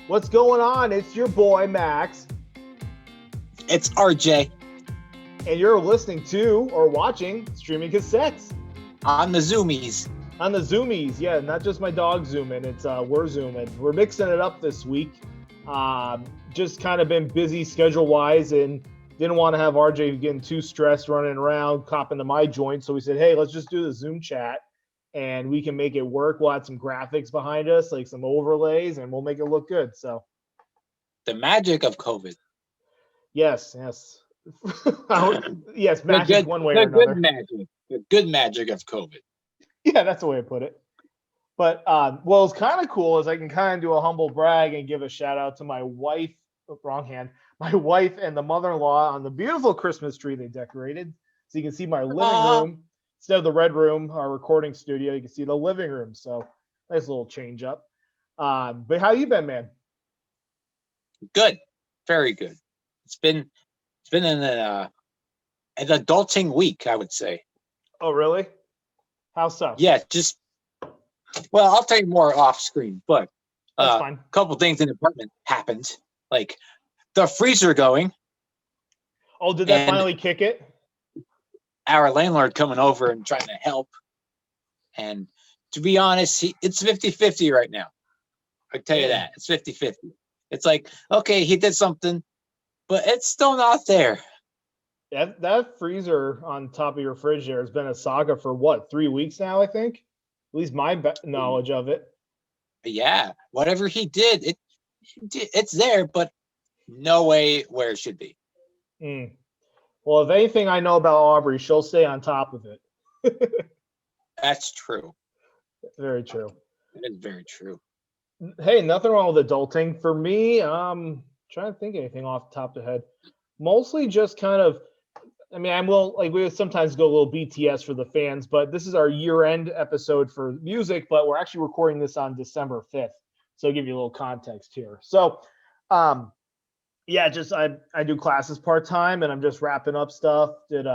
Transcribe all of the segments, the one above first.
What's going on? It's your boy, Max. It's RJ. And you're listening to or watching Streaming Cassettes. On the Zoomies. On the Zoomies, yeah, not just my dog zooming, it's we're zooming. We're mixing it up this week. Just kind of been busy schedule-wise and didn't want to have RJ getting too stressed running around, copping to my joint. So we said, hey, let's just do the Zoom chat and we can make it work. We'll add some graphics behind us, like some overlays, and we'll make it look good. So the magic of COVID. Yes. Yes, magic one way or another. The good magic of COVID. Yeah, that's the way to put it. But what's kind of cool is I can kind of do a humble brag and give a shout out to my wife, my wife and the mother-in-law on the beautiful Christmas tree they decorated. So you can see my living room instead of the red room, our recording studio. You can see the living room. So nice little change up. But how you been, man? Good, very good. It's been an adulting week, I would say. Oh, really? How so? Yeah, well, I'll tell you more off screen, but that's fine. A couple things in the apartment happened, like the freezer going. Oh, did that finally kick it? Our landlord coming over and trying to help. And to be honest, it's 50-50 right now. I tell you that. It's 50-50. It's like, okay, he did something, but it's still not there. That freezer on top of your fridge there has been a saga for what, 3 weeks now, I think? At least my knowledge of it. Yeah, whatever he did, it's there, but no way where it should be. Well, if anything I know about Aubrey, she'll stay on top of it. That's true. Very true. That is very true. Hey, nothing wrong with adulting. For me, trying to think of anything off the top of the head. Mostly just kind of, we sometimes go a little BTS for the fans, but this is our year-end episode for music, but we're actually recording this on December 5th. So I'll give you a little context here. So, I do classes part-time and I'm just wrapping up stuff. Did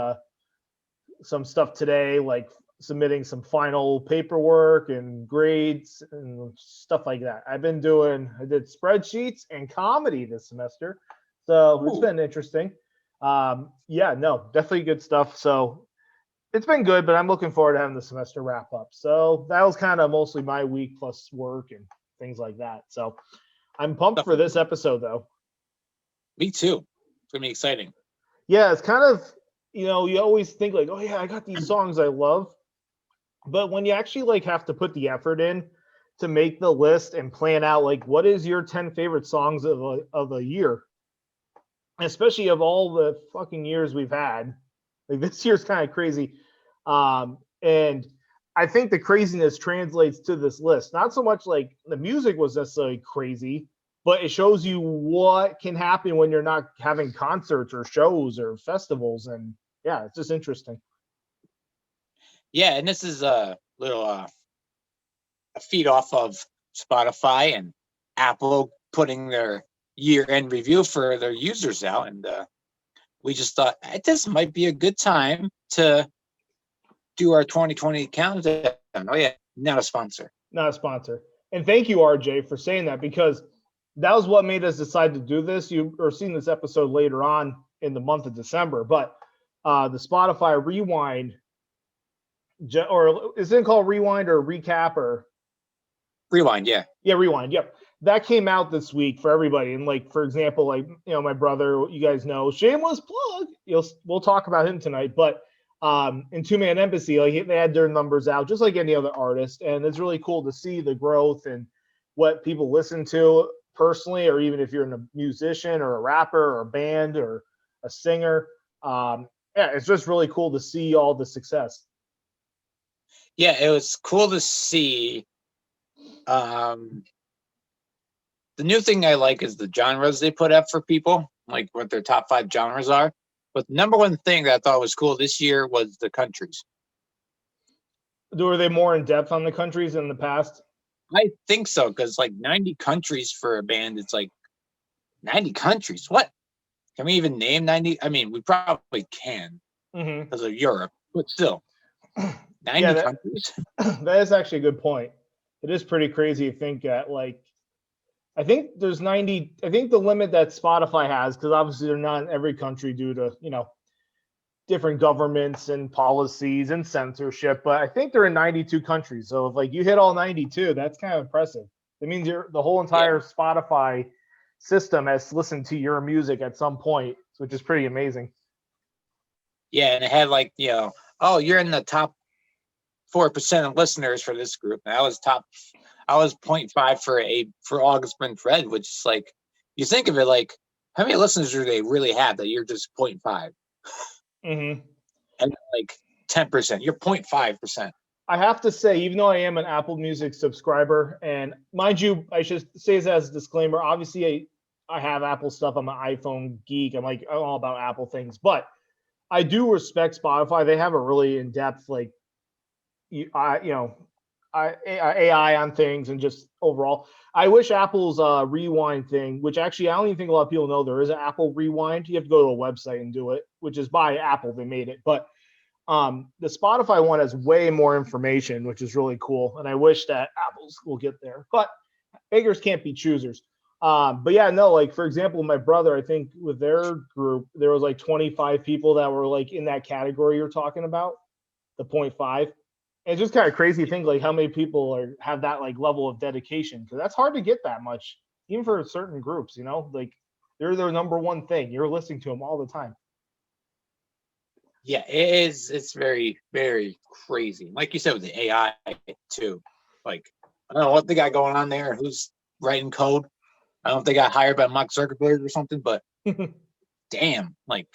some stuff today, like submitting some final paperwork and grades and stuff like that. I did spreadsheets and comedy this semester. So It's been interesting. Definitely good stuff. So it's been good, but I'm looking forward to having the semester wrap up. So that was kind of mostly my week plus work and things like that. So I'm pumped for this episode though. Me too. It's gonna be exciting. Yeah, it's kind of, you always think like, oh yeah, I got these songs I love. But when you actually have to put the effort in to make the list and plan out what is your 10 favorite songs of a year, especially of all the fucking years we've had, this year's kind of crazy. And I think the craziness translates to this list. Not so much the music was necessarily crazy, but it shows you what can happen when you're not having concerts or shows or festivals. And yeah, it's just interesting. Yeah, and this is a little a feed off of Spotify and Apple putting their year-end review for their users out, and we just thought this might be a good time to do our 2020 countdown. Oh yeah, not a sponsor. And thank you, RJ, for saying that, because that was what made us decide to do this. You are seeing this episode later on in the month of December, but the Spotify Rewind, or is it called Rewind or Recap or Rewind? Yeah, Rewind. Yep. That came out this week for everybody. And for example, my brother, you guys know, shameless plug. We'll talk about him tonight, but in Two Man Embassy, they had their numbers out just like any other artist. And it's really cool to see the growth and what people listen to personally, or even if you're a musician or a rapper or a band or a singer. It's just really cool to see all the success. Yeah, it was cool to see. The new thing I like is the genres they put up for people, like what their top 5 genres are. But the number one thing that I thought was cool this year was the countries. Were they more in depth on the countries than the past? I think so, because 90 countries for a band, it's 90 countries. What? Can we even name 90? I mean, we probably can because of Europe, but still, 90 countries. That is actually a good point. It is pretty crazy to think that I think there's 90. I think the limit that Spotify has, because obviously they're not in every country due to different governments and policies and censorship, but I think they're in 92 countries. So if like you hit all 92, that's kind of impressive. It means the whole entire Spotify system has listened to your music at some point, which is pretty amazing. Yeah, and it had like, oh, you're in the top 4% of listeners for this group. And I was 0.5 for August Burnt Red, which is like, you think of it like, how many listeners do they really have that you're just 0.5? Mm-hmm. And like 10%, you're 0.5%. I have to say, even though I am an Apple Music subscriber, and mind you, I should say this as a disclaimer, obviously I have Apple stuff. I'm an iPhone geek. I'm all about Apple things, but I do respect Spotify. They have a really in-depth, like, AI on things, and just overall. I wish Apple's Rewind thing, which actually I don't even think a lot of people know there is an Apple Rewind. You have to go to a website and do it, which is by Apple. They made it, but the Spotify one has way more information, which is really cool. And I wish that Apple's will get there, but beggars can't be choosers. But yeah, no, like for example, my brother, I think with their group, there was like 25 people that were like in that category you're talking about, the 0.5. And it's just kind of crazy to think like how many people have that like level of dedication, because that's hard to get that much, even for certain groups, like they're their number one thing. You're listening to them all the time. Yeah, it is. It's very, very crazy. Like you said with the AI too. Like, I don't know what they got going on there. Who's writing code? I don't know if they got hired by Mark Zuckerberg or something, but damn, like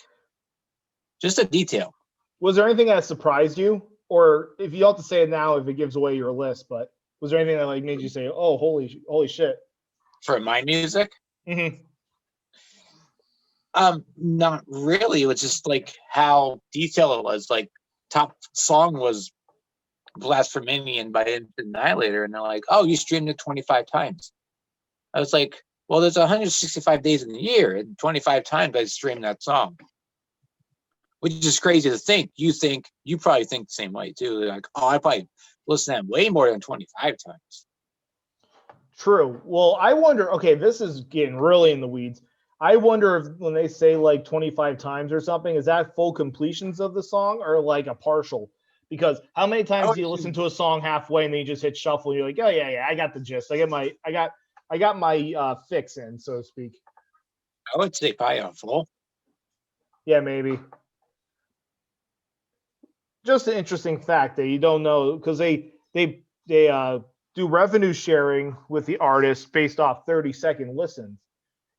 just a detail. Was there anything that surprised you? Or if you have to say it now, if it gives away your list, but was there anything that like made you say, "Oh, holy shit"? For my music? Mm-hmm. Not really. It was just like how detailed it was. Like top song was Blasphemanian by Annihilator, and they're like, "Oh, you streamed it 25 times." I was like, "Well, there's 165 days in the year, and 25 times I streamed that song." Which is crazy to think. You probably think the same way too. They're like, "Oh, I probably listened to that way more than 25 times." True. Well, I wonder. Okay, this is getting really in the weeds. I wonder if when they say like 25 times or something, is that full completions of the song or like a partial? Because how many times do you listen to a song halfway and then you just hit shuffle and you're like, "Oh yeah, I got the gist. I got my fix in, so to speak." I would say probably a full. Yeah, maybe. Just an interesting fact that you don't know, because they do revenue sharing with the artist based off 30-second listens.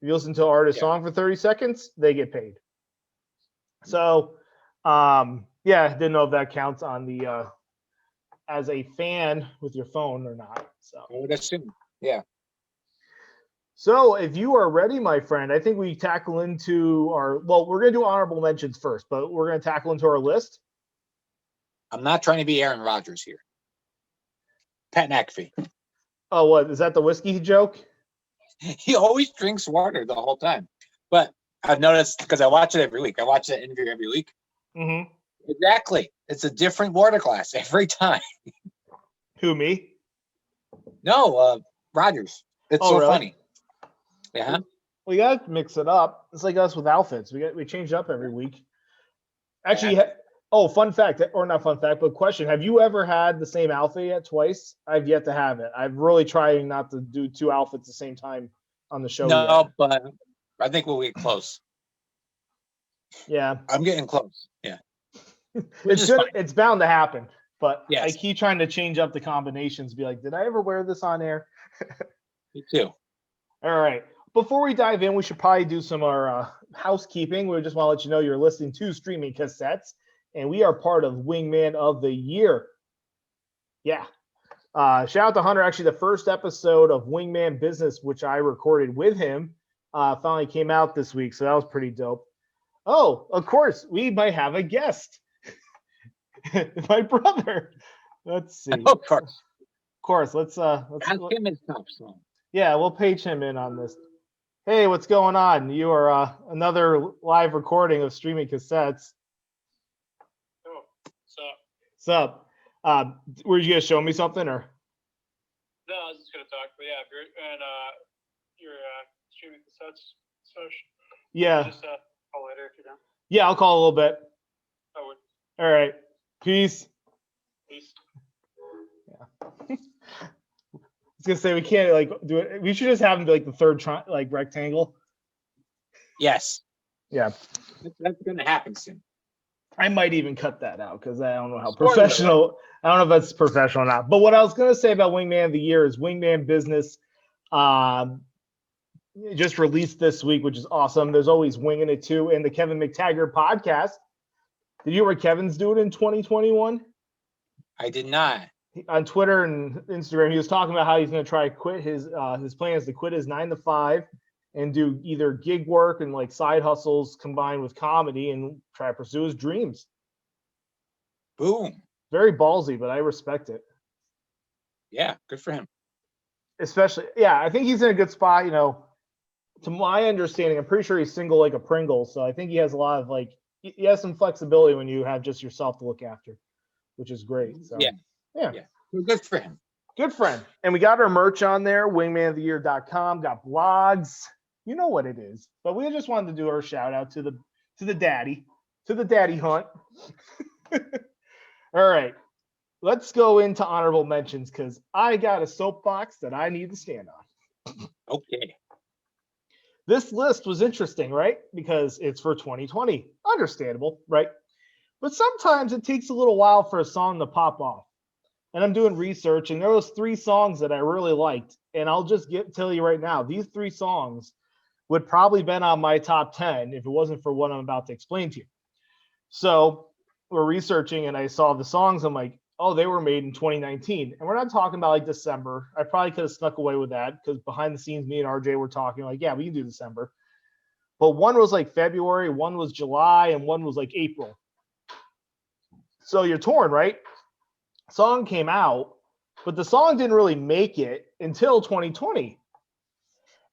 If you listen to an artist song for 30 seconds, they get paid. So, didn't know if that counts on the as a fan with your phone or not. So I would assume, yeah. So if you are ready, my friend, I think we tackle into we're going to do honorable mentions first, but we're going to tackle into our list. I'm not trying to be Aaron Rodgers here. Pat McAfee. Oh, what is that? The whiskey joke? He always drinks water the whole time. But I've noticed, because I watch it every week. I watch that interview every week. Mm-hmm. Exactly. It's a different water glass every time. Who, me? No, Rodgers. It's so really? funny. Yeah. We got to mix it up. It's like us with outfits. We change it up every week. Actually, fun fact, or not fun fact, but question. Have you ever had the same outfit yet twice? I've yet to have it. I'm really trying not to do two outfits at the same time on the show. No, but I think we'll get close. Yeah. I'm getting close. Yeah. It's bound to happen. But yes. I keep trying to change up the combinations, be like, did I ever wear this on air? Me too. All right. Before we dive in, we should probably do some housekeeping. We just want to let you know you're listening to Streaming Cassettes, and we are part of Wingman of the Year. Yeah. Shout out to Hunter. Actually, the first episode of Wingman Business, which I recorded with him, finally came out this week, so that was pretty dope. Oh, of course, we might have a guest. My brother. Let's see. Of course. Let's ask him his top song. Yeah, we'll page him in on this. Hey, what's going on? You are another live recording of Streaming Cassettes. Oh, what's up? Were you gonna show me something or? No, I was just gonna talk, but yeah, if you're and Cassettes sesh. Yeah. Just call later if you're done. Yeah, I'll call a little bit. I would. All right. Peace. Peace. I was gonna say we can't like do it. We should just have him be like the third like rectangle. Yes, Yeah. that's gonna happen soon. I might even cut that out because I don't know how Spoiler professional. I don't know if that's professional or not. But what I was gonna say about Wingman of the Year is Wingman Business just released this week, which is awesome. There's always Winging It too, and the Kevin McTaggart podcast. Did you hear what Kevin's doing in 2021? I did not. On Twitter and Instagram, he was talking about how he's going to try to quit his plan is to quit his 9 to 5 and do either gig work and like side hustles combined with comedy and try to pursue his dreams. Boom. Very ballsy, but I respect it. Yeah, good for him. Especially, yeah, I think he's in a good spot. You know, to my understanding, I'm pretty sure he's single like a Pringle, so I think he has a lot of like he has some flexibility when you have just yourself to look after, which is great. So Yeah. yeah. Well, good for him. Good friend. And we got our merch on there, wingmanoftheyear.com, got blogs. You know what it is. But we just wanted to do our shout out to the daddy hunt. All right. Let's go into honorable mentions because I got a soapbox that I need to stand on. Okay. This list was interesting, right? Because it's for 2020. Understandable, right? But sometimes it takes a little while for a song to pop off. And I'm doing research, and there was 3 songs that I really liked. And I'll just tell you right now, these 3 songs would probably been on my top 10 if it wasn't for what I'm about to explain to you. So we're researching, and I saw the songs. I'm like, oh, they were made in 2019. And we're not talking about like December. I probably could have snuck away with that because behind the scenes, me and RJ were talking like, yeah, we can do December. But one was like February, one was July, and one was like April. So you're torn, right? Song came out, but the song didn't really make it until 2020.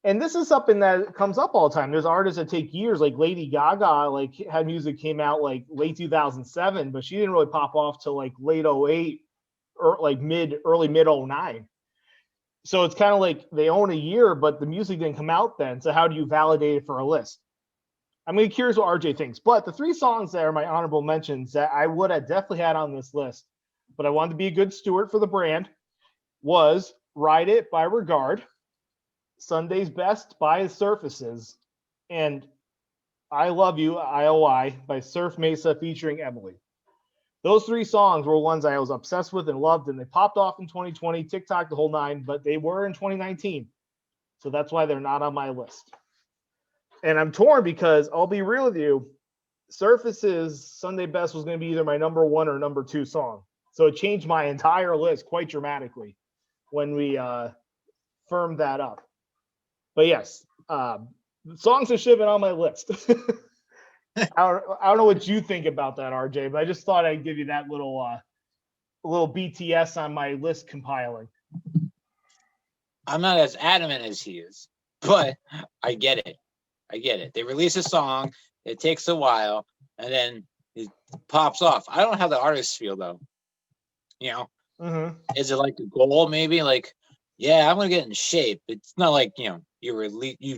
And this is something that comes up all the time. There's artists that take years, like Lady Gaga, like had music came out like late 2007, but she didn't really pop off till like late 08 or like early mid 09. So it's kind of like they own a year, but the music didn't come out then. So how do you validate it for a list? I'm really curious what RJ thinks. But the 3 songs that are my honorable mentions that I would have definitely had on this list, but I wanted to be a good steward for the brand, was Ride It by Regard, Sunday's Best by Surfaces, and I Love You, IOI by Surf Mesa featuring Emily. Those 3 songs were ones I was obsessed with and loved, and they popped off in 2020, TikTok, the whole 9, but they were in 2019. So that's why they're not on my list. And I'm torn because I'll be real with you, Surfaces Sunday Best was going to be either my number 1 or number 2 song. So it changed my entire list quite dramatically when we firmed that up. But yes, songs that should have been on my list. I don't know what you think about that, RJ, but I just thought I'd give you that little BTS on my list compiling. I'm not as adamant as he is, but I get it. They release a song, it takes a while, and then it pops off. I don't know how the artists feel though. You know, Is it like a goal? Maybe like, yeah, I'm gonna get in shape. It's not like you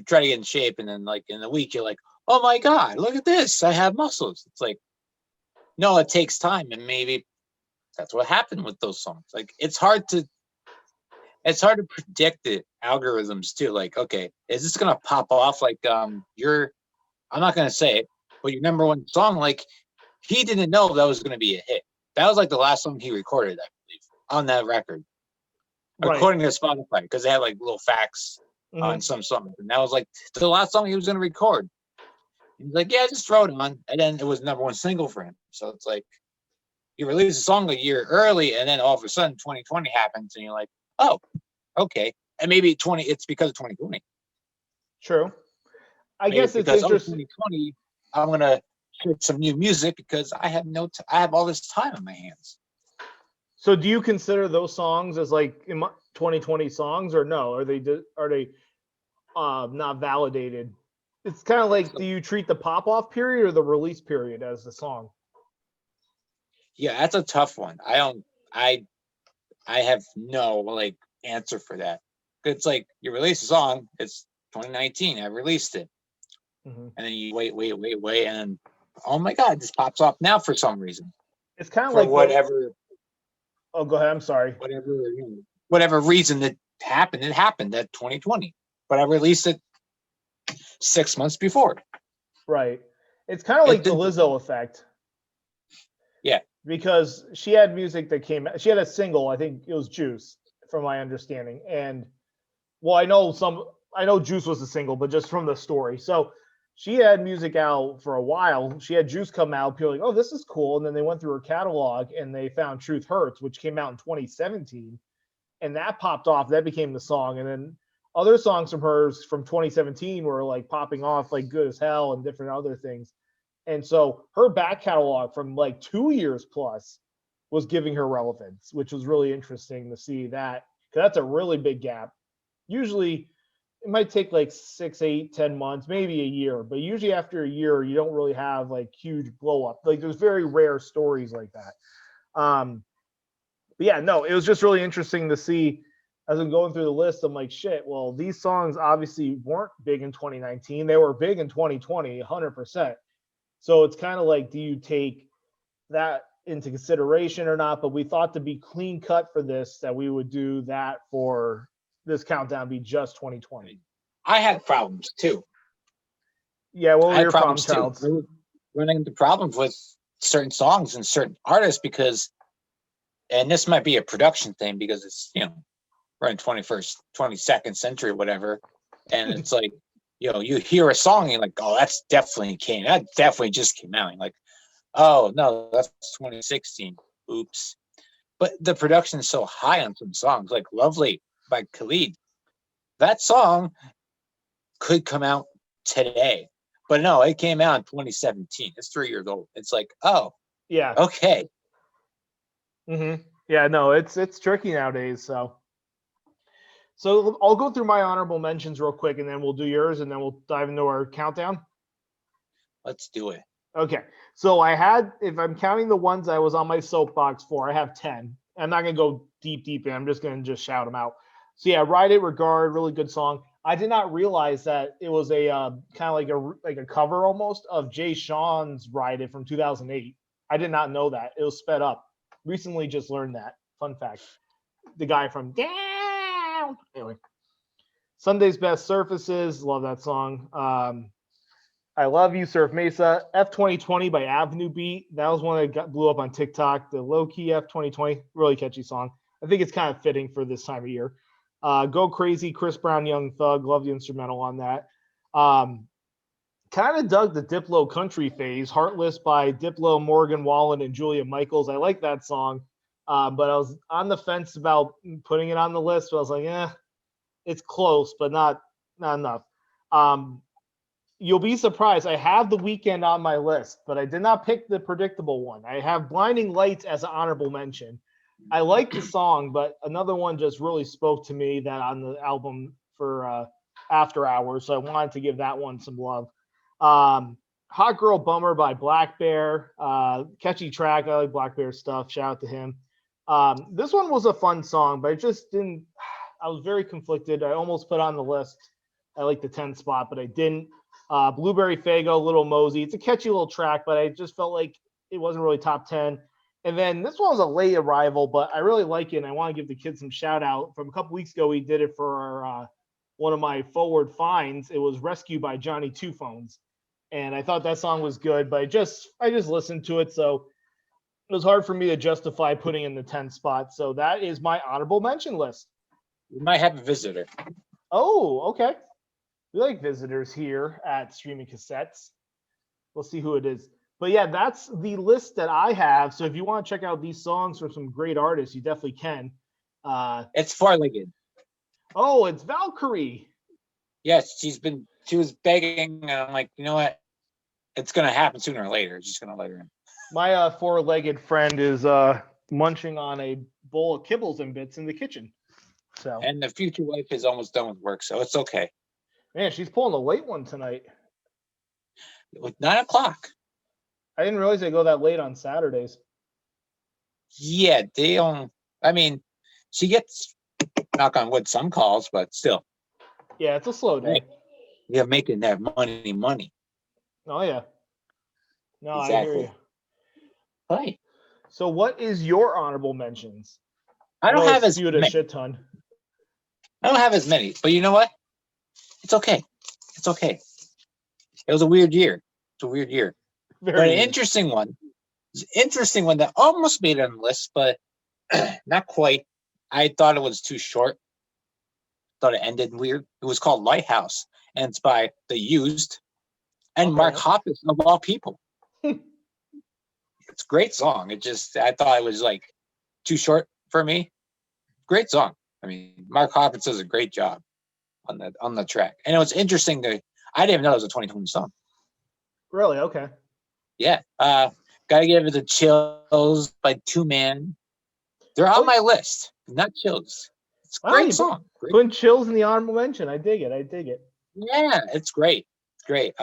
try to get in shape, and then like in a week you're like, oh my god, look at this, I have muscles. It's like, no, it takes time, and maybe that's what happened with those songs. Like it's hard to predict the algorithms too. Like, okay, is this gonna pop off? Like I'm not gonna say it, but your number 1 song, like he didn't know that was gonna be a hit. That was like the last song he recorded, I believe, on that record, right, according to Spotify, because they had like little facts on some songs, and that was like the last song he was gonna record. He's like, yeah, just throw it on, and then it was number 1 single for him. So it's like you release a song a year early, and then all of a sudden 2020 happens, and you're like, oh, okay, and maybe it's because of 2020. True. I guess it's because interesting. 2020, I'm gonna hear some new music because I have I have all this time on my hands. So do you consider those songs as like 2020 songs, or no? Are they not validated? It's kind of like, do you treat the pop off period or the release period as the song? Yeah, that's a tough one. I have no like answer for that. It's like you release a song, it's 2019, I released it. Mhm. And then you wait, and then, oh my God, this pops off now for some reason. It's kind of For like whatever, oh, go ahead. I'm sorry. whatever reason that happened, it happened at 2020. But I released it 6 months before. Right. It's kind of like the didn't- Lizzo effect. Yeah. Because she had music that came out. She had a single, I think it was Juice, from my understanding. And well, I know Juice was a single, but just from the story. So she had music out for a while. She had Juice come out, people were like, oh, this is cool. And then they went through her catalog and they found Truth Hurts, which came out in 2017. And that popped off. That became the song. And then other songs from hers from 2017 were like popping off like Good as Hell and different other things. And so her back catalog from like 2 years plus was giving her relevance, which was really interesting to see that, because that's a really big gap. Usually it might take like 6, 8, 10 months, maybe a year, but usually after a year, you don't really have like huge blow up. Like there's very rare stories like that. But yeah, no, it was just really interesting to see as I'm going through the list. I'm like, shit, well, these songs obviously weren't big in 2019. They were big in 2020, 100%. So it's kind of like, do you take that into consideration or not? But we thought to be clean cut for this, that we would do that for this countdown be just 2020. I had problems too. Yeah, what I were had your problems, problems too. Childs? I was running into problems with certain songs and certain artists because, and this might be a production thing because it's, we're in 21st, 22nd century, whatever. And it's like, you hear a song and you're like, oh, that definitely just came out. And you're like, oh no, that's 2016. Oops. But the production is so high on some songs, like Lovely by Khalid. That song could come out today. But no, it came out in 2017. It's 3 years old. It's like, oh, Yeah. okay. Mm-hmm. Yeah, no, it's tricky nowadays. So I'll go through my honorable mentions real quick, and then we'll do yours, and then we'll dive into our countdown. Let's do it. Okay. So I had, if I'm counting the ones I was on my soapbox for, I have 10. I'm not going to go deep in. I'm just going to just shout them out. So yeah, Ride It Regard, really good song. I did not realize that it was a kind of like a cover almost of Jay Sean's Ride It from 2008. I did not know that. It was sped up. Recently just learned that. Fun fact. The guy from Down. Anyway. Sunday's Best Surfaces. Love that song. I Love You, Surf Mesa. F2020 by Avenue Beat. That was one that blew up on TikTok. The Low Key F2020. Really catchy song. I think it's kind of fitting for this time of year. Go Crazy, Chris Brown, Young Thug. Love the instrumental on that. Kind of dug the Diplo country phase. Heartless by Diplo, Morgan Wallen, and Julia Michaels. I like that song. But I was on the fence about putting it on the list. But I was like, it's close, but not enough. You'll be surprised. I have The Weeknd on my list, but I did not pick the predictable one. I have Blinding Lights as an honorable mention. I like the song, but another one just really spoke to me that on the album for After Hours, so I wanted to give that one some love. Hot Girl Bummer by Black Bear. Catchy track. I like Black Bear stuff. Shout out to him. This one was a fun song, but it just didn't. I was very conflicted. I almost put on the list. I like the 10th spot, but I didn't. Blueberry Faygo, Little Mosey. It's a catchy little track, but I just felt like it wasn't really top 10. And then this one was a late arrival, but I really like it, and I want to give the kids some shout out. From a couple weeks ago, we did it for our, one of my forward finds. It was Rescue by Johnny Two Phones. And I thought that song was good, but I just listened to it, so it was hard for me to justify putting in the 10th spot. So that is my honorable mention list. We might have a visitor. Oh, okay. We like visitors here at Streaming Cassettes. We'll see who it is. But yeah, that's the list that I have. So if you want to check out these songs from some great artists, you definitely can. It's Four-Legged. Oh, it's Valkyrie. Yes, she was begging, and I'm like, you know what? It's going to happen sooner or later. It's just going to let her in. My four-legged friend is munching on a bowl of kibbles and bits in the kitchen. So. And the future wife is almost done with work, so it's okay. Man, she's pulling a late one tonight. With 9 o'clock. I didn't realize they go that late on Saturdays. Yeah, they I mean, she gets, knock on wood, some calls, but still. Yeah, it's a slow day. You're making that money. Oh yeah. No, I hear Exactly. you. Right. So what is your honorable mentions? I don't know have I as spewed a many. shit ton. I don't have as many, but you know what? It's okay. It's okay. It was a weird year. It's a weird year. Very But an weird. interesting one that almost made it on the list, but not quite. I thought it was too short. Thought it ended weird. It was called Lighthouse, and it's by The Used and Okay. Mark Hoppus, of all people. It's a great song. I thought it was like too short for me. Great song. I mean, Mark Hoppus does a great job on the track. And it was interesting I didn't even know it was a 2020 song. Really? Okay. Yeah. Gotta give it the Chills by Two Man. They're on my list, not Chills. It's a great song. Putting Chills in the honorable mention. I dig it. Yeah, it's great. It's great.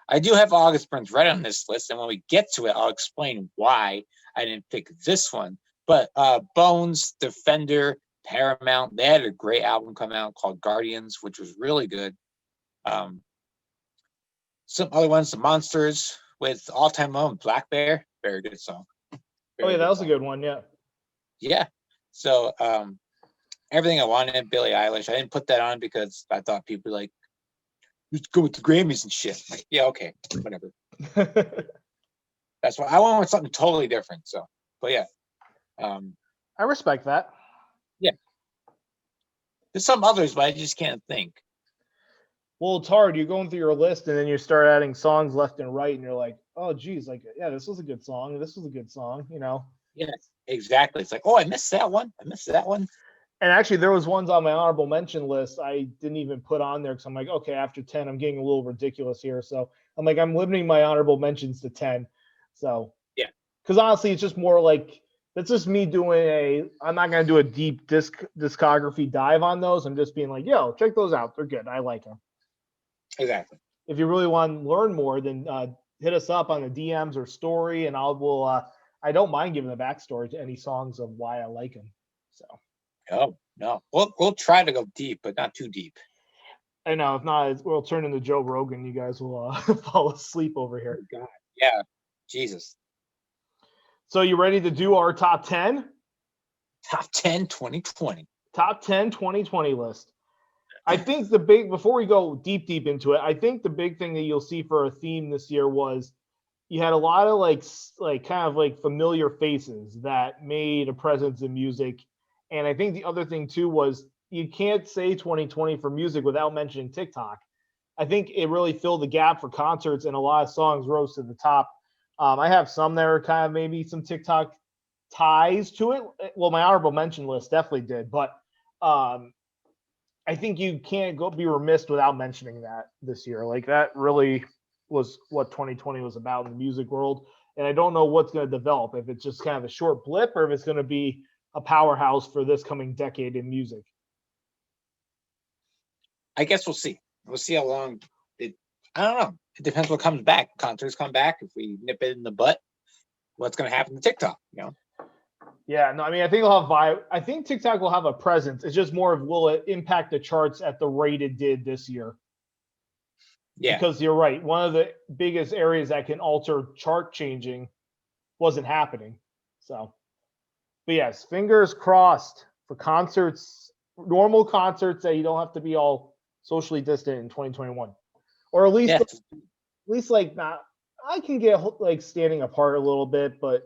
I do have August Burns right on this list, and when we get to it, I'll explain why I didn't pick this one. But Bones, Defender, Paramount, they had a great album come out called Guardians, which was really good. Some other ones, The Monsters with All Time Low and Black Bear, very good song. That was a good one, yeah. Yeah. So Everything I Wanted, Billie Eilish. I didn't put that on because I thought people were like, let's go with the Grammys and shit. Like, yeah, okay, whatever. That's why I went with something totally different. So, but yeah. I respect that. Yeah. There's some others, but I just can't think. Well, it's hard. You're going through your list and then you start adding songs left and right, and you're like, oh, geez, like, yeah, this was a good song. This was a good song, you know? Yeah, exactly. It's like, oh, I missed that one. And actually, there was ones on my honorable mention list I didn't even put on there because I'm like, okay, after 10, I'm getting a little ridiculous here. So I'm like, I'm limiting my honorable mentions to 10. So, yeah. Because honestly, it's just more like, that's just me doing I'm not going to do a deep discography dive on those. I'm just being like, yo, check those out. They're good. I like them. Exactly. If you really want to learn more, then hit us up on the DMs or story, and I don't mind giving the backstory to any songs of why I like them. So. Oh, no. We'll try to go deep, but not too deep. I know. If not, we'll turn into Joe Rogan. You guys will fall asleep over here. Oh, God. Yeah. Jesus. So you ready to do our top 10? Top 10 2020. Top 10 2020 list. I think before we go deep into it, I think the big thing that you'll see for a theme this year was you had a lot of like kind of like familiar faces that made a presence in music. And I think the other thing too was you can't say 2020 for music without mentioning TikTok. I think it really filled the gap for concerts, and a lot of songs rose to the top. I have some that are kind of maybe some TikTok ties to it. Well, my honorable mention list definitely did, but I think you can't be remiss without mentioning that this year. Like that really was what 2020 was about in the music world. And I don't know what's going to develop, if it's just kind of a short blip or if it's going to be a powerhouse for this coming decade in music. I guess we'll see. We'll see how long I don't know. It depends what comes back. Concerts come back. If we nip it in the butt, what's going to happen to TikTok? You know? Yeah, no, I mean, I think it'll have I think TikTok will have a presence. It's just more of, will it impact the charts at the rate it did this year? Yeah. Because you're right. One of the biggest areas that can alter chart changing wasn't happening. So, but yes, fingers crossed for concerts, normal concerts that you don't have to be all socially distant in 2021. Or at least like not, I can get like standing apart a little bit, but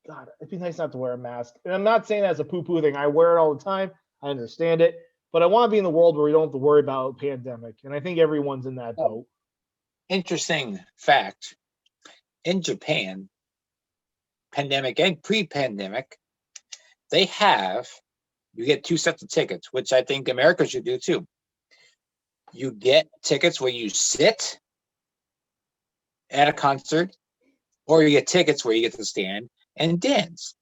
God, it'd be nice not to wear a mask. And I'm not saying that's a poo-poo thing. I wear it all the time. I understand it. But I want to be in the world where we don't have to worry about a pandemic. And I think everyone's in that boat. Interesting fact. In Japan, pandemic and pre-pandemic, you get 2 sets of tickets, which I think America should do too. You get tickets where you sit at a concert, or you get tickets where you get to stand and dance.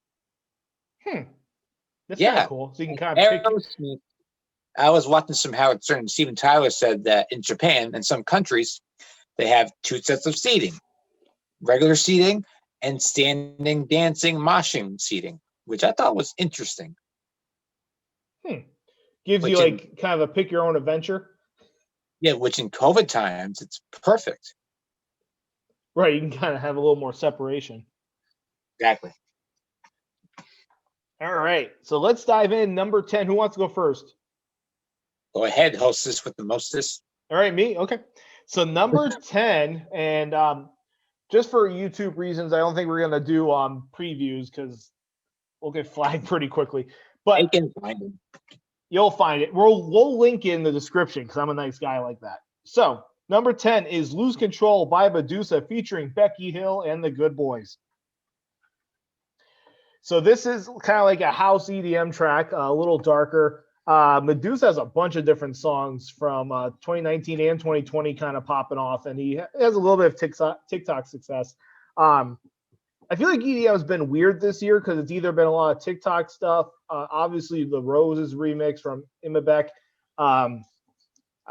That's kind of cool. So you can kind of pick. I was watching some Howard Stern, and Steven Tyler said that in Japan and some countries, they have 2 sets of seating, regular seating and standing, dancing, moshing seating, which I thought was interesting. Gives you like kind of a pick your own adventure. Yeah, which in COVID times, it's perfect. Right, you can kind of have a little more separation. Exactly. All right, so let's dive in. Number 10. Who wants to go first? Go ahead, hostess with the mostest. All right, me. Okay. So number 10, and just for YouTube reasons, I don't think we're gonna do previews because we'll get flagged pretty quickly. They But can find them. you'll find it. We'll link in the description because I'm a nice guy like that. So number 10 is "Lose Control" by Medusa featuring Becky Hill and the Good Boys. So this is kind of like a house EDM track, a little darker. Medusa has a bunch of different songs from 2019 and 2020 kind of popping off, and he has a little bit of TikTok success. I feel like EDM has been weird this year because it's either been a lot of TikTok stuff, obviously the Roses remix from Imabek.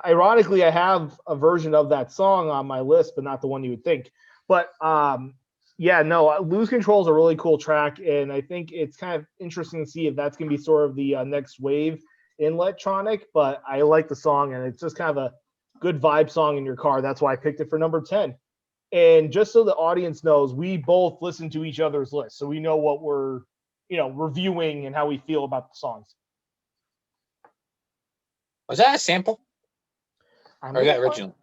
Ironically, I have a version of that song on my list, but not the one you would think. But yeah, no, "Lose Control" is a really cool track, and I think it's kind of interesting to see if that's going to be sort of the next wave in electronic. But I like the song, and it's just kind of a good vibe song in your car. That's why I picked it for number 10. And just so the audience knows, we both listen to each other's lists, so we know what we're, reviewing and how we feel about the songs. Was that a sample? Or is that original?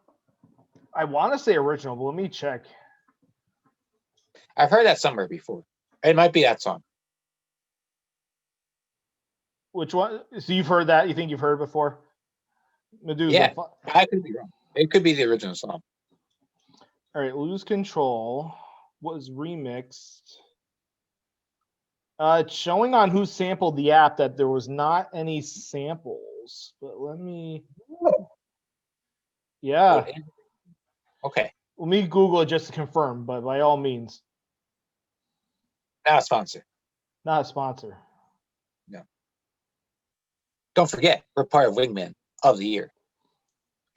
I want to say original, but let me check. I've heard that somewhere before. It might be that song. Which one? So you've heard that? You think you've heard it before? Medusa. Yeah, I could be wrong. It could be the original song. All right, "Lose Control" was remixed. It's showing on who sampled the app that there was not any samples. But let me. Yeah. Okay. Let me Google it just to confirm, but by all means. Not a sponsor. Not a sponsor. No. Don't forget, we're part of Wingman of the Year.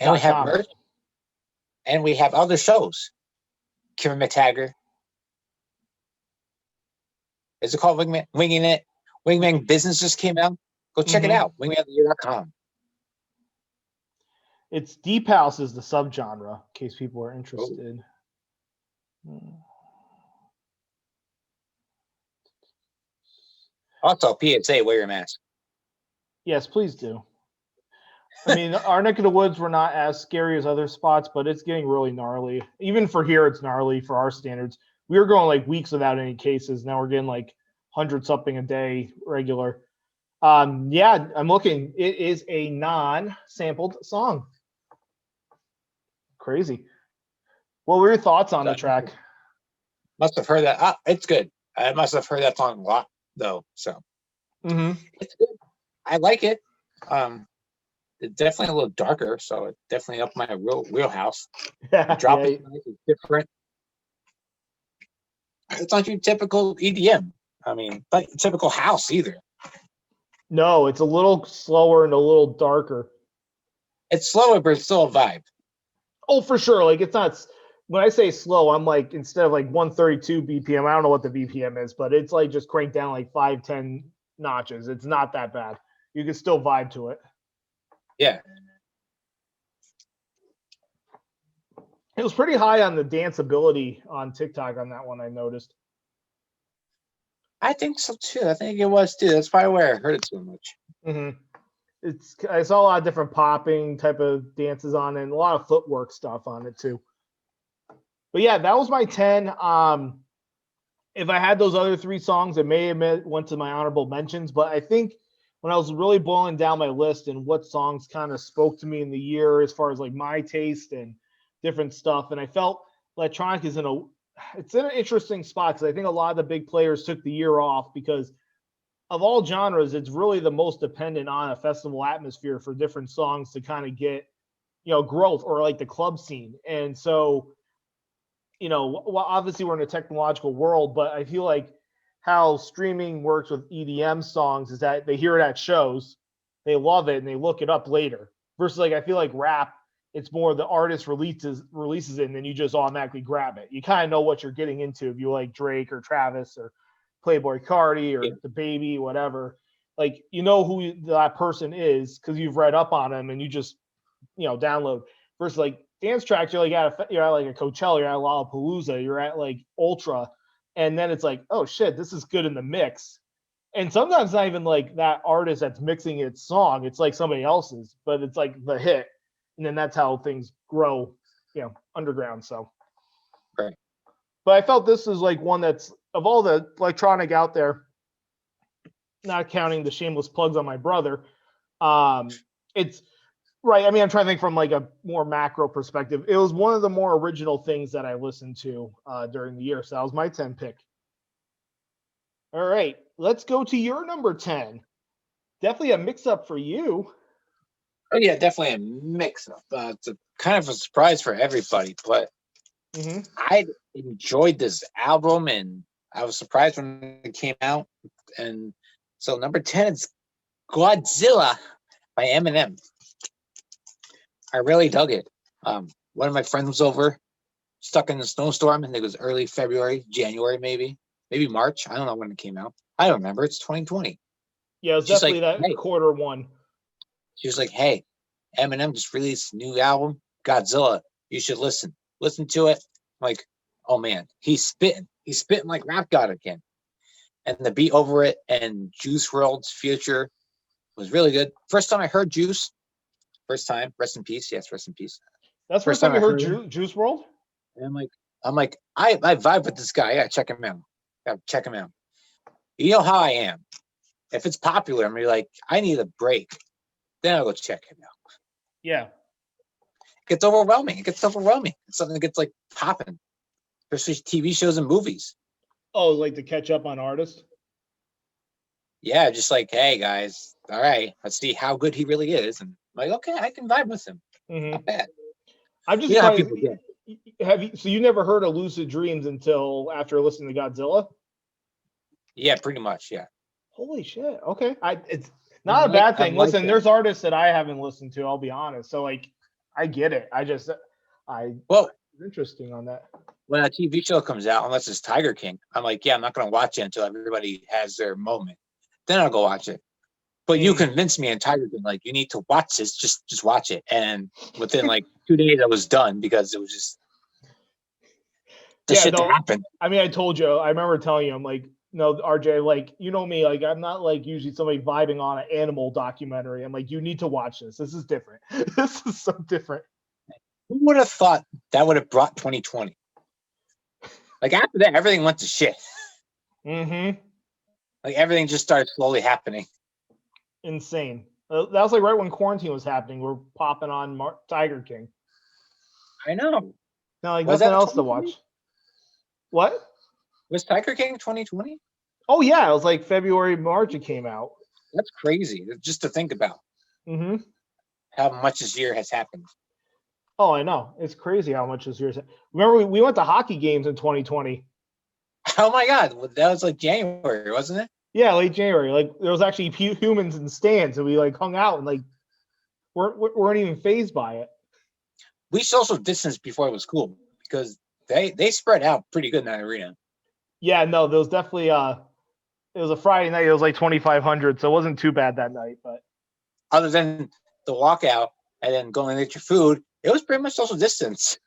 And we have merch. And we have other shows. Kieran McTaggart. Is it called Wingman? Winging It? Wingman Business just came out. Go check it out. Wingmanoftheyear.com. It's Deep House is the subgenre, in case people are interested. Also, PSA, wear your mask. Yes, please do. I mean, our neck of the woods were not as scary as other spots, but it's getting really gnarly. Even for here, it's gnarly for our standards. We were going like weeks without any cases. Now we're getting like 100-something a day regular. Yeah, I'm looking. It is a non-sampled song. Crazy. What were your thoughts on the track? Must have heard that. It's good. I must have heard that song a lot, though. So it's good. I like it. It's definitely a little darker, so it's definitely up my wheelhouse. Yeah, Dropping is different. It's not your typical EDM. I mean, not your typical house either. No, it's a little slower and a little darker. It's slower, but it's still a vibe. Oh, for sure. Like, it's not. When I say slow, I'm like, instead of like 132 BPM, I don't know what the BPM is, but it's like just cranked down like 5-10 notches. It's not that bad. You can still vibe to it. Yeah. It was pretty high on the danceability on TikTok on that one, I noticed. I think so too. I think it was too. That's probably where I heard it so much. I saw a lot of different popping type of dances on it and a lot of footwork stuff on it too. But yeah, that was my 10. If I had those other 3 songs, it may have went to my honorable mentions, but I think when I was really boiling down my list and what songs kind of spoke to me in the year as far as like my taste and different stuff, and I felt electronic is in an interesting spot because I think a lot of the big players took the year off because of all genres, it's really the most dependent on a festival atmosphere for different songs to kind of get, growth or like the club scene. And so, well, obviously we're in a technological world, but I feel like how streaming works with EDM songs is that they hear it at shows, they love it, and they look it up later. Versus like I feel like rap, it's more the artist releases it, and then you just automatically grab it. You kind of know what you're getting into if you like Drake or Travis or Playboy Cardi or The Baby, whatever. Like, who that person is because you've read up on them and you just, download. versus like dance tracks. You're at like a Coachella, you're at Lollapalooza, you're at like Ultra, and then it's like, oh shit, this is good in the mix. And sometimes not even like that artist that's mixing its song, it's like somebody else's, but it's like the hit, and then that's how things grow, underground. So, Right. But I felt this is like one that's of all the electronic out there, not counting the shameless plugs on my brother. It's right. I mean, I'm trying to think from like a more macro perspective. It was one of the more original things that I listened to during the year. So that was my 10 pick. All right, let's go to your number 10. Definitely a mix up for you. Oh yeah, definitely a mix up. It's a kind of a surprise for everybody, but I enjoyed this album and I was surprised when it came out. And so number 10 is Godzilla by Eminem. I really dug it. One of my friends was over, stuck in a snowstorm, and it was early February, January, maybe March. I don't know when it came out. I don't remember. It's 2020. Yeah, it was She's definitely like, that hey. quarter one. She was like, hey, Eminem just released a new album, Godzilla. You should listen. Listen to it. I'm like, oh man, he's spitting. He's spitting like Rap God again. And the beat over it and Juice WRLD's Future was really good. First time I heard Juice. First time. Rest in peace. Yes, rest in peace. That's first time you heard Juice WRLD? And I'm like, I vibe with this guy. I gotta check him out. You know how I am. If it's popular, I'm like, I need a break. Then I'll go check him out. Yeah. It gets overwhelming. It's something that gets like popping, especially TV shows and movies. Oh, like to catch up on artists? Yeah, just like, hey guys, all right, let's see how good he really is. And I'm like, okay, I can vibe with him. Not bad. I'm just how people get. So you never heard of Lucid Dreams until after listening to Godzilla? Yeah, pretty much. Yeah. Holy shit. Okay. It's not a bad thing. Listen, there's artists that I haven't listened to, I'll be honest. So like I get it. Interesting on that. When a TV show comes out, unless it's Tiger King, I'm like, yeah, I'm not gonna watch it until everybody has their moment. Then I'll go watch it. But you convinced me in Tiger King, like, you need to watch this, just watch it. And within like 2 days I was done because it was just shit that happened. I mean, I told you, I remember telling you, I'm like, no, RJ, like, you know me, like, I'm not like usually somebody vibing on an animal documentary. I'm like, you need to watch this. This is different. This is so different. Who would have thought that would have brought 2020? Like, after that, everything went to shit. Like, everything just started slowly happening. Insane. That was like right when quarantine was happening. We're popping on Tiger King. I know. Now, like, nothing else to watch. What? Was Tiger King 2020? Oh, yeah. It was like February, March it came out. That's crazy just to think about. How much this year has happened. Oh, I know. It's crazy how much this year has happened. Remember, we went to hockey games in 2020. Oh, my God. That was like January, wasn't it? Yeah, late January. Like, there was actually humans in the stands, and we like hung out and like weren't even fazed by it. We social distanced before it was cool because they spread out pretty good in that arena. Yeah, no, there was definitely it was a Friday night. It was like 2,500, so it wasn't too bad that night. But other than the walkout and then going to get your food, it was pretty much social distance.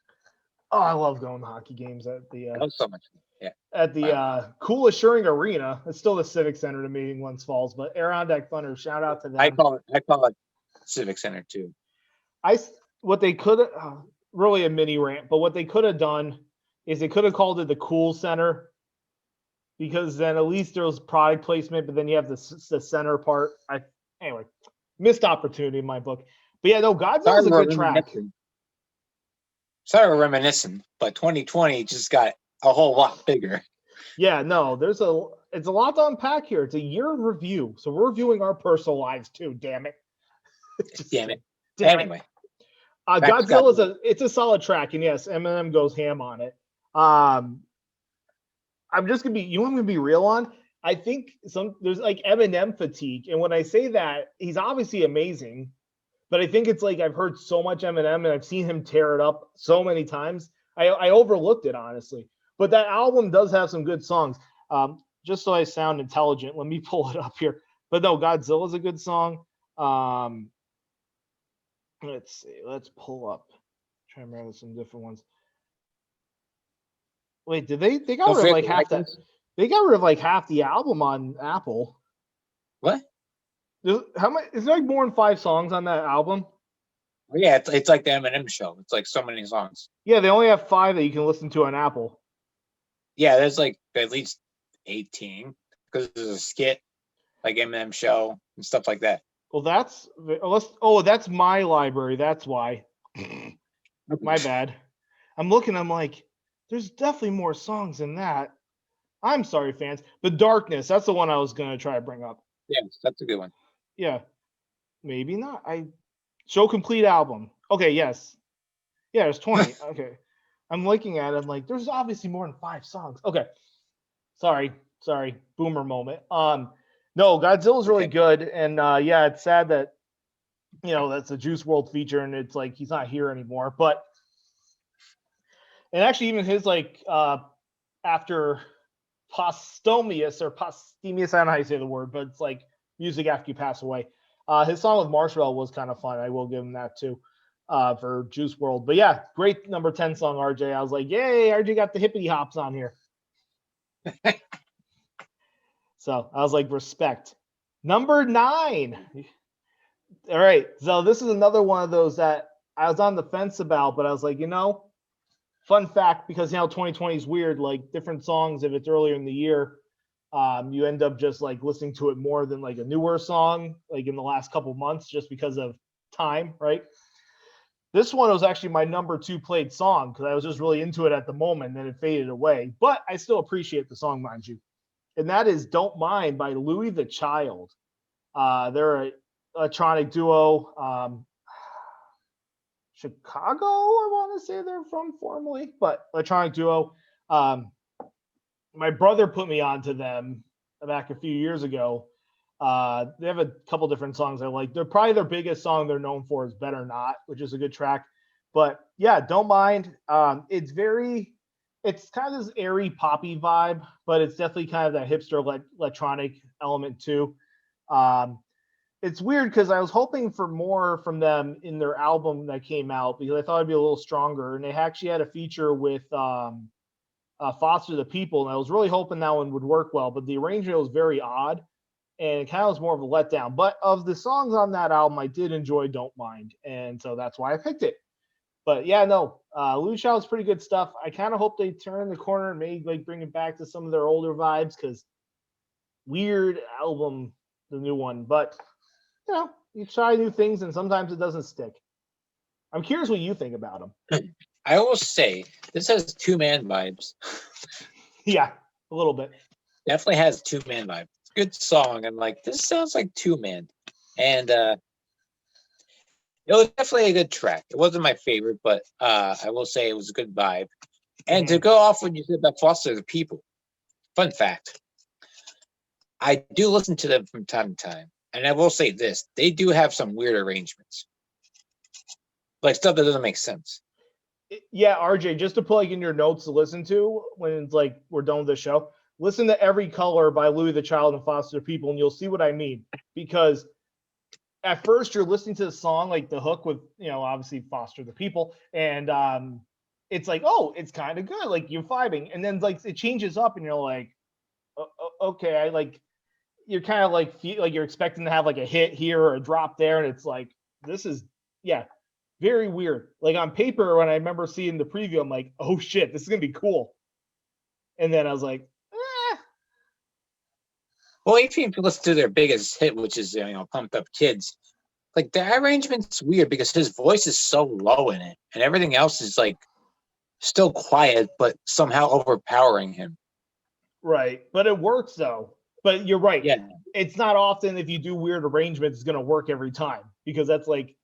Oh, I love going to hockey games at the that was so much fun. Yeah. At the Cool Assuring Arena. It's still the Civic Center to me in Glens Falls, but Adirondack Thunder, shout out to them. I call it Civic Center too. What they could really a mini rant, but what they could have done is they could have called it the Cool Center, because then at least there was product placement, but then you have the center part. Anyway, missed opportunity in my book. But yeah, no, Godzilla's a good track. Sorry, we're reminiscing, but 2020 just got a whole lot bigger. Yeah, no, it's a lot to unpack here. It's a year in review, so we're reviewing our personal lives too. Damn it! Damn it! Anyway, Godzilla's it's a solid track, and yes, Eminem goes ham on it. I'm just gonna be, I'm gonna be real on. I think there's like Eminem fatigue, and when I say that, he's obviously amazing, but I think it's like I've heard so much Eminem and I've seen him tear it up so many times. I overlooked it, honestly. But that album does have some good songs. Just so I sound intelligent, let me pull it up here. But no, Godzilla's a good song. Let's see. Let's pull up trying to remember some different ones. Wait, did they got Don't rid of forget like the half that? Vikings. They got rid of like half the album on Apple. What? How much is there like more than 5 songs on that album? Oh, yeah, it's like the Eminem show. It's like so many songs. Yeah, they only have 5 that you can listen to on Apple. Yeah, there's like at least 18 because there's a skit like Eminem show and stuff like that. Well, that's my library. That's why. My bad. I'm looking. I'm like, there's definitely more songs than that. I'm sorry, fans. The Darkness. That's the one I was gonna try to bring up. Yeah, that's a good one. Yeah, maybe not. I show complete album. Okay, yes. Yeah, there's 20. Okay, I'm looking at it. I'm like, there's obviously more than 5 songs. Okay, sorry, boomer moment. No, Godzilla's really good, and yeah, it's sad that that's a Juice World feature, and it's like he's not here anymore. But and actually, even his like after posthumous, I don't know how you say the word, but it's like music after you pass away. His song with Marshmallow was kind of fun. I will give him that too for Juice World. But yeah, great number 10 song, RJ. I was like, yay, RJ got the hippity hops on here. So I was like, respect. Number 9. All right. So this is another one of those that I was on the fence about, but I was like, fun fact, because 2020 is weird, like different songs, if it's earlier in the year, you end up just like listening to it more than like a newer song, like in the last couple months, just because of time, right? This one was actually my number 2 played song because I was just really into it at the moment, and then it faded away. But I still appreciate the song, mind you. And that is Don't Mind by Louie the Child. They're an electronic duo. Chicago, I want to say they're from formerly, but electronic duo. My brother put me onto them back a few years ago. They have a couple different songs I like. They're probably their biggest song they're known for is Better Not, which is a good track. But yeah, Don't Mind. It's kind of this airy poppy vibe, but it's definitely kind of that hipster electronic element too. It's weird because I was hoping for more from them in their album that came out because I thought it'd be a little stronger. And they actually had a feature with Foster the People, and I was really hoping that one would work well, but the arrangement was very odd, and it kind of was more of a letdown. But of the songs on that album, I did enjoy Don't Mind, and so that's why I picked it. But yeah, no, Louie Child's pretty good stuff. I kind of hope they turn the corner and maybe like bring it back to some of their older vibes because weird album, the new one, but you try new things and sometimes it doesn't stick. I'm curious what you think about them. I will say this has 2-man vibes. Yeah, a little bit. Definitely has 2-man vibes. Good song, and like this sounds like 2-man, and it was definitely a good track. It wasn't my favorite, but I will say it was a good vibe. And to go off when you said about Foster the People, fun fact, I do listen to them from time to time. And I will say this, they do have some weird arrangements. Like stuff that doesn't make sense. Yeah, RJ, just to put like in your notes to listen to when it's like we're done with the show, listen to Every Color by Louie the Child and Foster the People, and you'll see what I mean. Because at first you're listening to the song, like the hook with, obviously Foster the People, and it's like, oh, it's kind of good. Like you're vibing. And then like it changes up and you're like, okay, you're kind of like you're expecting to have like a hit here or a drop there, and it's like this is very weird. Like on paper, when I remember seeing the preview, I'm like, oh shit, this is gonna be cool. And then I was like, Well, if you listen to their biggest hit, which is Pumped Up Kids, like the arrangement's weird because his voice is so low in it, and everything else is like still quiet, but somehow overpowering him. Right, but it works though. But you're right. Yeah. It's not often if you do weird arrangements, it's going to work every time because that's like,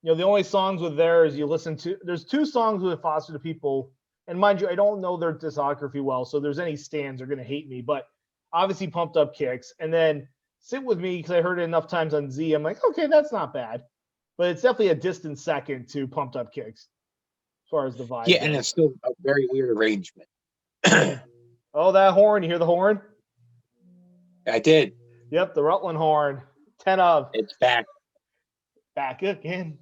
the only songs with theirs you listen to. There's 2 songs with Foster the People. And mind you, I don't know their discography well. So there's any stands are going to hate me. But obviously Pumped Up Kicks. And then Sit With Me because I heard it enough times on Z. I'm like, okay, that's not bad. But it's definitely a distant second to Pumped Up Kicks as far as the vibe. Yeah, and it's still a very weird arrangement. Oh, that horn. You hear the horn? I did. Yep, the Rutland horn. 10 of. It's back. Back again.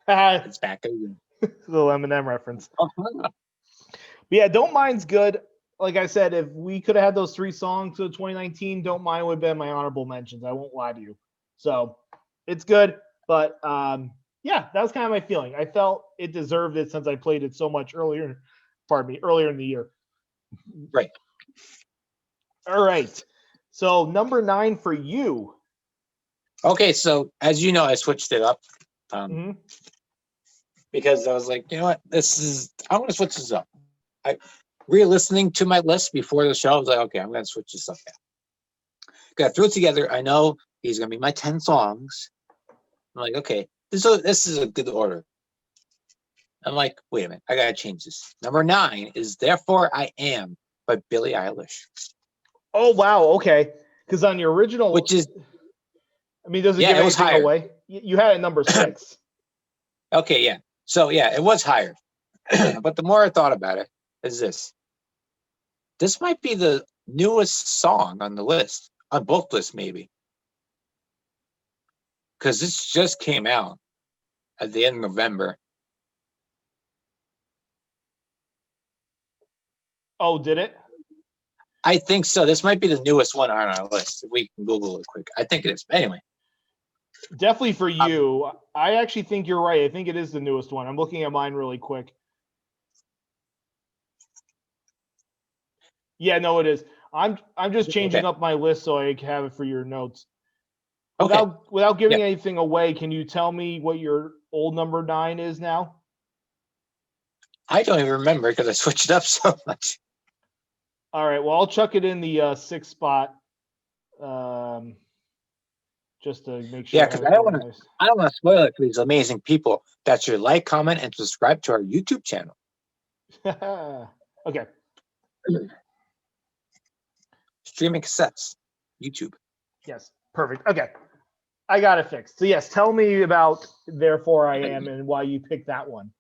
It's back again. The little Eminem reference. But yeah, Don't Mind's good. Like I said, if we could have had those 3 songs of 2019, Don't Mind would have been my honorable mentions. I won't lie to you. So it's good. But yeah, that was kind of my feeling. I felt it deserved it since I played it so much earlier in the year. Right. All right. So number 9 for you. Okay, so as you know, I switched it up because I was like, you know what, I want to switch this up. I re-listening to my list before the show, I was like, okay, I'm going to switch this up now. Got threw it together. I know these are going to be my 10 songs. I'm like, okay, this is a good order. I'm like, wait a minute, I got to change this. Number 9 is Therefore I Am by Billie Eilish. Oh, wow. Okay. Because on your original, which is, I mean, does it give anything away? You had it number 6. Okay, yeah. So, yeah, it was higher. But the more I thought about it, is this. This might be the newest song on the list, on both lists, maybe. Because this just came out at the end of November. Oh, did it? I think so. This might be the newest one on our list. We can Google it quick. I think it is. Anyway. Definitely for you. I actually think you're right. I think it is the newest one. I'm looking at mine really quick. Yeah, no, it is. I'm just changing up my list so I can have it for your notes. Without giving anything away, can you tell me what your old number 9 is now? I don't even remember because I switched it up so much. All right. Well, I'll chuck it in the 6th spot. Just to make sure. Yeah, because I don't want to spoil it for these amazing people that should like, comment, and subscribe to our YouTube channel. Okay. Streaming Cassettes, YouTube. Yes, perfect. Okay, I got it fixed. So yes, tell me about Therefore I Am and why you picked that one.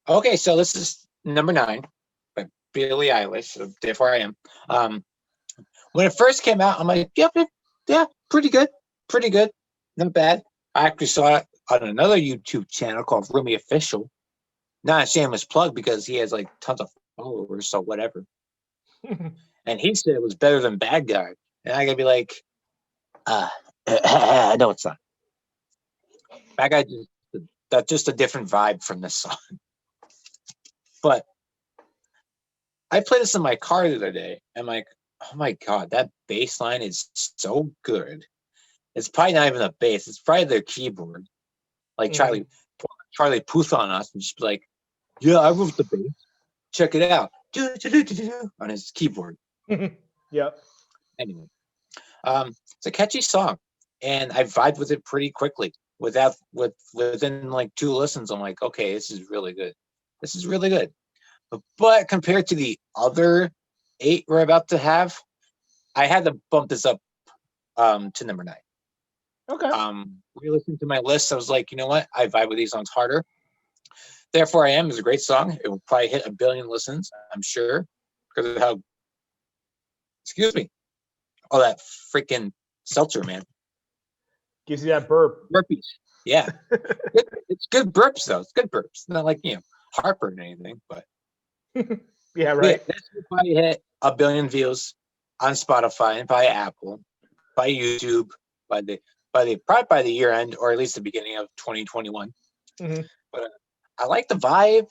Okay, so this is number 9 by Billie Eilish. So Therefore I Am. When it first came out, I'm like, yeah, pretty good, not bad. I actually saw it on another YouTube channel called Roomy Official. Not a shameless plug because he has like tons of followers, so whatever. And he said it was better than Bad Guy. And I gotta be like, no, it's not. Bad Guy, that's just a different vibe from this song. But I played this in my car the other day. I'm like, oh my God, that bass line is so good. It's probably not even a bass. It's probably their keyboard. Like Charlie Puth on us and just be like, yeah, I wrote the bass. Check it out. On his keyboard. Yep. Anyway, it's a catchy song, and I vibed with it pretty quickly. Within like 2 listens, I'm like, okay, this is really good. But compared to the other 8 we're about to have, I had to bump this up to number 9. Okay. Re-listening to my list, I was like, you know what? I vibe with these songs harder. Therefore I Am is a great song. It will probably hit 1 billion listens, I'm sure, because of how. Excuse me. Oh, that freaking seltzer, man. Gives you that burp. Burpees. Yeah. It's good burps, though. It's good burps. Not like, heartburn or anything, but. Yeah, right. This will probably hit 1 billion views on Spotify and by Apple, by YouTube, probably by the year end, or at least the beginning of 2021. But I like the vibe.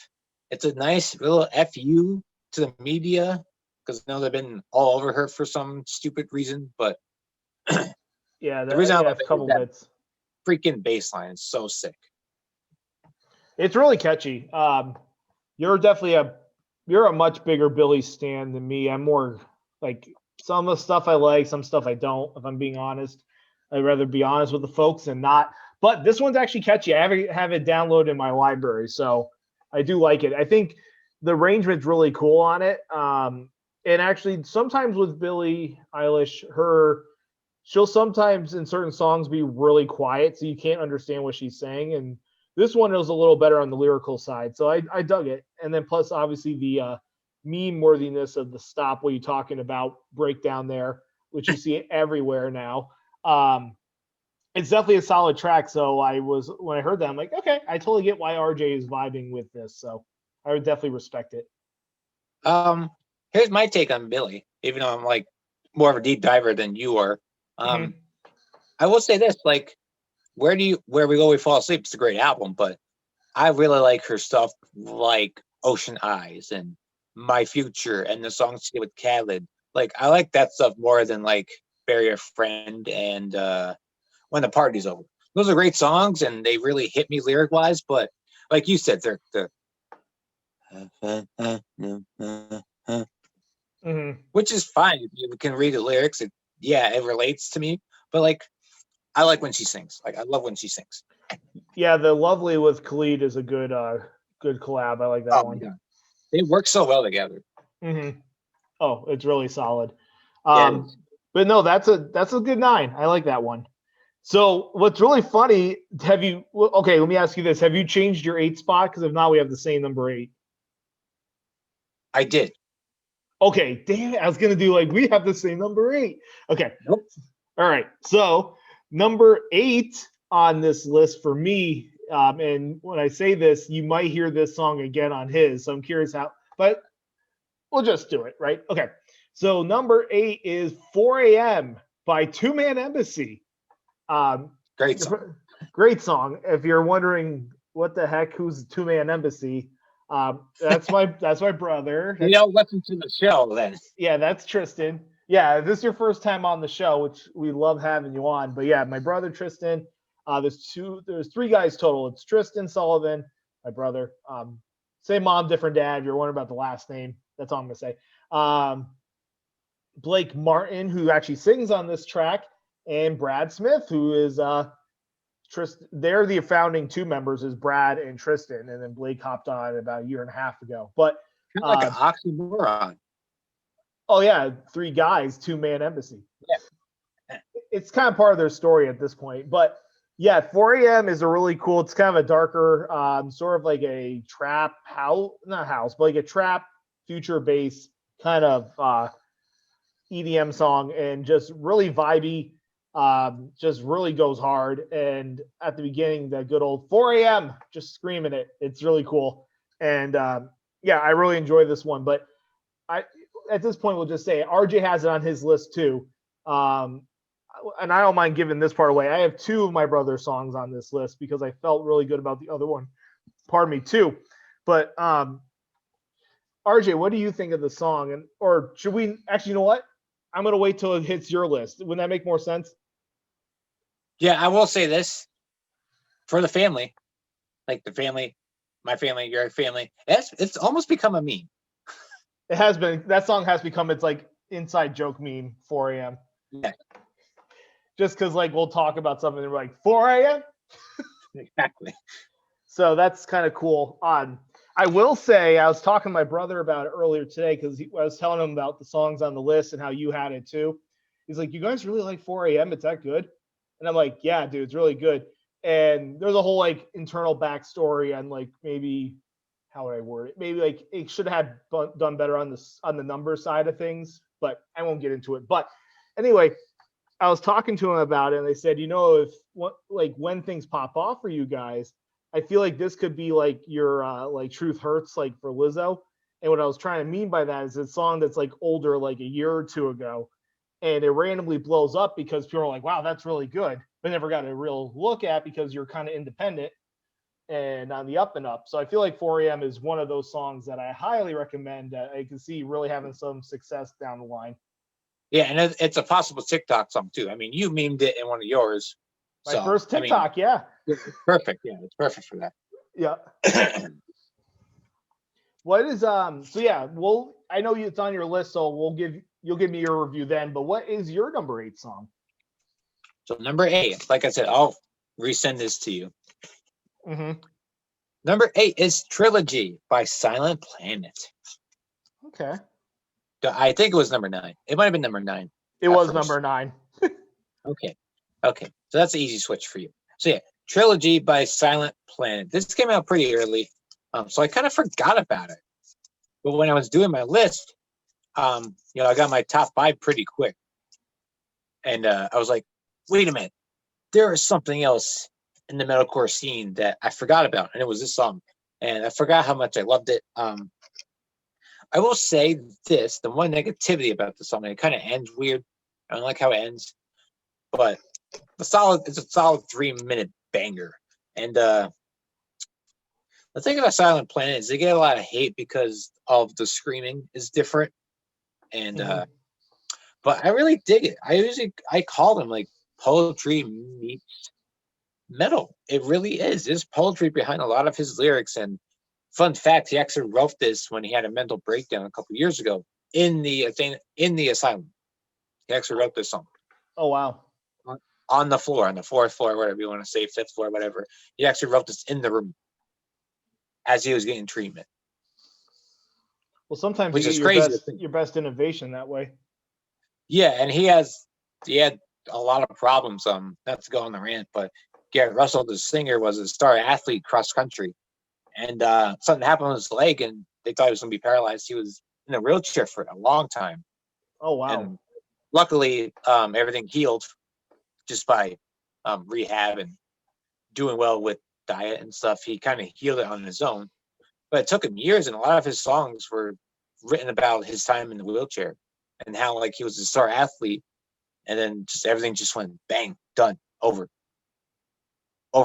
It's a nice little FU to the media, because I know they've been all over her for some stupid reason, but yeah, the reason I love a couple bits. Freaking bass line is so sick. It's really catchy. You're definitely you're a much bigger Billy stan than me. I'm more like some of the stuff I like, some stuff I don't. If I'm being honest, I'd rather be honest with the folks and not. But this one's actually catchy. I have it downloaded in my library, so I do like it. I think the arrangement's really cool on it. And actually, sometimes with Billie Eilish, she'll sometimes in certain songs be really quiet, so you can't understand what she's saying. And this one was a little better on the lyrical side, so I dug it. And then plus, obviously, the meme worthiness of the "Stop What You Talking About" breakdown there, which you see everywhere now. it's definitely a solid track. So when I heard that, I'm like, okay, I totally get why RJ is vibing with this. So I would definitely respect it. Here's my take on Billy, even though I'm like more of a deep diver than you are. I will say this, like, Where We Go, We Fall Asleep is a great album, but I really like her stuff like Ocean Eyes and My Future and the songs she did with Khaled. Like, I like that stuff more than like Bury a Friend and When the Party's Over. Those are great songs and they really hit me lyric wise, but like you said, they're which is fine if you can read the lyrics. It relates to me, but like I like when she sings. Like I love when she sings. Yeah, the Lovely with Khalid is a good collab. I like that one. Yeah. They work so well together. Oh, it's really solid. Yeah, But no, that's a good 9. I like that one. So what's really funny, let me ask you this. Have you changed your 8 spot? Because if not, we have the same number 8. I did. Okay, damn it. I was gonna do like we have the same number 8. Okay. Nope. All right. So number 8 on this list for me, and when I say this, you might hear this song again on his. So I'm curious how, but we'll just do it, right? Okay. So number 8 is 4 a.m. by Two Man Embassy. Great song. Great song. If you're wondering what the heck, who's Two Man Embassy? That's my brother. You don't listen to the show then. Yeah, that's Tristan. Yeah, this is your first time on the show, which we love having you on. But yeah, my brother Tristan. There's 3 guys total. It's Tristan Sullivan, my brother. Same mom, different dad. If you're wondering about the last name, that's all I'm gonna say. Blake Martin, who actually sings on this track, and Brad Smith, who is Tristan. They're the founding 2 members, is Brad and Tristan, and then Blake hopped on about a year and a half ago. But kind of like an oxymoron. Oh yeah, 3 guys, 2 Man Embassy. Yeah, it's kind of part of their story at this point. But yeah, 4 a.m. is a really cool. It's kind of a darker, sort of like a trap house, not house, but like a trap future bass kind of EDM song, and just really vibey. Just really goes hard. And at the beginning, that good old 4 a.m. just screaming it. It's really cool. And yeah, I really enjoy this one. But at this point, we'll just say RJ has it on his list too. And I don't mind giving this part away. I have 2 of my brother's songs on this list because I felt really good about the other one. Pardon me, too. But RJ, what do you think of the song? Or should we actually, you know what? I'm going to wait till it hits your list. Wouldn't that make more sense? Yeah, I will say this for the family, like the family, my family, your family. It's almost become a meme. It has been. That song has become its like inside joke meme. 4 a.m. Yeah. Just because like we'll talk about something and we're like 4 a.m. Exactly. So that's kind of cool. I will say I was talking to my brother about it earlier today because I was telling him about the songs on the list and how you had it too. He's like, "You guys really like 4 a.m. It's that good?" And I'm like, "Yeah, dude, it's really good." And there's a whole like internal backstory on like maybe how would I word it? Maybe like it should have done better on the number side of things, but I won't get into it. But anyway, I was talking to him about it, and they said, if when things pop off for you guys, I feel like this could be like your like Truth Hurts, like for Lizzo. And what I was trying to mean by that is a song that's like older, like a year or 2 ago, and it randomly blows up because people are like, "Wow, that's really good," but never got a real look at because you're kind of independent and on the up and up. So I feel like 4 a.m. is one of those songs that I highly recommend. I can see really having some success down the line. Yeah, and it's a possible TikTok song too. I mean, you memed it in one of yours. My first TikTok, yeah. It's perfect. Yeah, it's perfect for that. Yeah. What is so yeah, I know it's on your list, so you'll give me your review then, but what is your number 8 song? So number 8, like I said, I'll resend this to you. Mm-hmm. Number 8 is Trilogy by Silent Planet. Okay. I think it was number 9. It might have been number 9. It was number 9. Okay. So that's an easy switch for you. So yeah, Trilogy by Silent Planet. This came out pretty early, so I kind of forgot about it. But when I was doing my list, I got my top 5 pretty quick, and I was like, "Wait a minute, there is something else in the metalcore scene that I forgot about, and it was this song, and I forgot how much I loved it. I will say this: the one negativity about the song, it kind of ends weird. I don't like how it ends, but it's a solid 3-minute banger. And the thing about Silent Planet is they get a lot of hate because of the screaming is different, and but I really dig it. I call them like poetry meets metal. It really is. There's poetry behind a lot of his lyrics. And fun fact, he actually wrote this when he had a mental breakdown a couple years ago in the asylum. He actually wrote this song. Oh wow. On the floor, on the fourth floor, whatever you want to say, fifth floor, whatever. He actually wrote this in the room as he was getting treatment. Well, sometimes Which you is get crazy. your best innovation that way. Yeah, and he had a lot of problems. Not to go on the rant, but Garrett Russell, the singer, was a star athlete cross country, and something happened with his leg, and they thought he was going to be paralyzed. He was in a wheelchair for a long time. Oh wow. And luckily, everything healed just by rehab and doing well with diet and stuff. He kind of healed it on his own, but it took him years, and a lot of his songs were written about his time in the wheelchair and how like he was a star athlete, and then just everything just went bang, done, over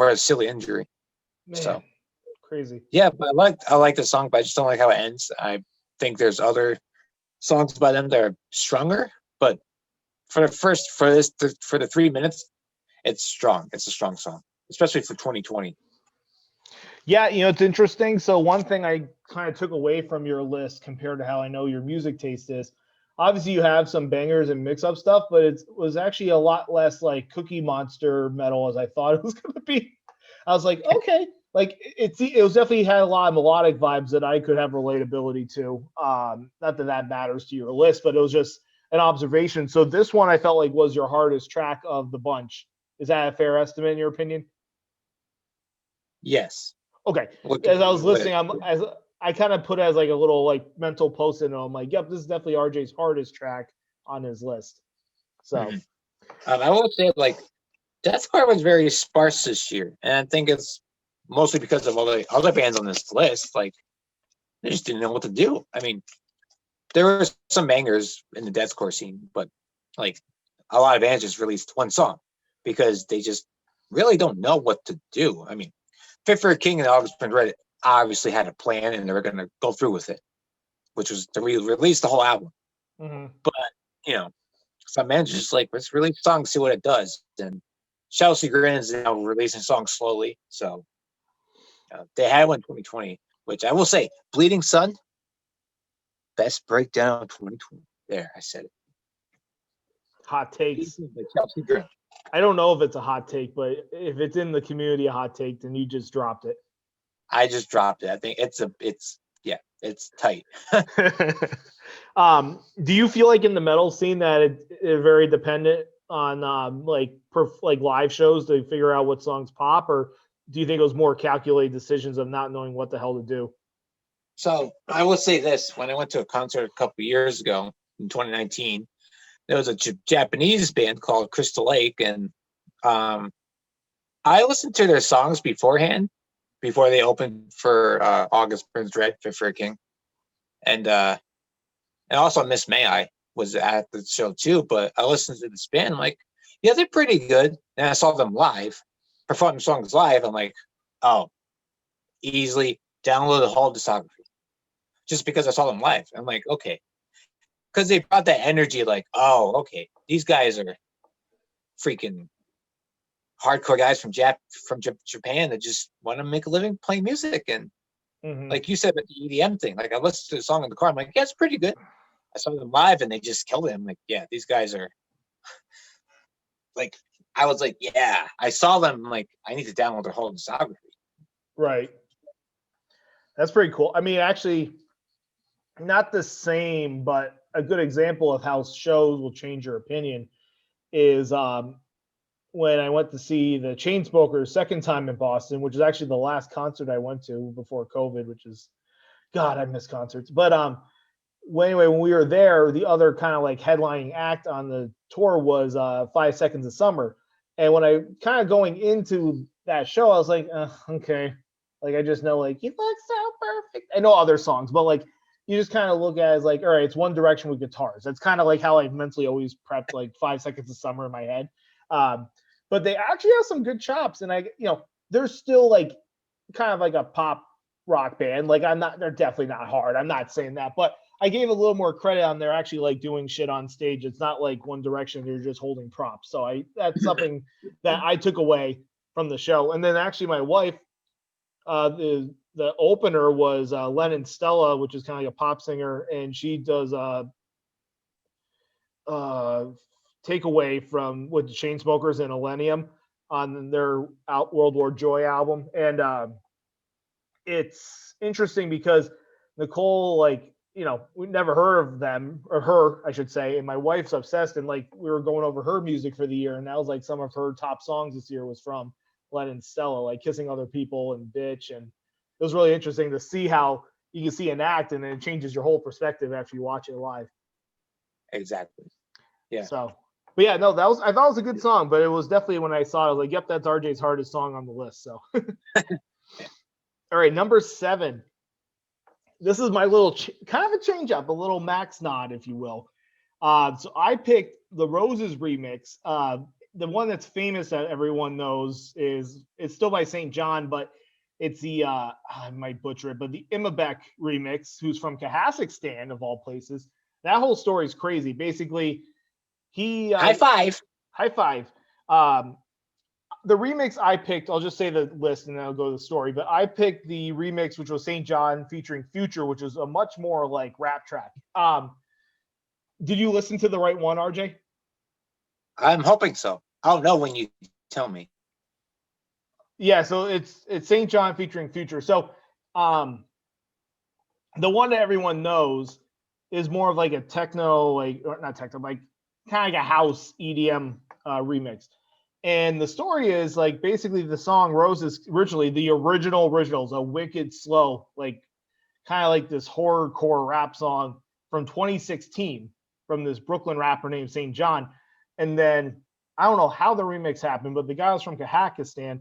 a silly injury. Man, so crazy. Yeah, but I like the song, but I just don't like how it ends. I think there's other songs by them that are stronger, but for the 3 minutes, it's strong. It's a strong song, especially for 2020. Yeah, it's interesting. So one thing I kind of took away from your list compared to how I know your music taste is, obviously you have some bangers and mix-up stuff, but it was actually a lot less like Cookie Monster metal as I thought it was going to be. I was like, okay, like it was definitely had a lot of melodic vibes that I could have relatability to. Not that matters to your list, but it was just an observation. So this one I felt like was your hardest track of the bunch. Is that a fair estimate in your opinion? Yes. Okay. As I was listening, I kind of put it as like a little like mental post-it note. I'm like, yep, this is definitely RJ's hardest track on his list. So I will say like deathcore was very sparse this year, and I think it's mostly because of all the other bands on this list. Like they just didn't know what to do. I mean, there were some bangers in the deathcore scene, but like a lot of bands just released one song because they just really don't know what to do. I mean, Fit for a King and August Burns Red obviously had a plan, and they were going to go through with it, which was to release the whole album. But some bands just like, let's release a song, see what it does. And Chelsea Grin is now releasing songs slowly, so they had one in 2020, which I will say, Bleeding Sun, best breakdown of 2020. There, I said it. Hot takes. Chelsea Grin. I don't know if it's a hot take, but if it's in the community a hot take, then you just dropped it. I just dropped it. I think it's tight. Do you feel like in the metal scene that it's very dependent on like live shows to figure out what songs pop, or do you think it was more calculated decisions of not knowing what the hell to do? So I will say this: when I went to a concert a couple of years ago in 2019, there was a Japanese band called Crystal Lake, and I listened to their songs beforehand, before they opened for August Burns Red, Fit for a King, and also Miss May I was at the show too. But I listened to this band, I'm like, yeah, they're pretty good. And I saw them live, perform songs live. I'm like, oh, easily download the whole discography, just because I saw them live. I'm like, okay. Because they brought that energy, like, oh, okay, these guys are freaking hardcore guys from Japan that just want to make a living playing music. And like you said, with the EDM thing, like I listened to the song in the car, I'm like, yeah, it's pretty good. I saw them live and they just killed it. I'm like, yeah, these guys are like, I was like, yeah, I saw them, like, I need to download their whole discography. Right. That's pretty cool. I mean, actually, not the same, but a good example of how shows will change your opinion is when I went to see the Chainsmokers second time in Boston, which is actually the last concert I went to before COVID, which is, God, I miss concerts. But anyway, when we were there, the other kind of like headlining act on the tour was 5 Seconds of Summer. And when I kind of going into that show, I was like, okay. Like I just know like you look so perfect. I know other songs, but like you just kind of look at it as like, all right, it's One Direction with guitars. That's kind of like how I mentally always prepped like 5 Seconds of Summer in my head. But they actually have some good chops, and they're still like kind of like a pop rock band. Like they're definitely not hard. I'm not saying that, but I gave a little more credit on they're actually like doing shit on stage. It's not like One Direction, they're just holding props. So that's something that I took away from the show. And then actually my wife, the opener was Lennon Stella, which is kind of like a pop singer, and she does Takeaway from with the Chainsmokers and Millennium on their Out World War Joy album. And it's interesting because Nicole, like, we never heard of them, or her, I should say, and my wife's obsessed, and like we were going over her music for the year, and that was like some of her top songs this year was from Lennon Stella, like Kissing Other People and Bitch. And it was really interesting to see how you can see an act and then it changes your whole perspective after you watch it live. Exactly. Yeah. So, but yeah, no, I thought it was a good song, but it was definitely when I saw it, I was like, yep, that's RJ's hardest song on the list. So, all right, number 7. This is my little kind of a change up, a little Max nod, if you will. So I picked the Roses remix. The one that's famous that everyone knows it's still by St. John, but it's the I might butcher it, but the Imabeck remix, who's from Kazakhstan of all places. That whole story is crazy. Basically, he high five. The remix I picked, I'll just say the list and then I'll go to the story. But I picked the remix, which was St. John featuring Future, which is a much more like rap track. Did you listen to the right one, RJ? I'm hoping so. I'll know when you tell me. Yeah, so it's St. John featuring Future. So the one that everyone knows is more of like a techno, like, or not techno, like kind of like a house EDM remix. And the story is like basically the song Roses originally, the original is a wicked slow, like kind of like this horrorcore rap song from 2016 from this Brooklyn rapper named St. John. And then I don't know how the remix happened, but the guy was from Kazakhstan,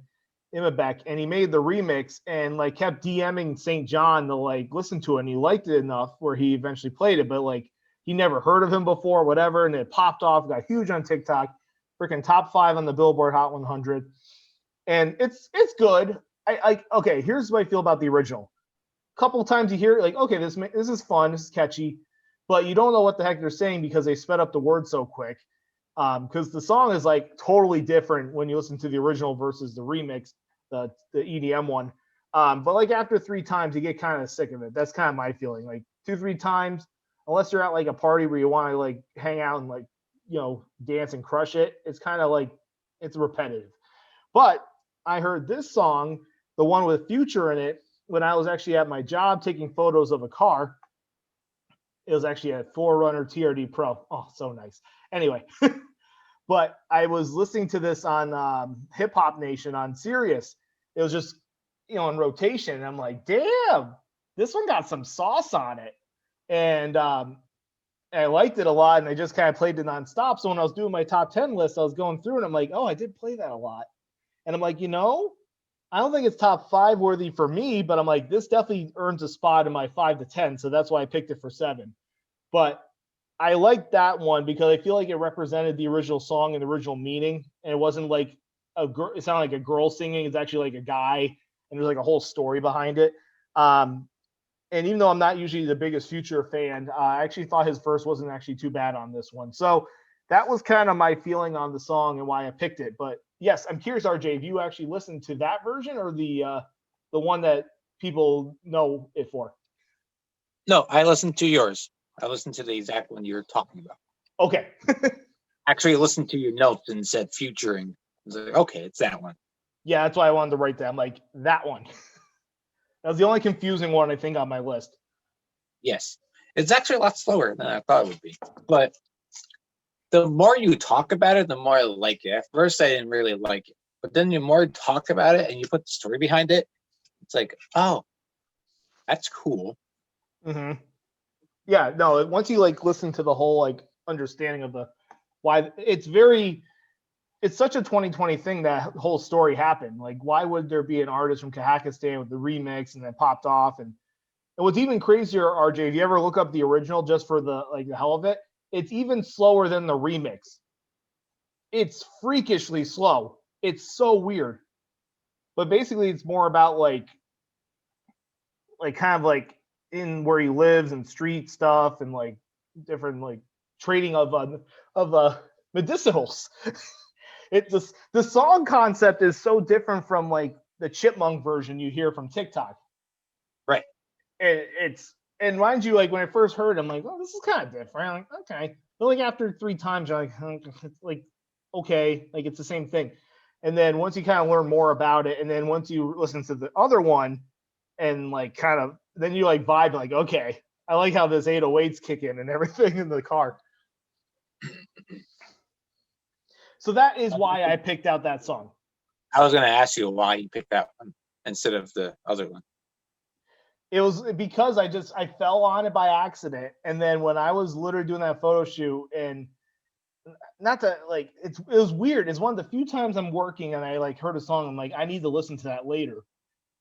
Imabeck, and he made the remix and like kept DMing St. John to like listen to it, and he liked it enough where he eventually played it, but like he never heard of him before, whatever, and it popped off, got huge on TikTok. Freaking top 5 on the Billboard Hot 100, and it's good. Okay, here's what I feel about the original. A couple of times you hear it, like, okay, this is fun, this is catchy, but you don't know what the heck they're saying because they sped up the words so quick. Because the song is like totally different when you listen to the original versus the remix, the EDM one. But like after 3 times, you get kind of sick of it. That's kind of my feeling. Like 2-3 times, unless you're at like a party where you want to like hang out and like dance and crush it, it's kind of like it's repetitive. But I heard this song, the one with Future in it, when I was actually at my job taking photos of a car. It was actually a 4Runner TRD Pro. Oh, so nice. Anyway, but I was listening to this on Hip Hop Nation on Sirius. It was just in rotation, and I'm like, damn, this one got some sauce on it. And I liked it a lot, and I just kind of played it nonstop. So when I was doing my top 10 list, I was going through and I'm like, oh, I did play that a lot. And I'm like, I don't think it's top 5 worthy for me, but I'm like, this definitely earns a spot in my 5 to 10. So that's why I picked it for 7. But I like that one because I feel like it represented the original song and the original meaning. And it wasn't like it sounded like a girl singing. It's actually like a guy, and there's like a whole story behind it. And even though I'm not usually the biggest Future fan, I actually thought his verse wasn't actually too bad on this one. So that was kind of my feeling on the song and why I picked it. But yes, I'm curious, RJ, have you actually listened to that version or the one that people know it for? No, I listened to yours. I listened to the exact one you're talking about. Okay. Actually, I listened to your notes and said Future, and I was like, okay, it's that one. Yeah, that's why I wanted to write that. I'm like, that one. That was the only confusing one I think on my list. Yes. It's actually a lot slower than I thought it would be. But the more you talk about it, the more I like it. At first, I didn't really like it. But then the more you talk about it and you put the story behind it, it's like, oh, that's cool. Mm-hmm. Yeah, no, once you like listen to the whole like understanding of the why, it's very it's such a 2020 thing that whole story happened. Like, why would there be an artist from Kazakhstan with the remix and then popped off? And what's even crazier, RJ, if you ever look up the original just for the hell of it, it's even slower than the remix. It's freakishly slow. It's so weird. But basically, it's more about like kind of like in where he lives and street stuff and like different like trading of medicinals. The song concept is so different from like the chipmunk version you hear from TikTok. Right. And mind you, like when I first heard it, I'm like, oh, this is kind of different. I'm like, okay. But like after 3 times, you're like, it's like, okay, like it's the same thing. And then once you kind of learn more about it, and then once you listen to the other one and like kind of, then you like vibe like, okay, I like how this 808s kick in and everything in the car. So that is why I picked out that song. I was going to ask you why you picked that one instead of the other one. It was because I fell on it by accident. And then when I was literally doing that photo shoot, and not to like, it was weird. It's one of the few times I'm working and I like heard a song. I'm like, I need to listen to that later.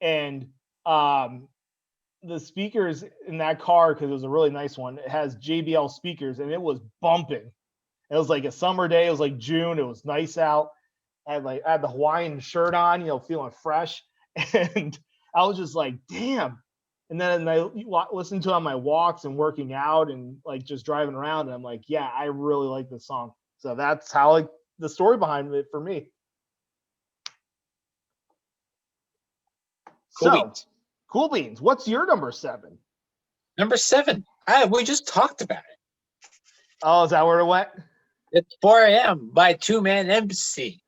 And the speakers in that car, because it was a really nice one, it has JBL speakers and it was bumping. It was like a summer day. It was like June. It was nice out. I had the Hawaiian shirt on, feeling fresh. And I was just like, damn. And then I listened to it on my walks and working out and like just driving around. And I'm like, yeah, I really like this song. So that's how like the story behind it for me. Cool beans. What's your number 7? Number 7. We just talked about it. Oh, is that where it went? It's 4 a.m. by Two Man Embassy.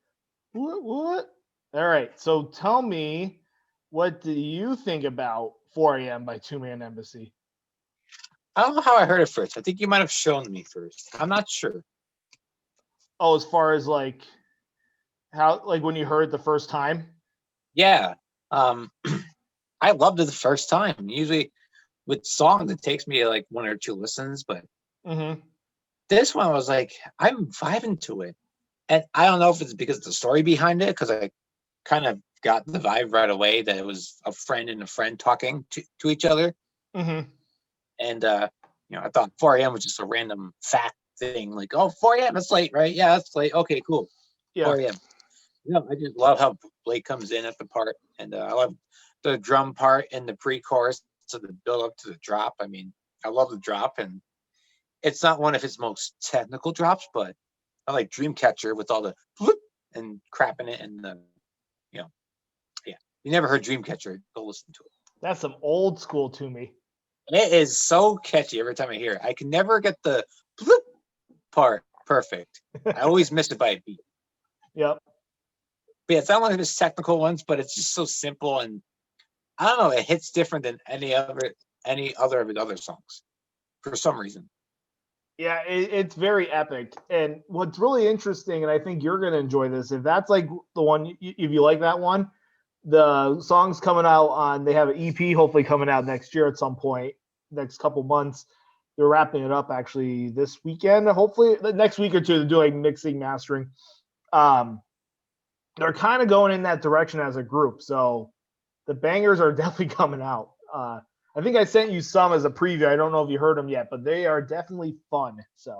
What? All right. So tell me, what do you think about 4 a.m. by Two Man Embassy? I don't know how I heard it first. I think you might have shown me first. I'm not sure. Oh, as far as like how, like when you heard it the first time? Yeah. I loved it the first time. Usually with songs, it takes me like 1 or 2 listens, but this one was like, I'm vibing to it. And I don't know if it's because of the story behind it, because I kind of got the vibe right away that it was a friend and a friend talking to each other. And, I thought 4 a.m. was just a random fact thing. Like, oh, 4 a.m., it's late, right? Yeah, it's late. Okay, cool. Yeah. 4 a.m. I just love how Blake comes in at the part. And I love the drum part in the pre-chorus to the build up to the drop. I mean, I love the drop, and it's not one of his most technical drops, but I like Dreamcatcher with all the bloop and crap in it, and the, yeah. You never heard Dreamcatcher? Go listen to it. That's some old school to me. It is so catchy every time I hear it. I can never get the bloop part perfect. I always miss it by a beat. Yep. But yeah, it's not one of his technical ones, but it's just so simple, and I don't know, it hits different than any other of his other songs for some reason. Yeah, it's very epic. And what's really interesting, and I think you're going to enjoy this, if that's like the one, if you like that one, the song's coming out on, they have an EP hopefully coming out next year at some point, next couple months. They're wrapping it up actually this weekend, hopefully the next week or two. They're doing mixing, mastering. They're kind of going in that direction as a group. So the bangers are definitely coming out. I think I sent you some as a preview. I don't know if you heard them yet, but they are definitely fun. So,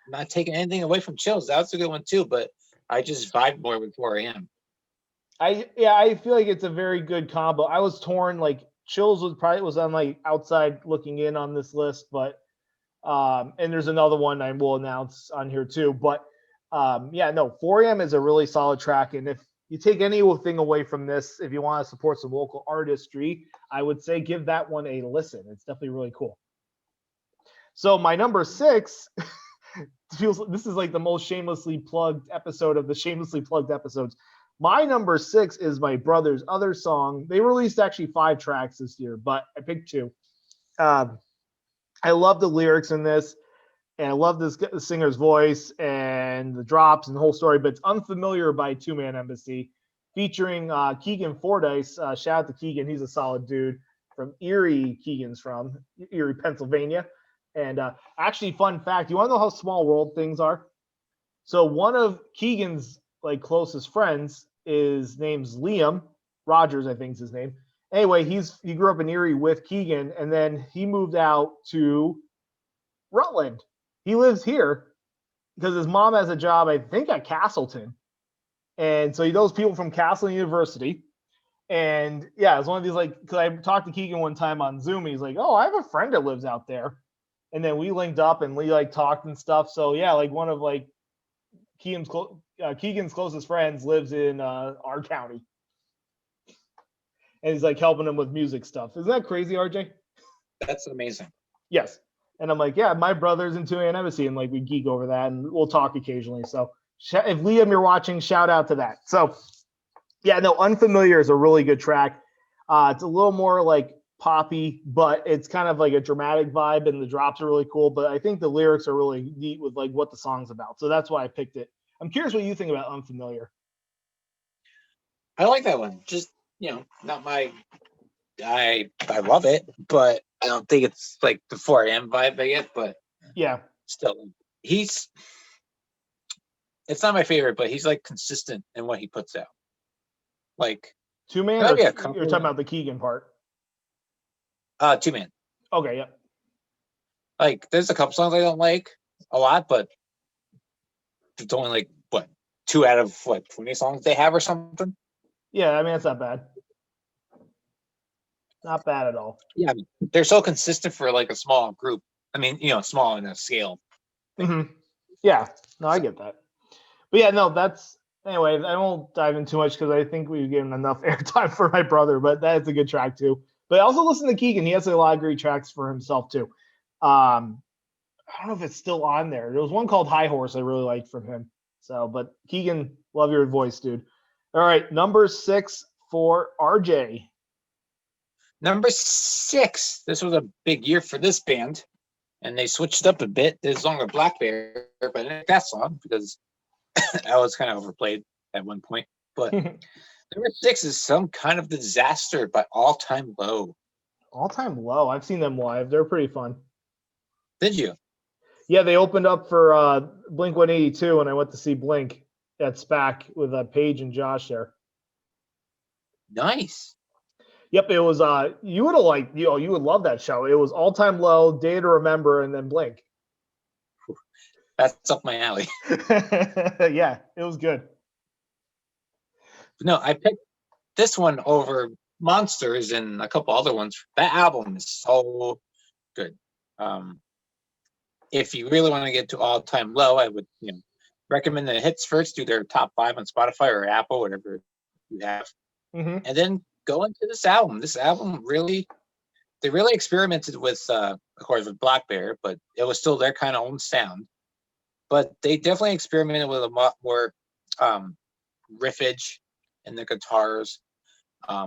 not taking anything away from Chills. That was a good one too, but I just vibe more with 4 a.m. I feel like it's a very good combo. I was torn. Like Chills was on like outside looking in on this list, but and there's another one I will announce on here too. But 4 a.m. is a really solid track, and if you take anything away from this, if you want to support some local artistry, I would say give that one a listen. It's definitely really cool. So my number 6 this is like the most shamelessly plugged episode of the shamelessly plugged episodes. My number 6 is my brother's other song. They released actually 5 tracks this year, but I picked 2. I love the lyrics in this, and I love this singer's voice and the drops and the whole story, but it's Unfamiliar by Two Man Embassy, featuring Keegan Fordyce. Shout out to Keegan. He's a solid dude from Erie. Keegan's from Erie, Pennsylvania. And actually, fun fact, you want to know how small world things are? So one of Keegan's like closest friends is name's Liam Rogers, I think is his name. Anyway, he grew up in Erie with Keegan, and then he moved out to Rutland. He lives here because his mom has a job, I think, at Castleton. And so he knows people from Castleton University. And yeah, it's one of these like, because I talked to Keegan one time on Zoom. He's like, "Oh, I have a friend that lives out there." And then we linked up and we like talked and stuff. So yeah, like one of like Keegan's closest friends lives in our county. And he's like helping him with music stuff. Isn't that crazy, RJ? That's amazing. Yes. And I'm like, yeah, my brother's into Embassy, and like we geek over that, and we'll talk occasionally. So if Liam, you're watching, shout out to that. So yeah, no, Unfamiliar is a really good track. It's a little more like poppy, but it's kind of like a dramatic vibe, and the drops are really cool. But I think the lyrics are really neat with like what the song's about. So that's why I picked it. I'm curious what you think about Unfamiliar. I like that one. Just, not my. I love it, but I don't think it's like the 4 a.m. vibe I get. But yeah, still, it's not my favorite, but he's like consistent in what he puts out. Like 2-man, or you're talking about the Keegan part? 2-man. Okay, yeah. Like there's a couple songs I don't like a lot, but it's only like 2 out of 20 songs they have or something. Yeah, I mean that's not bad. Not bad at all. Yeah, they're so consistent for like a small group. I mean, small in a scale. Mm-hmm. Yeah, no, I get that. But yeah, no, that's anyway. I won't dive in too much because I think we've given enough airtime for my brother. But that's a good track too. But also listen to Keegan. He has a lot of great tracks for himself too. I don't know if it's still on there. There was one called High Horse I really liked from him. So, but Keegan, love your voice, dude. All right, number 6 for RJ. Number 6. This was a big year for this band, and they switched up a bit. There's longer Black Bear, but I like that song because I was kind of overplayed at one point. But number 6 is Some Kind of Disaster by All Time Low. All Time Low. I've seen them live. They're pretty fun. Did you? Yeah, they opened up for Blink 182, and I went to see Blink at SPAC with Paige and Josh there. Nice. Yep, it was you would have liked, you would love that show. It was All Time Low, Day to Remember, and then Blink. That's up my alley. Yeah, it was good. No, I picked this one over Monsters and a couple other ones. That album is so good. If you really want to get to All Time Low, I would recommend the hits first. Do their top 5 on Spotify or Apple, whatever you have, and then go into this album. This album they really experimented with, of course, with Black Bear, but it was still their kind of own sound. But they definitely experimented with a lot more riffage in the guitars.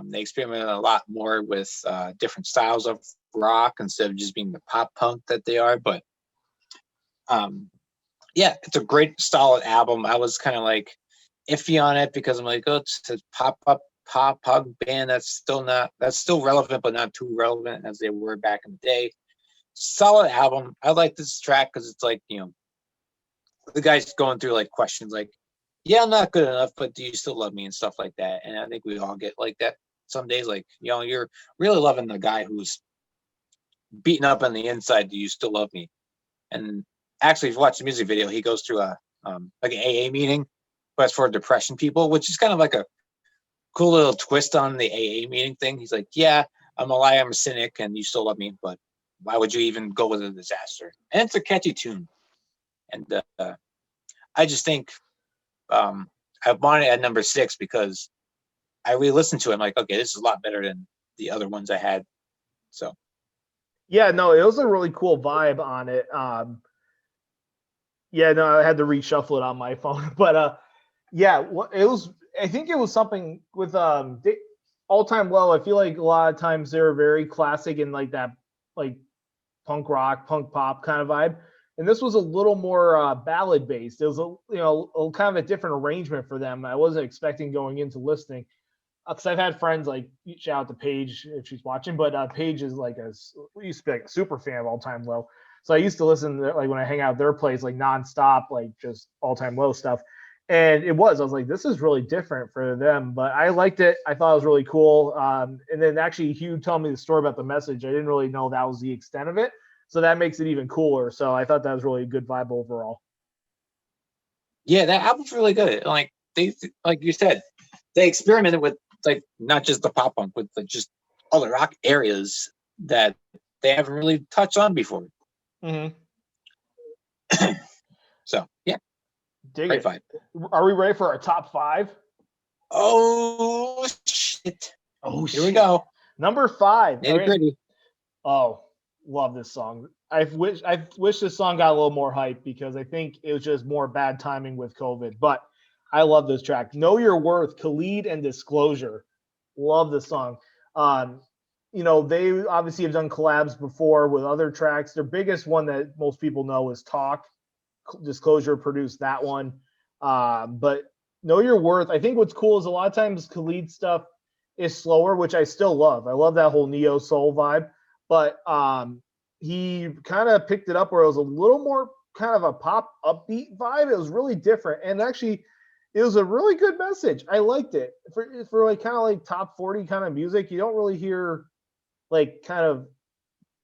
They experimented a lot more with different styles of rock instead of just being the pop punk that they are. But yeah, it's a great, solid album. I was kind of like iffy on it because I'm like, oh, it's a pop punk band that's still relevant, but not too relevant as they were back in the day. Solid album. I like this track because it's like, the guy's going through like questions like, yeah, I'm not good enough, but do you still love me and stuff like that. And I think we all get like that some days, like, you're really loving the guy who's beaten up on the inside. Do you still love me? And actually, if you watch the music video, he goes through like an AA meeting, but it's for depression people, which is kind of like a cool little twist on the AA meeting thing. He's like, yeah, I'm a liar, I'm a cynic, and you still love me, but why would you even go with a disaster? And it's a catchy tune. And I just think I want it at number 6 because I re-listened to it. I'm like, okay, this is a lot better than the other ones I had. So, yeah, no, it was a really cool vibe on it. Yeah, no, I had to reshuffle it on my phone, but yeah, it was. I think it was something with All Time Low. I feel like a lot of times they're very classic and like that, like punk rock, punk pop kind of vibe. And this was a little more ballad based. It was a kind of a different arrangement for them. I wasn't expecting going into listening, because I've had friends like, shout out to Paige if she's watching, but Paige is like we used to be like a super fan of All Time Low. So I used to listen to, like, when I hang out at their place, like nonstop, like just all time low stuff. And I was like, this is really different for them, but I liked it. I thought it was really cool. And then actually Hugh told me the story about the message. I didn't really know that was the extent of it. So that makes it even cooler. So I thought that was really a good vibe overall. Yeah, that album's really good. Like you said, they experimented with like not just the pop punk, with like just all the rock areas that they haven't really touched on before. Mm-hmm. So yeah, Dig great it. vibe. Are we ready for our top 5? Oh shit! Oh, Here we go. Number 5. Nitty gritty. Oh, love this song. I wish this song got a little more hype because I think it was just more bad timing with COVID. But I love this track. Know Your Worth, Khalid and Disclosure. Love this song. You know, they obviously have done collabs before with other tracks. Their biggest one that most people know is Talk. Disclosure produced that one. But Know Your Worth, I think what's cool is a lot of times Khalid stuff is slower, which I still love. I love that whole neo soul vibe. But he kind of picked it up where it was a little more kind of a pop upbeat vibe. It was really different. And actually, it was a really good message. I liked it. For like kind of like top 40 kind of music, you don't really hear like kind of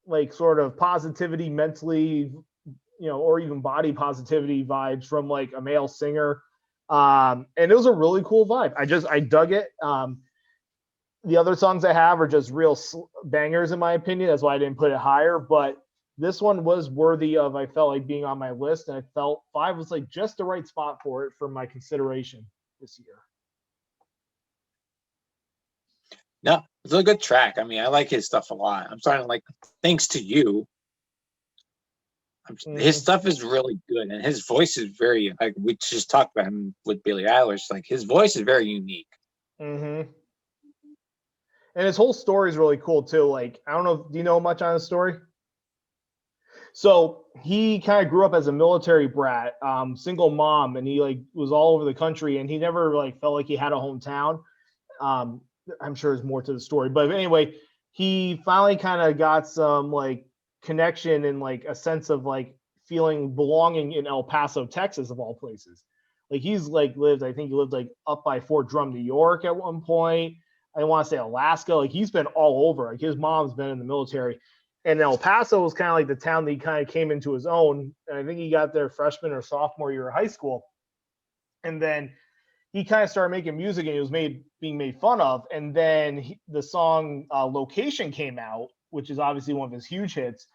like sort of positivity mentally, you know, or even body positivity vibes from like a male singer. And it was a really cool vibe. I dug it. The other songs I have are just real bangers in my opinion. That's why I didn't put it higher. But this one was worthy of, I felt like, being on my list. And I felt 5 was like just the right spot for it for my consideration this year. No, it's a good track. I mean, I like his stuff a lot. I'm starting to like, thanks to you. His stuff is really good, and his voice is very, like we just talked about him with Billie Eilish. Like his voice is very unique. Mm-hmm. And his whole story is really cool too. Like, I don't know, do you know much on his story? So he kind of grew up as a military brat, single mom, and he like was all over the country, and he never like felt like he had a hometown. I'm sure there's more to the story, but anyway, he finally kind of got some like connection and like a sense of like feeling belonging in El Paso, Texas, of all places. Like he's like I think he lived like up by Fort Drum, New York at one point. I want to say Alaska. Like he's been all over. Like his mom's been in the military. And El Paso was kind of like the town that he kind of came into his own. And I think he got there freshman or sophomore year of high school. And then he kind of started making music and he was being made fun of. And then the song Location came out, which is obviously one of his huge hits.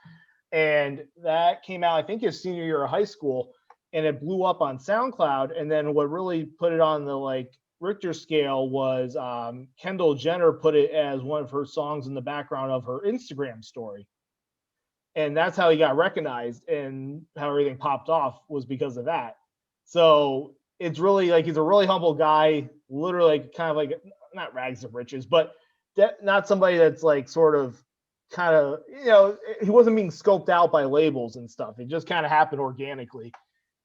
And that came out, I think, his senior year of high school. And it blew up on SoundCloud. And then what really put it on the like Richter scale was Kendall Jenner put it as one of her songs in the background of her Instagram story. And that's how he got recognized, and how everything popped off was because of that. So it's really like he's a really humble guy, literally kind of like not rags to riches, but not somebody that's like sort of kind of, you know, he wasn't being scoped out by labels and stuff. It just kind of happened organically.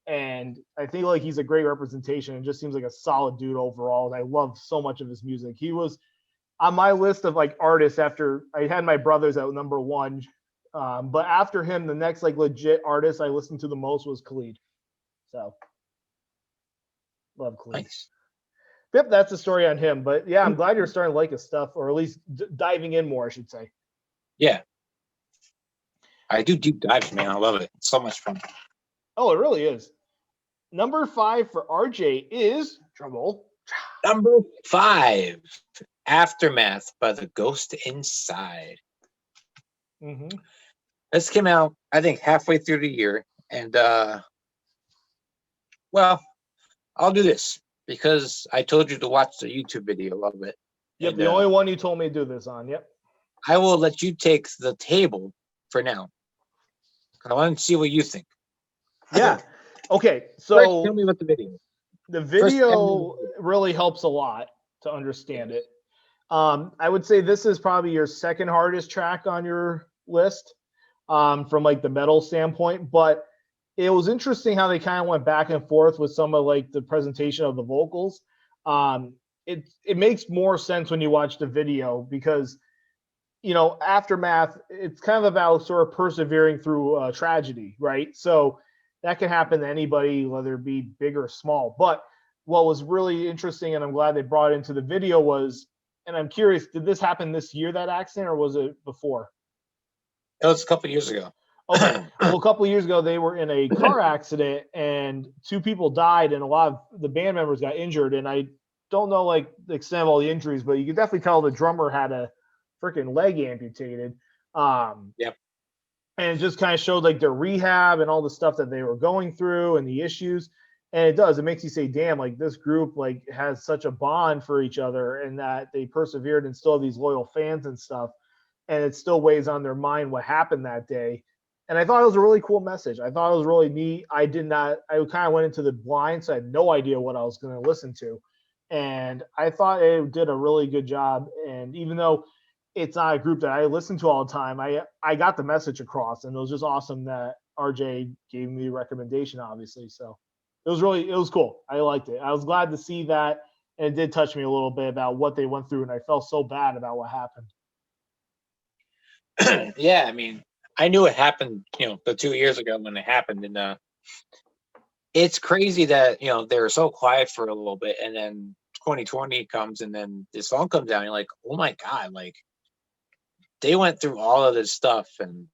And I think like he's a great representation and just seems like a solid dude overall. And I love so much of his music. He was on my list of like artists after I had my brothers at number 1. But after him, the next like legit artist I listened to the most was Khalid. So love Khalid. Nice. Yep, that's the story on him. But yeah, I'm glad you're starting to like his stuff, or at least diving in more, I should say. Yeah. I do deep dives, man. I love it. It's so much fun. Oh, it really is. Number 5 for RJ is drumroll. Number 5, Aftermath by The Ghost Inside. Mm-hmm. This came out, I think, halfway through the year. And, well, I'll do this because I told you to watch the YouTube video of it. Yep, and, the only one you told me to do this on. Yep. I will let you take the table for now. I want to see what you think. Yeah. Okay. So first, tell me about the video. The video really helps a lot to understand it. I would say this is probably your second hardest track on your list from like the metal standpoint, but it was interesting how they kind of went back and forth with some of like the presentation of the vocals. It makes more sense when you watch the video because Aftermath, it's kind of about sort of persevering through tragedy, right? So that can happen to anybody, whether it be big or small. But what was really interesting, and I'm glad they brought it into the video, was, and I'm curious, did this happen this year, that accident, or was it before? It was a couple years ago. Okay. Well, a couple of years ago, they were in a car accident and 2 people died, and a lot of the band members got injured. And I don't know like the extent of all the injuries, but you could definitely tell the drummer had a freaking leg amputated. Yep. And it just kind of showed like their rehab and all the stuff that they were going through and the issues. And it makes you say, damn, like this group like has such a bond for each other, and that they persevered and still have these loyal fans and stuff. And it still weighs on their mind what happened that day. And I thought it was a really cool message. I thought it was really neat. I kind of went into the blind, so I had no idea what I was going to listen to. And I thought it did a really good job. And even though it's not a group that I listen to all the time, I got the message across, and it was just awesome that RJ gave me the recommendation, obviously. So it was cool. I liked it. I was glad to see that. And it did touch me a little bit about what they went through. And I felt so bad about what happened. Yeah, I mean, I knew it happened, the 2 years ago when it happened. And it's crazy that, they were so quiet for a little bit, and then 2020 comes, and then this song comes out, and you're like, oh my God, like they went through all of this stuff. And,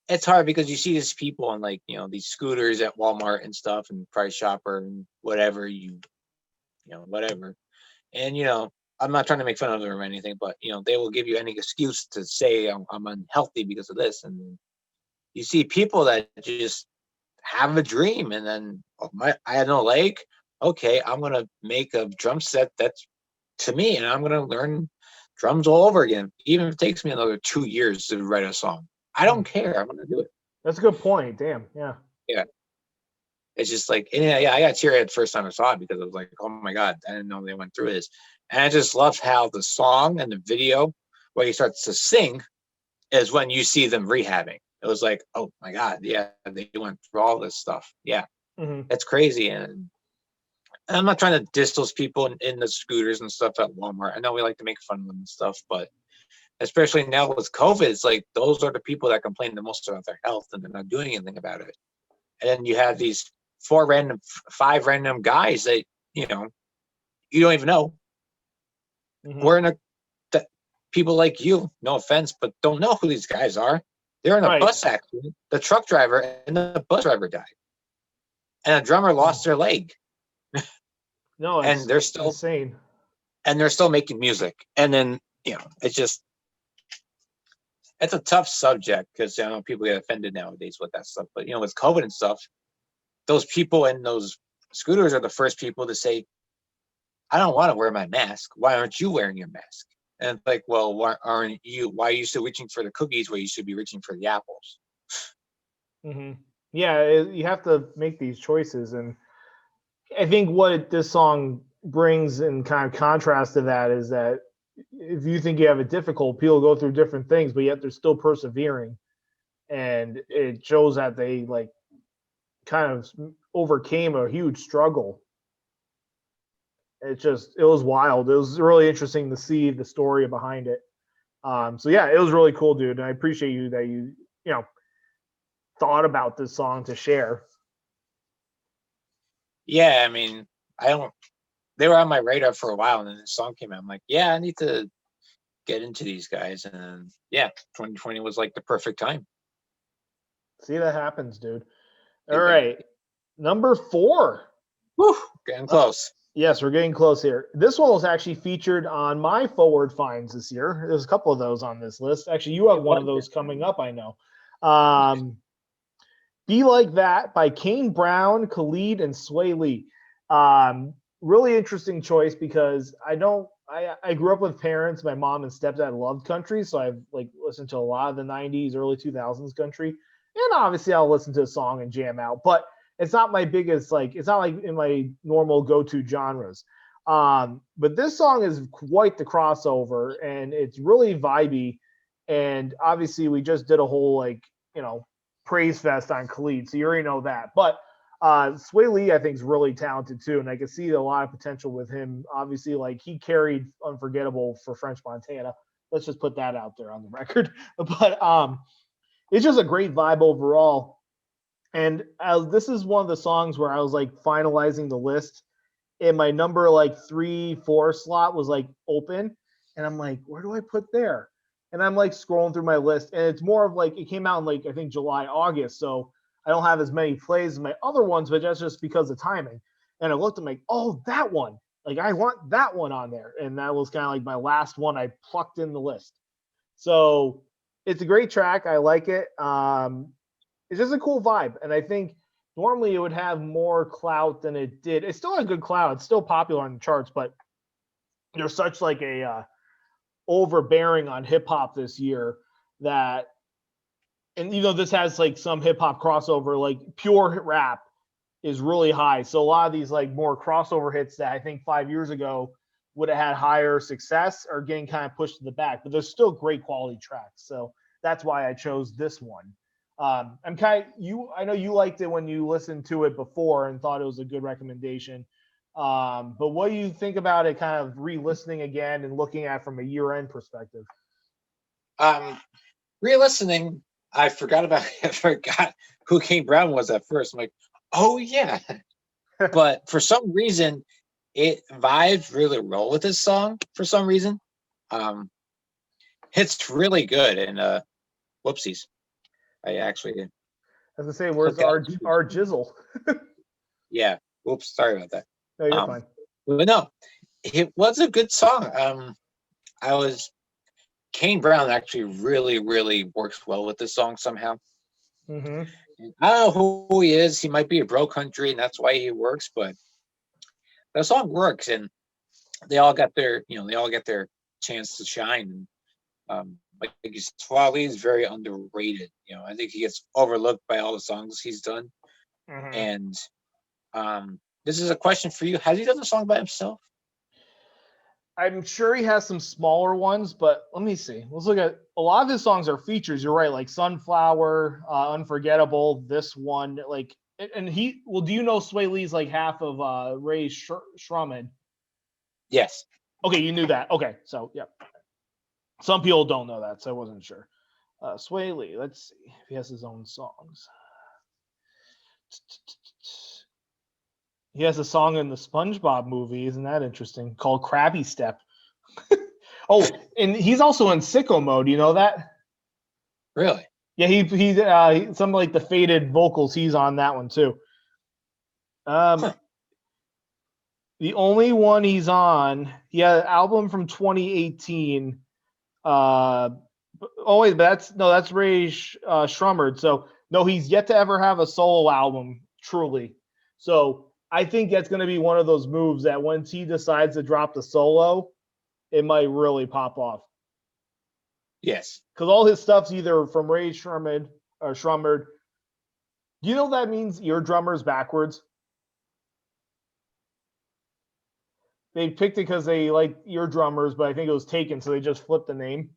it's hard because you see these people on like, these scooters at Walmart and stuff and Price Chopper and whatever, whatever. And, I'm not trying to make fun of them or anything, but they will give you any excuse to say I'm unhealthy because of this. And you see people that just have a dream, and then I had no leg. Okay, I'm gonna make a drum set that's to me, and I'm gonna learn drums all over again, even if it takes me another 2 years to write a song. I don't care. I'm gonna do it. That's a good point. Damn. Yeah. Yeah. It's just like, and yeah, I got teary-eyed the first time I saw it, because I was like, oh my God, I didn't know they went through this. And I just love how the song and the video, where he starts to sing, is when you see them rehabbing. It was like, oh my God, yeah, they went through all this stuff. Yeah, That's crazy. And I'm not trying to diss those people in the scooters and stuff at Walmart. I know we like to make fun of them and stuff, but especially now with COVID, it's like those are the people that complain the most about their health, and they're not doing anything about it. And then you have these 5 random guys that, you don't even know. We're in people like you, no offense, but don't know who these guys are. They're in a bus accident. The truck driver and the bus driver died, and a drummer lost their leg. No, and they're still insane. And they're still making music. And then it's a tough subject, because I know people get offended nowadays with that stuff. But with COVID and stuff, those people in those scooters are the first people to say, I don't want to wear my mask. Why aren't you wearing your mask? And it's like, well, why are you still reaching for the cookies where you should be reaching for the apples? Yeah, you have to make these choices. And I think what this song brings in kind of contrast to that is that if you think you have it difficult, people go through different things, but yet they're still persevering. And it shows that they like kind of overcame a huge struggle. It was wild. It was really interesting to see the story behind it. So yeah, it was really cool, dude. And I appreciate you that you thought about this song to share. Yeah, I mean, they were on my radar for a while, and then this song came out. I'm like, yeah, I need to get into these guys. And yeah, 2020 was like the perfect time. See, that happens, dude. All right. Number 4. Woo, getting close. Yes, we're getting close here. This one was actually featured on my forward finds this year. There's a couple of those on this list. Actually, you have one of those coming up, I know. Be Like That by Kane Brown, Khalid, and Sway Lee. Really interesting choice, because I grew up with parents. My mom and stepdad loved country, so I've listened to a lot of the 90s, early 2000s country. And obviously I'll listen to a song and jam out, but it's not my biggest, it's not like in my normal go-to genres. But this song is quite the crossover, and it's really vibey. And obviously we just did a whole praise fest on Khalid, so you already know that. But Sway Lee, I think, is really talented too, and I can see a lot of potential with him. Obviously, like he carried Unforgettable for French Montana. Let's just put that out there on the record. But it's just a great vibe overall. And this is one of the songs where I was like finalizing the list, and my number like 3-4 slot was like open, and I'm like, where do I put there? And I'm like scrolling through my list, and it's more of like it came out in like I think July, August, so I don't have as many plays as my other ones, but that's just because of timing. And I looked at like, oh, that one, like I want that one on there, and that was kind of like my last one I plucked in the list. So it's a great track. I like it. It's just a cool vibe, and I think normally it would have more clout than it did. It's still a good clout. It's still popular on the charts, but there's such like a overbearing on hip hop this year that, and this has like some hip hop crossover, like pure rap is really high. So a lot of these like more crossover hits that I think 5 years ago would have had higher success are getting kind of pushed to the back, but there's still great quality tracks. So that's why I chose this one. I know you liked it when you listened to it before and thought it was a good recommendation. But what do you think about it kind of re-listening again and looking at it from a year-end perspective? Re-listening, I forgot who Kane Brown was at first. I'm like, oh yeah. But for some reason, it vibes really well with this song for some reason. It's really good, and whoopsies. I actually did. I was gonna say, where's our jizzle? Yeah. Whoops. Sorry about that. No, you're fine. But no, it was a good song. Kane Brown actually really, really works well with this song somehow. Mm-hmm. I don't know who he is. He might be a bro country, and that's why he works. But the song works, and they all got their chance to shine. And like Sway Lee is very underrated. I think he gets overlooked by all the songs he's done. Mm-hmm. And this is a question for you. Has he done the song by himself? I'm sure he has some smaller ones, but let me see. Let's look at a lot of his songs are features. You're right, like Sunflower, Unforgettable, this one, like, and do you know Sway Lee's like half of Ray Shrumman? Yes. Okay, you knew that. Okay, so yeah. Some people don't know that, so I wasn't sure. Sway Lee, let's see if he has his own songs. He has a song in the SpongeBob movie, isn't that interesting? Called Krabby Step. Oh, and he's also in Sicko Mode. You know that? Really? Yeah, he some like the faded vocals. He's on that one too. The only one he's on, he had an album from 2018. That's Ray Shrummer. So no, he's yet to ever have a solo album. Truly. So I think that's going to be one of those moves that once he decides to drop the solo, it might really pop off. Yes. Because all his stuff's either from Ray Shrummer or Shrummer. Do you know that means eardrummers backwards? They picked it because they like eardrummers, but I think it was taken, so they just flipped the name.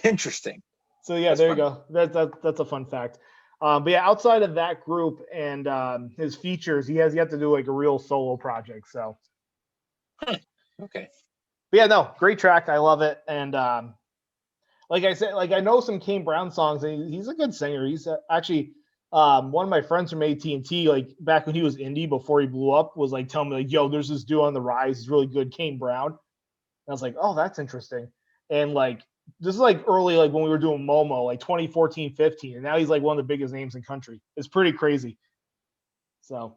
Interesting. So yeah, that's there funny. You go. That's a fun fact. But yeah, outside of that group and his features, he has yet to do like a real solo project. So, okay. But yeah, no, great track. I love it. And like I said, like I know some Kane Brown songs, and he's a good singer. He's actually one of my friends from AT&T, like back when he was indie before he blew up, was like telling me like, "Yo, there's this dude on the rise. He's really good, Kane Brown." And I was like, "Oh, that's interesting." And like. This is like early, like when we were doing Momo, like 2014, 15, and now he's like one of the biggest names in country. It's pretty crazy. So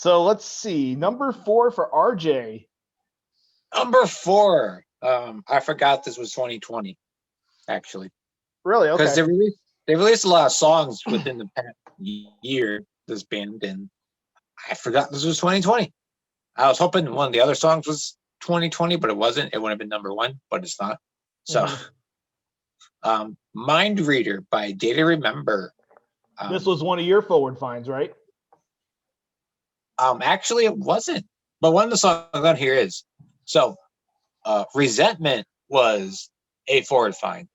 let's see. Number 4 for RJ. Number 4. I forgot this was 2020, actually. Really? Okay. Because they released a lot of songs within the past year, this band, and I forgot this was 2020. I was hoping one of the other songs was 2020, but it wasn't. It would have been number 1, but it's not. So, Mind Reader by Day to Remember. This was one of your forward finds, right? Actually, it wasn't. But one of the songs on here is. So, Resentment was a forward find.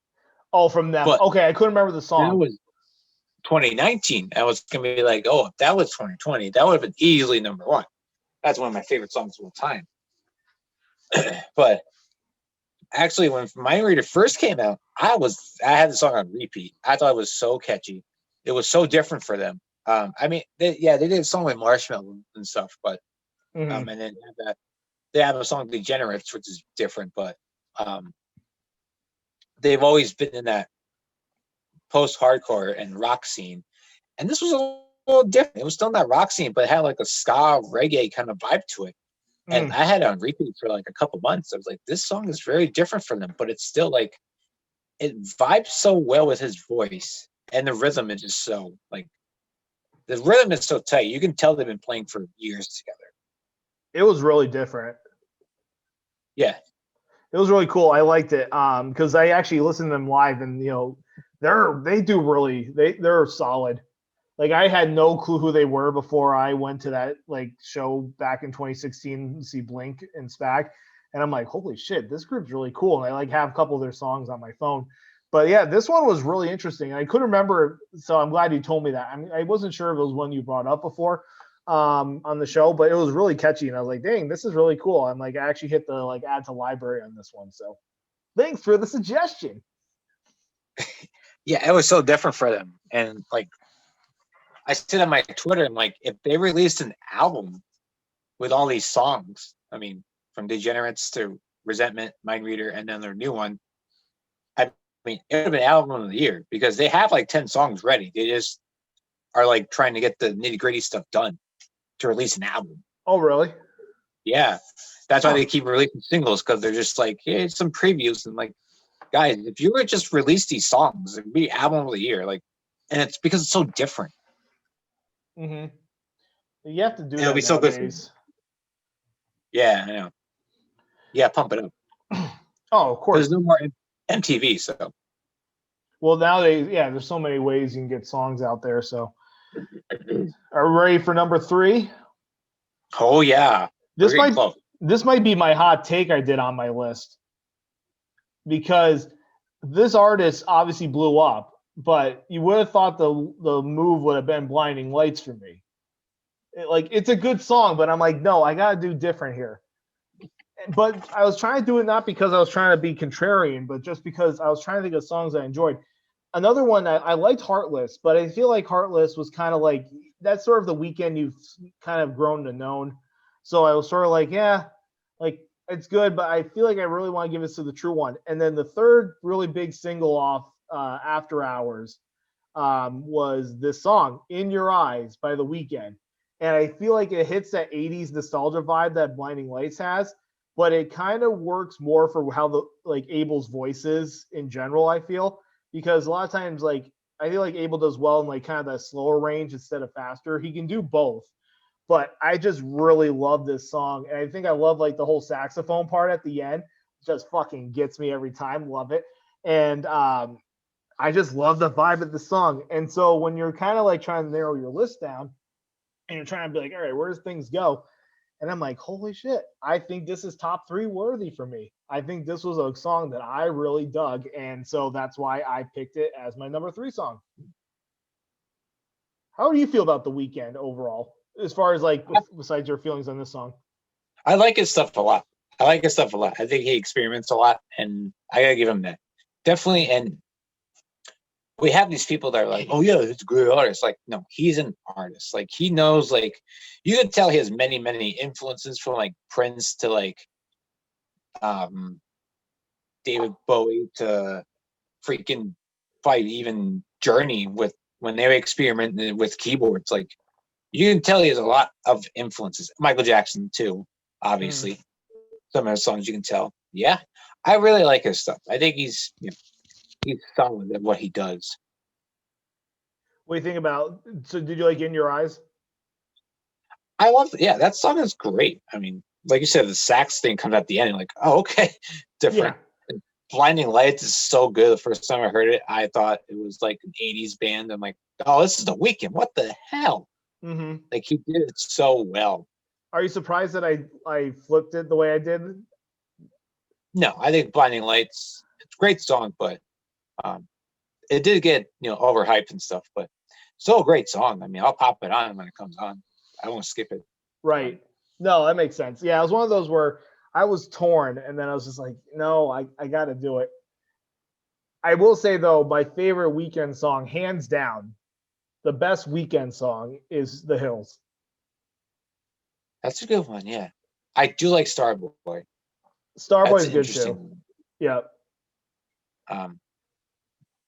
Oh, from them. But okay, I couldn't remember the song. 2019, I was gonna be like, oh, if that was 2020, that would have been easily number one. That's one of my favorite songs of all time. But actually, when Mind Reader first came out, I had the song on repeat. I thought it was so catchy. It was so different for them. I mean, they did a song with Marshmallow and stuff, but Mhm. and then they have a song Degenerates, which is different, but they've always been in that post-hardcore and rock scene. And this was a little different. It was still in that rock scene, but it had like a ska reggae kind of vibe to it. And I had it on repeat for like a couple months. I was like, this song is very different from them, but it's still like, it vibes so well with his voice. And the rhythm is just so, like, the rhythm is so tight. You can tell they've been playing for years together. It was really different. Yeah. It was really cool. I liked it because I actually listened to them live, and they're solid. Like, I had no clue who they were before I went to that like show back in 2016 to see Blink and SPAC, and I'm like, holy shit, this group's really cool. And I like have a couple of their songs on my phone. But yeah, this one was really interesting. I couldn't remember, so I'm glad you told me that. I mean, I wasn't sure if it was one you brought up before on the show, but it was really catchy, and I was like, dang, this is really cool. I'm like, I actually hit the like add to library on this one. So thanks for the suggestion. Yeah, it was so different for them. And like, I said on my Twitter, I'm like, if they released an album with all these songs, I mean, from Degenerates to Resentment, Mind Reader, and then their new one, I mean, it would have been album of the year because they have like 10 songs ready. They just are like trying to get the nitty gritty stuff done to release an album. Oh, really? Yeah. That's why they keep releasing singles, because they're just like, hey, some previews. And like, guys, if you were to just release these songs, it'd be album of the year. Like, and it's because it's so different. Mm-hmm. You have to do It'll that be so good. nowadays. Yeah, I know. Yeah, pump it up. Oh, of course. There's no more MTV, so. Well, nowadays, yeah, there's so many ways you can get songs out there. So, are we ready for number 3? Oh yeah, this might be my hot take I did on my list, because this artist obviously blew up, but you would have thought the move would have been Blinding Lights for me. It's a good song, but I'm like, no, I gotta do different here. But I was trying to do it not because I was trying to be contrarian, but just because I was trying to think of songs I enjoyed. Another one, I liked Heartless, but I feel like Heartless was kind of like, that's sort of the Weekend you've kind of grown to known. So I was sort of like, yeah, like it's good, but I feel like I really want to give it to the true one. And then the third really big single off After Hours was this song, In Your Eyes by The Weeknd. And I feel like it hits that 80s nostalgia vibe that Blinding Lights has, but it kind of works more for how the like Abel's voice is in general, I feel, because a lot of times like I feel like Abel does well in like kind of that slower range instead of faster. He can do both. But I just really love this song. And I think I love like the whole saxophone part at the end. Just fucking gets me every time. Love it. And I just love the vibe of the song. And so when you're kind of like trying to narrow your list down and you're trying to be like, all right, where does things go? And I'm like, holy shit, I think this is top 3 worthy for me. I think this was a song that I really dug. And so that's why I picked it as my number 3 song. How do you feel about The Weeknd overall, as far as like, besides your feelings on this song? I like his stuff a lot. I think he experiments a lot, and I gotta give him that. Definitely. And we have these people that are like, oh yeah, he's a great artist. Like, no, he's an artist. Like, he knows, like, you can tell he has many, many influences from like Prince to like David Bowie to freaking probably even Journey with when they were experimenting with keyboards. Like, you can tell he has a lot of influences. Michael Jackson too, obviously. Some of his songs you can tell. Yeah, I really like his stuff. I think he's solid at what he does. What do you think about? So, did you like In Your Eyes? I love. Yeah, that song is great. I mean, like you said, the sax thing comes at the end. You're like, oh, okay, different. Yeah. Blinding Lights is so good. The first time I heard it, I thought it was like an '80s band. I'm like, oh, this is The Weeknd. What the hell? Mm-hmm. Like, he did it so well. Are you surprised that I flipped it the way I did? No, I think Blinding Lights, it's a great song, but it did get overhyped and stuff. But Still a great song. I mean, I'll pop it on when it comes on. I won't skip it. Right. No, that makes sense. Yeah, it was one of those where I was torn, and then I was just like, no, I got to do it. I will say though, my favorite Weekend song, hands down, the best Weekend song is "The Hills." That's a good one. Yeah, I do like Starboy. Starboy's That's good interesting. too. Yeah.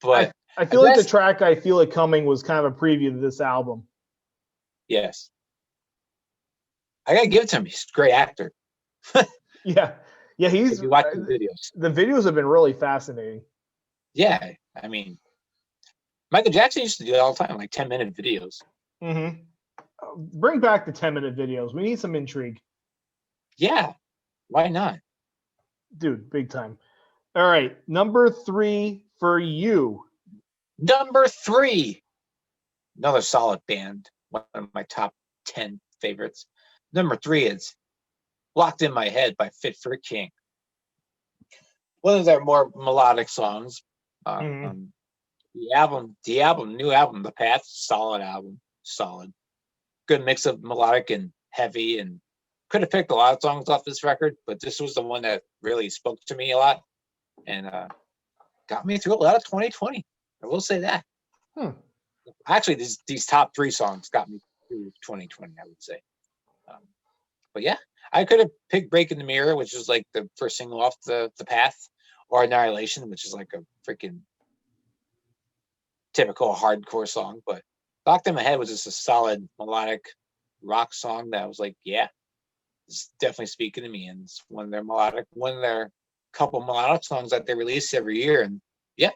But I feel like the guess- track "I Feel It Coming" was kind of a preview to this album. yes, I gotta give it to him. He's a great actor. Yeah. Yeah, If he's you watch the videos, the videos have been really fascinating. yeah. I mean, Michael Jackson used to do that all the time, like 10-minute videos. Mm-hmm. Bring back the 10-minute videos. We need some intrigue. Yeah, why not? Dude, big time. All right, number 3 for you. Number 3, another solid band. One of my top 10 favorites. Number 3 is "Locked in My Head" by Fit for a King. One of their more melodic songs. The new album, The Path, solid album, solid. Good mix of melodic and heavy, and could have picked a lot of songs off this record, but this was the one that really spoke to me a lot and got me through a lot of 2020. I will say that. Actually, these top 3 songs got me through 2020, I would say. But yeah, I could have picked "Break in the Mirror," which is like the first single off the Path, or "Annihilation," which is like a freaking typical hardcore song. But "Locked in My Head" was just a solid melodic rock song that was like, yeah, it's definitely speaking to me. And it's one of their couple melodic songs that they release every year. And yeah,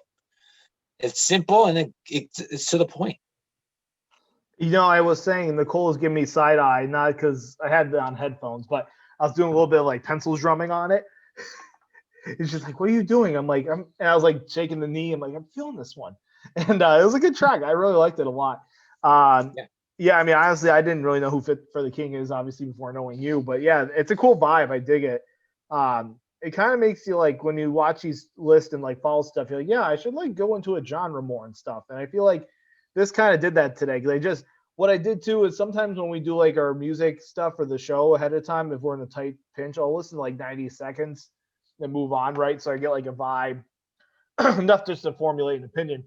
it's simple and it's to the point. You know, I was saying Nicole was giving me side eye, not because I had it on headphones, but I was doing a little bit of like pencil drumming on it. It's just like, what are you doing? I'm like, and I was like shaking the knee. I'm like, I'm feeling this one. And it was a good track. I really liked it a lot. Yeah, I mean, honestly, I didn't really know who Fit for the King is, obviously, before knowing you. But yeah, it's a cool vibe. I dig it. It kind of makes you like, when you watch these lists and like follow stuff, you're like, yeah, I should like go into a genre more and stuff. And I feel like this kind of did that today. Because what I did too is sometimes when we do like our music stuff for the show ahead of time, if we're in a tight pinch, I'll listen to like 90 seconds and move on, right? So I get like a vibe, enough just to formulate an opinion.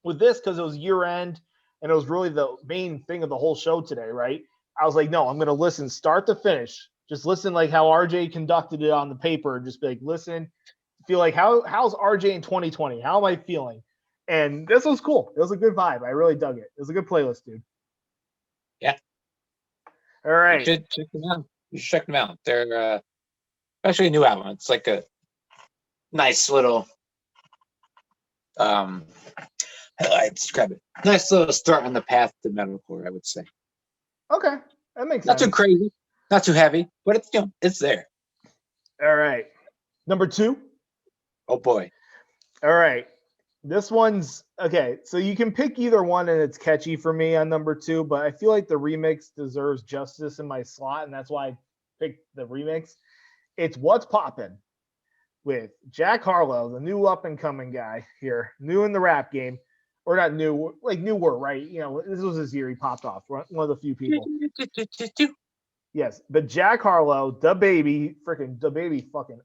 With this, because it was year end and it was really the main thing of the whole show today, right? I was like, no, I'm going to listen start to finish. Just listen like how RJ conducted it on the paper. Just be like, listen, feel like how's RJ in 2020? How am I feeling? And this was cool. It was a good vibe. I really dug it. It was a good playlist, dude. Yeah. All right. You should check them out. You should check them out. They're actually a new album. It's like a nice little how do I describe it? Nice little start on the path to metalcore, I would say. Okay. That makes Not sense. too crazy, not too heavy, but it's it's there. All right. Number 2. Oh boy. All right. This one's okay. So you can pick either one and it's catchy for me on number 2, but I feel like the remix deserves justice in my slot, and that's why I picked the remix. It's "What's Poppin'" with Jack Harlow, the new up and coming guy here, new in the rap game, or not new, like newer, right? You know, this was his year he popped off, one of the few people. Yes, but Jack Harlow, the baby fucking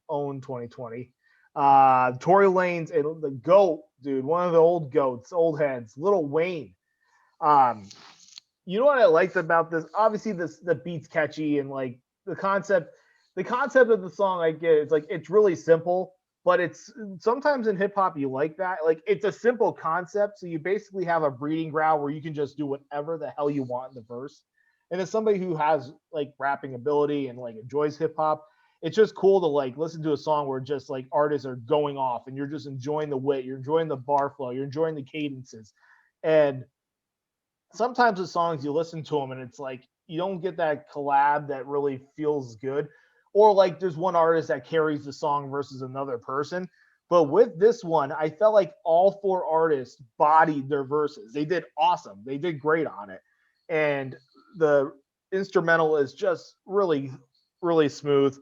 owned 2020. Tory Lanez and the GOAT, dude, one of the old goats, old heads, Lil Wayne. You know what I liked about this? Obviously, the beat's catchy and like the concept of the song I get, it's like it's really simple, but it's sometimes in hip hop you like that. Like it's a simple concept, so you basically have a breeding ground where you can just do whatever the hell you want in the verse. And as somebody who has like rapping ability and like enjoys hip hop, it's just cool to like listen to a song where just like artists are going off and you're just enjoying the wit, you're enjoying the bar flow, you're enjoying the cadences. And sometimes the songs you listen to them and it's like you don't get that collab that really feels good, or like there's one artist that carries the song versus another person. But with this one, I felt like all 4 artists bodied their verses. They did awesome. They did great on it. And the instrumental is just really, really smooth.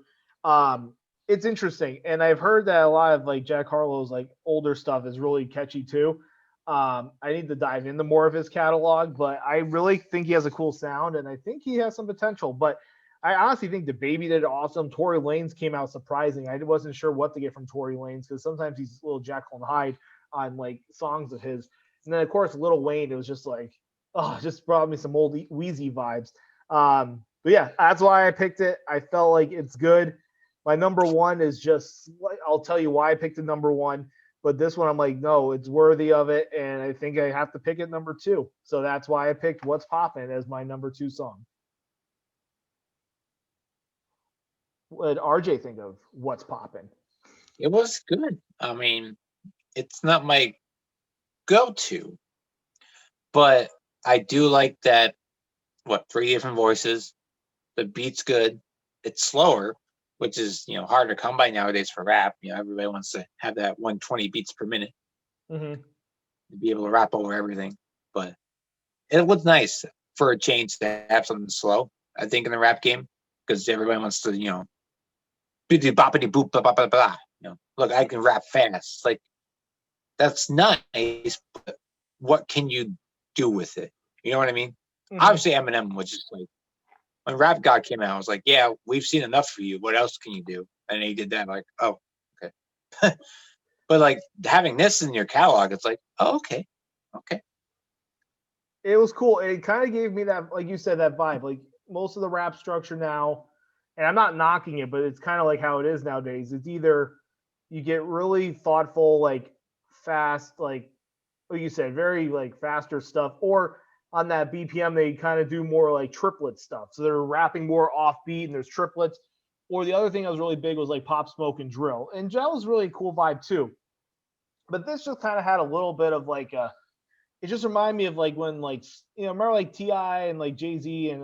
It's interesting. And I've heard that a lot of like Jack Harlow's like older stuff is really catchy too. I need to dive into more of his catalog, but I really think he has a cool sound, and I think he has some potential. But I honestly think the Baby did awesome. Tory Lanez came out surprising. I wasn't sure what to get from Tory Lanez because sometimes he's a little Jekyll and Hyde on like songs of his. And then of course Lil Wayne, it was just like, oh, it just brought me some old Wheezy vibes. But yeah, that's why I picked it. I felt like it's good. My number one is just, I'll tell you why I picked the number one. But this one, I'm like, no, it's worthy of it. And I think I have to pick it number two. So that's why I picked What's Poppin' as my number two song. What did RJ think of What's Poppin'? It was good. I mean, it's not my go-to, but I do like that, 3 different voices. The beat's good. It's slower, which is, hard to come by nowadays for rap. Everybody wants to have that 120 beats per minute to be able to rap over everything. But it was nice for a change to have something slow, I think, in the rap game, because everybody wants to, boppity boop, blah, blah, blah, blah. Look, I can rap fast. Like, that's nice, but what can you do with it? You know what I mean? Obviously, Eminem was just like, when Rap God came out, I was like, yeah, we've seen enough for you. What else can you do? And he did that. Like, oh, okay. But like having this in your catalog, it's like, oh, okay. It was cool. It kind of gave me that, like you said, that vibe. Like most of the rap structure now, and I'm not knocking it, but it's kind of like how it is nowadays. It's either you get really thoughtful, like fast, like you said, very like faster stuff, or on that BPM, they kind of do more like triplet stuff. So they're rapping more offbeat and there's triplets. Or the other thing that was really big was like Pop Smoke and Drill. And that was really a cool vibe too. But this just kind of had a little bit of like it just reminded me of like when like, remember like T.I. and like Jay-Z and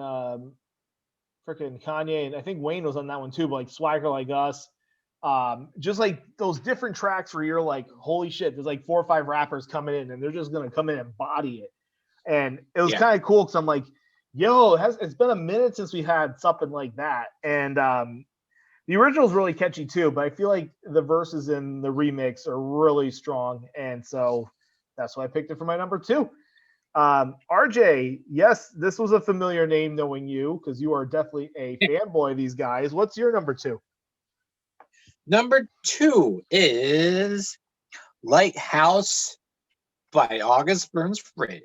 freaking Kanye, and I think Wayne was on that one too, but like Swagger Like Us. Just like those different tracks where you're like, holy shit, there's like 4 or 5 rappers coming in and they're just going to come in and body it. And it was kind of cool because I'm like, yo, it's been a minute since we had something like that. And the original is really catchy too, but I feel like the verses in the remix are really strong. And so that's why I picked it for my number 2. RJ, yes, this was a familiar name knowing you because you are definitely a fanboy of these guys. What's your number 2? Number 2 is Lighthouse by August Burns Red.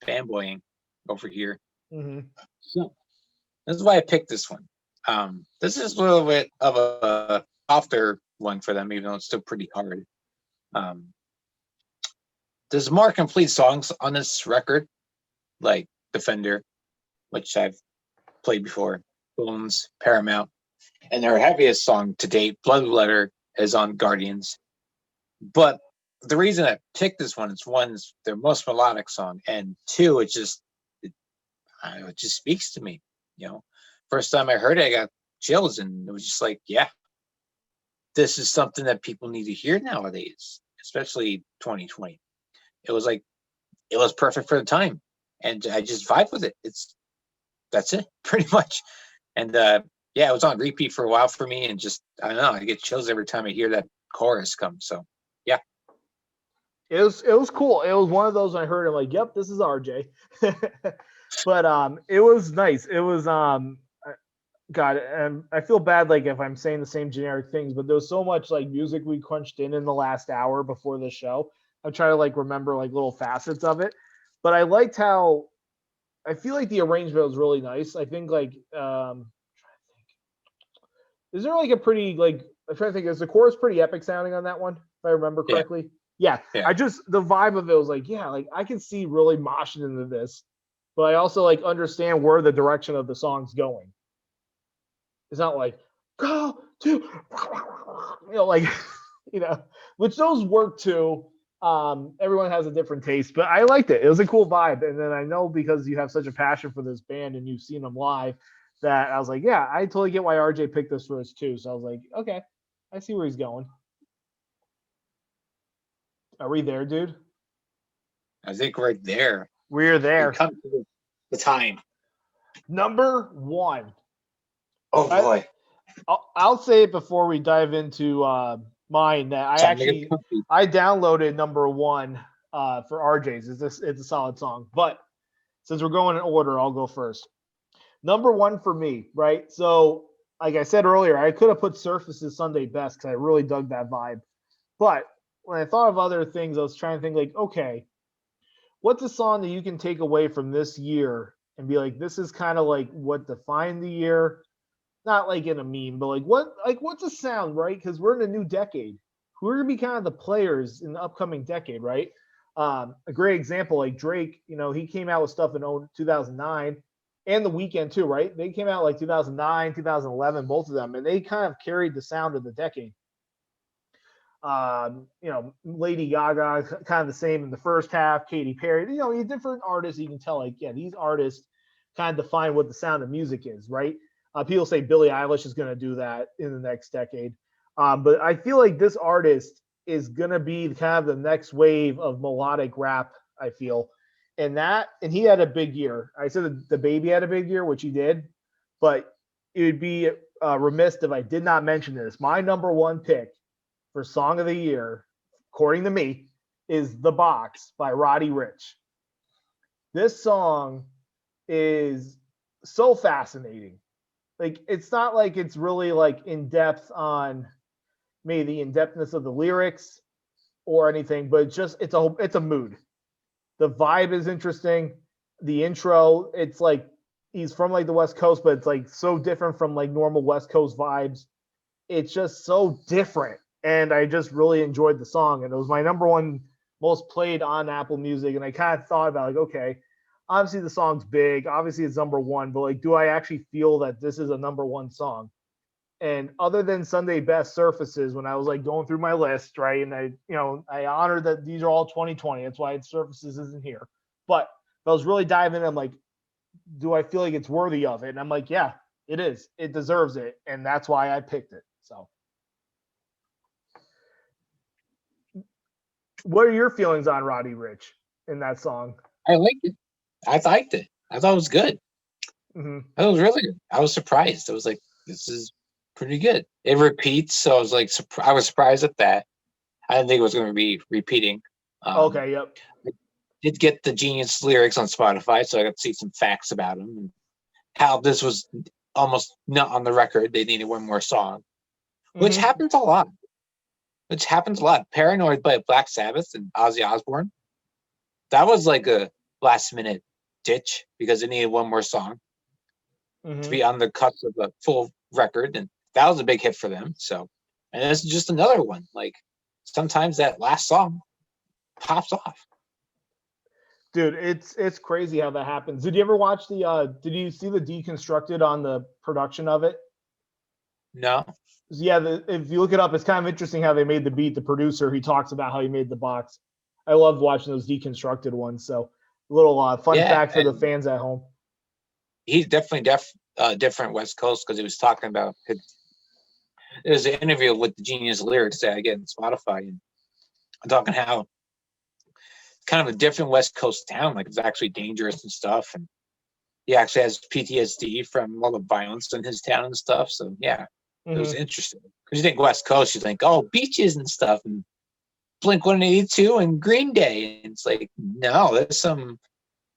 Fanboying over here. So this is why I picked this one. This is a little bit of a softer one for them, even though it's still pretty hard. There's more complete songs on this record, like Defender, which I've played before, Bones, Paramount, and their heaviest song to date, Blood Letter, is on Guardians. But the reason I picked this one is, one, it's their most melodic song, and 2, it just speaks to me. First time I heard it, I got chills, and it was just like, yeah, this is something that people need to hear nowadays, especially 2020. It was perfect for the time, and I just vibe with it. That's it, pretty much. And it was on repeat for a while for me, and just, I don't know, I get chills every time I hear that chorus come. So yeah. It was cool. It was one of those I heard. I'm like, yep, this is RJ. But it was nice. It was God, and I feel bad like if I'm saying the same generic things, but there's so much like music we crunched in the last hour before the show. I'm trying to like remember like little facets of it, but I liked how I feel like the arrangement was really nice. I think like is there like a pretty like I'm trying to think, is the chorus pretty epic sounding on that one, if I remember correctly? Yeah. I just the vibe of it was like, yeah, like I can see really moshing into this, but I also like understand where the direction of the song's going. It's not like go to like which those work too. Everyone has a different taste, but I liked it. It was a cool vibe. And then I know because you have such a passion for this band and you've seen them live that I was like, yeah, I totally get why RJ picked this for us too. So I was like, okay, I see where he's going. Are we there, dude? I think we're there. We're there. Come to the time. Number 1. Oh boy. I'll say it before we dive into mine that I downloaded number 1 for RJ's. It's a solid song. But since we're going in order, I'll go first. Number one for me, right? So, like I said earlier, I could have put Surface's Sunday Best because I really dug that vibe. But when I thought of other things, I was trying to think like, okay, what's a song that you can take away from this year and be like, this is kind of like what defined the year? Not like in a meme, but what's a sound, right? Because we're in a new decade. Who are gonna be kind of the players in the upcoming decade, right? A great example, like Drake, he came out with stuff in 2009 and The Weeknd too, right? They came out like 2009, 2011, both of them, and they kind of carried the sound of the decade. Lady Gaga, kind of the same in the first half. Katy Perry, different artists. You can tell, like, yeah, these artists kind of define what the sound of music is, right? People say Billie Eilish is going to do that in the next decade, but I feel like this artist is going to be kind of the next wave of melodic rap. I feel, and he had a big year. I said the baby had a big year, which he did, but it would be remiss if I did not mention this. My number one pick for Song of the Year, according to me, is The Box by Roddy Ricch. This song is so fascinating. Like, it's not like it's really like in depth on maybe the in-depthness of the lyrics or anything, but it's a mood. The vibe is interesting. The intro, it's like he's from like the West Coast, but it's like so different from like normal West Coast vibes. It's just so different. And I just really enjoyed the song. And it was my number one most played on Apple Music. And I kind of thought about like, okay, obviously the song's big. Obviously it's number one. But like, do I actually feel that this is a number one song? And other than Sunday Best Surfaces, when I was like going through my list, right? And I honored that these are all 2020. That's why Surfaces isn't here. But if I was really diving in, I'm like, do I feel like it's worthy of it? And I'm like, yeah, it is. It deserves it. And that's why I picked it. So. What are your feelings on Roddy Ricch in that song? I liked it. I liked it. I thought it was good. Mm-hmm. It was really good. I was surprised. I was like, this is pretty good. It repeats, so I was like, I was surprised at that. I didn't think it was going to be repeating. Okay, yep. I did get the Genius lyrics on Spotify, so I got to see some facts about them and how this was almost not on the record. They needed one more song, which happens a lot. Paranoid by Black Sabbath and Ozzy Osbourne. That was like a last minute ditch because they needed one more song to be on the cusp of a full record. And that was a big hit for them. So, and this is just another one. Like, sometimes that last song pops off. Dude, it's crazy how that happens. Did you ever watch did you see the Deconstructed on the production of it? No. Yeah, if you look it up, it's kind of interesting how they made the beat. The producer, he talks about how he made the box. I loved watching those Deconstructed ones. So, a little fun fact for the fans at home. He's definitely different West Coast because he was talking about. There's an interview with the Genius lyrics that I get on Spotify, and I'm talking how kind of a different West Coast town, like it's actually dangerous and stuff, and he actually has PTSD from all the violence in his town and stuff. So yeah. It was interesting because you think West Coast, you think, oh, beaches and stuff, and Blink-182 and Green Day. And it's like, no, there's some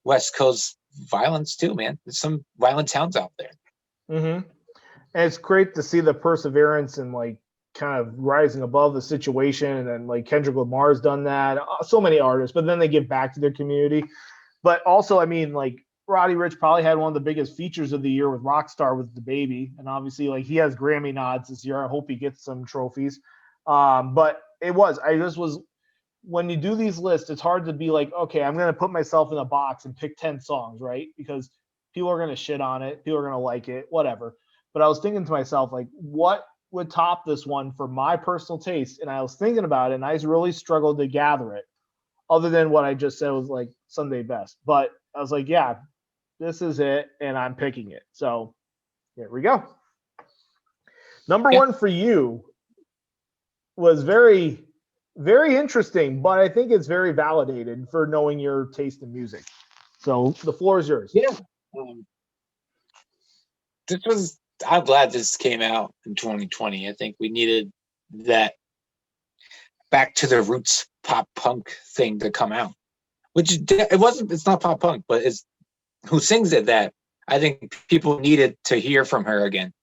West Coast violence too, man. There's some violent towns out there. And it's great to see the perseverance and like kind of rising above the situation. And then like Kendrick Lamar's done that. So many artists, but then they give back to their community. But also, I mean, like, Roddy Ricch probably had one of the biggest features of the year with Rockstar with the baby. And obviously, like, he has Grammy nods this year. I hope he gets some trophies. But when you do these lists, it's hard to be like, okay, I'm going to put myself in a box and pick 10 songs, right? Because people are going to shit on it. People are going to like it, whatever. But I was thinking to myself, like, what would top this one for my personal taste? And I was thinking about it, and I really struggled to gather it, other than what I just said was like Sunday Best. But I was like, yeah, this is it, and I'm picking it. So here we go. Number one for you was very, very interesting, but I think it's very validated for knowing your taste in music. So the floor is yours. Yeah. I'm glad this came out in 2020. I think we needed that back to the roots pop punk thing to come out, which it wasn't. It's not pop punk, but it's who sings it that I think people needed to hear from her again,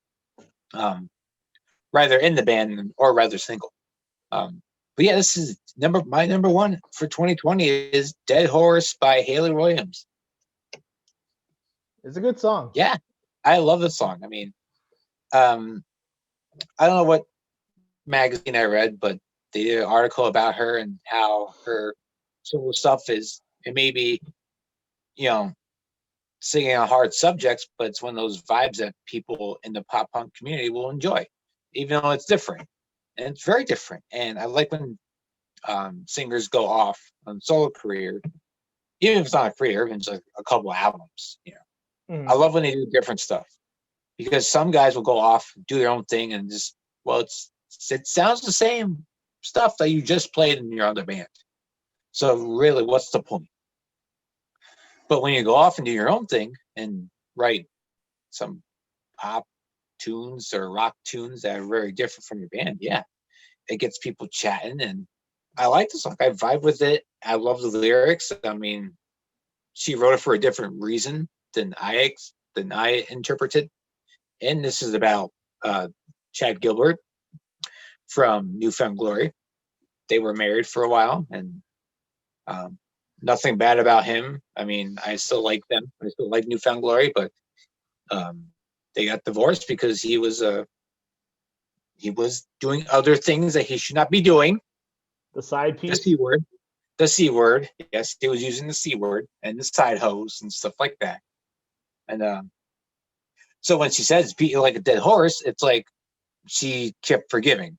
rather in the band or rather single. But yeah, this is my number one for 2020 is "Dead Horse" by Haley Williams. It's a good song. Yeah, I love this song. I mean, I don't know what magazine I read, but they did an article about her and how her solo stuff is. It may be, singing on hard subjects, but it's one of those vibes that people in the pop punk community will enjoy, even though it's different. And it's very different. And I like when singers go off on solo career, even if it's not a career, even just a couple of albums. I love when they do different stuff because some guys will go off, do their own thing, and just it sounds the same stuff that you just played in your other band. So really, what's the point? But when you go off and do your own thing and write some pop tunes or rock tunes that are very different from your band, yeah, it gets people chatting. And I like the song. I vibe with it. I love the lyrics. I mean, she wrote it for a different reason than I interpreted. And this is about Chad Gilbert from New Found Glory. They were married for a while, and nothing bad about him. I mean, I still like them. I still like New Found Glory, but they got divorced because he was doing other things that he should not be doing. The side piece. The C word. Yes, he was using the C word and the side hose and stuff like that. And so when she says beat you like a dead horse, it's like she kept forgiving.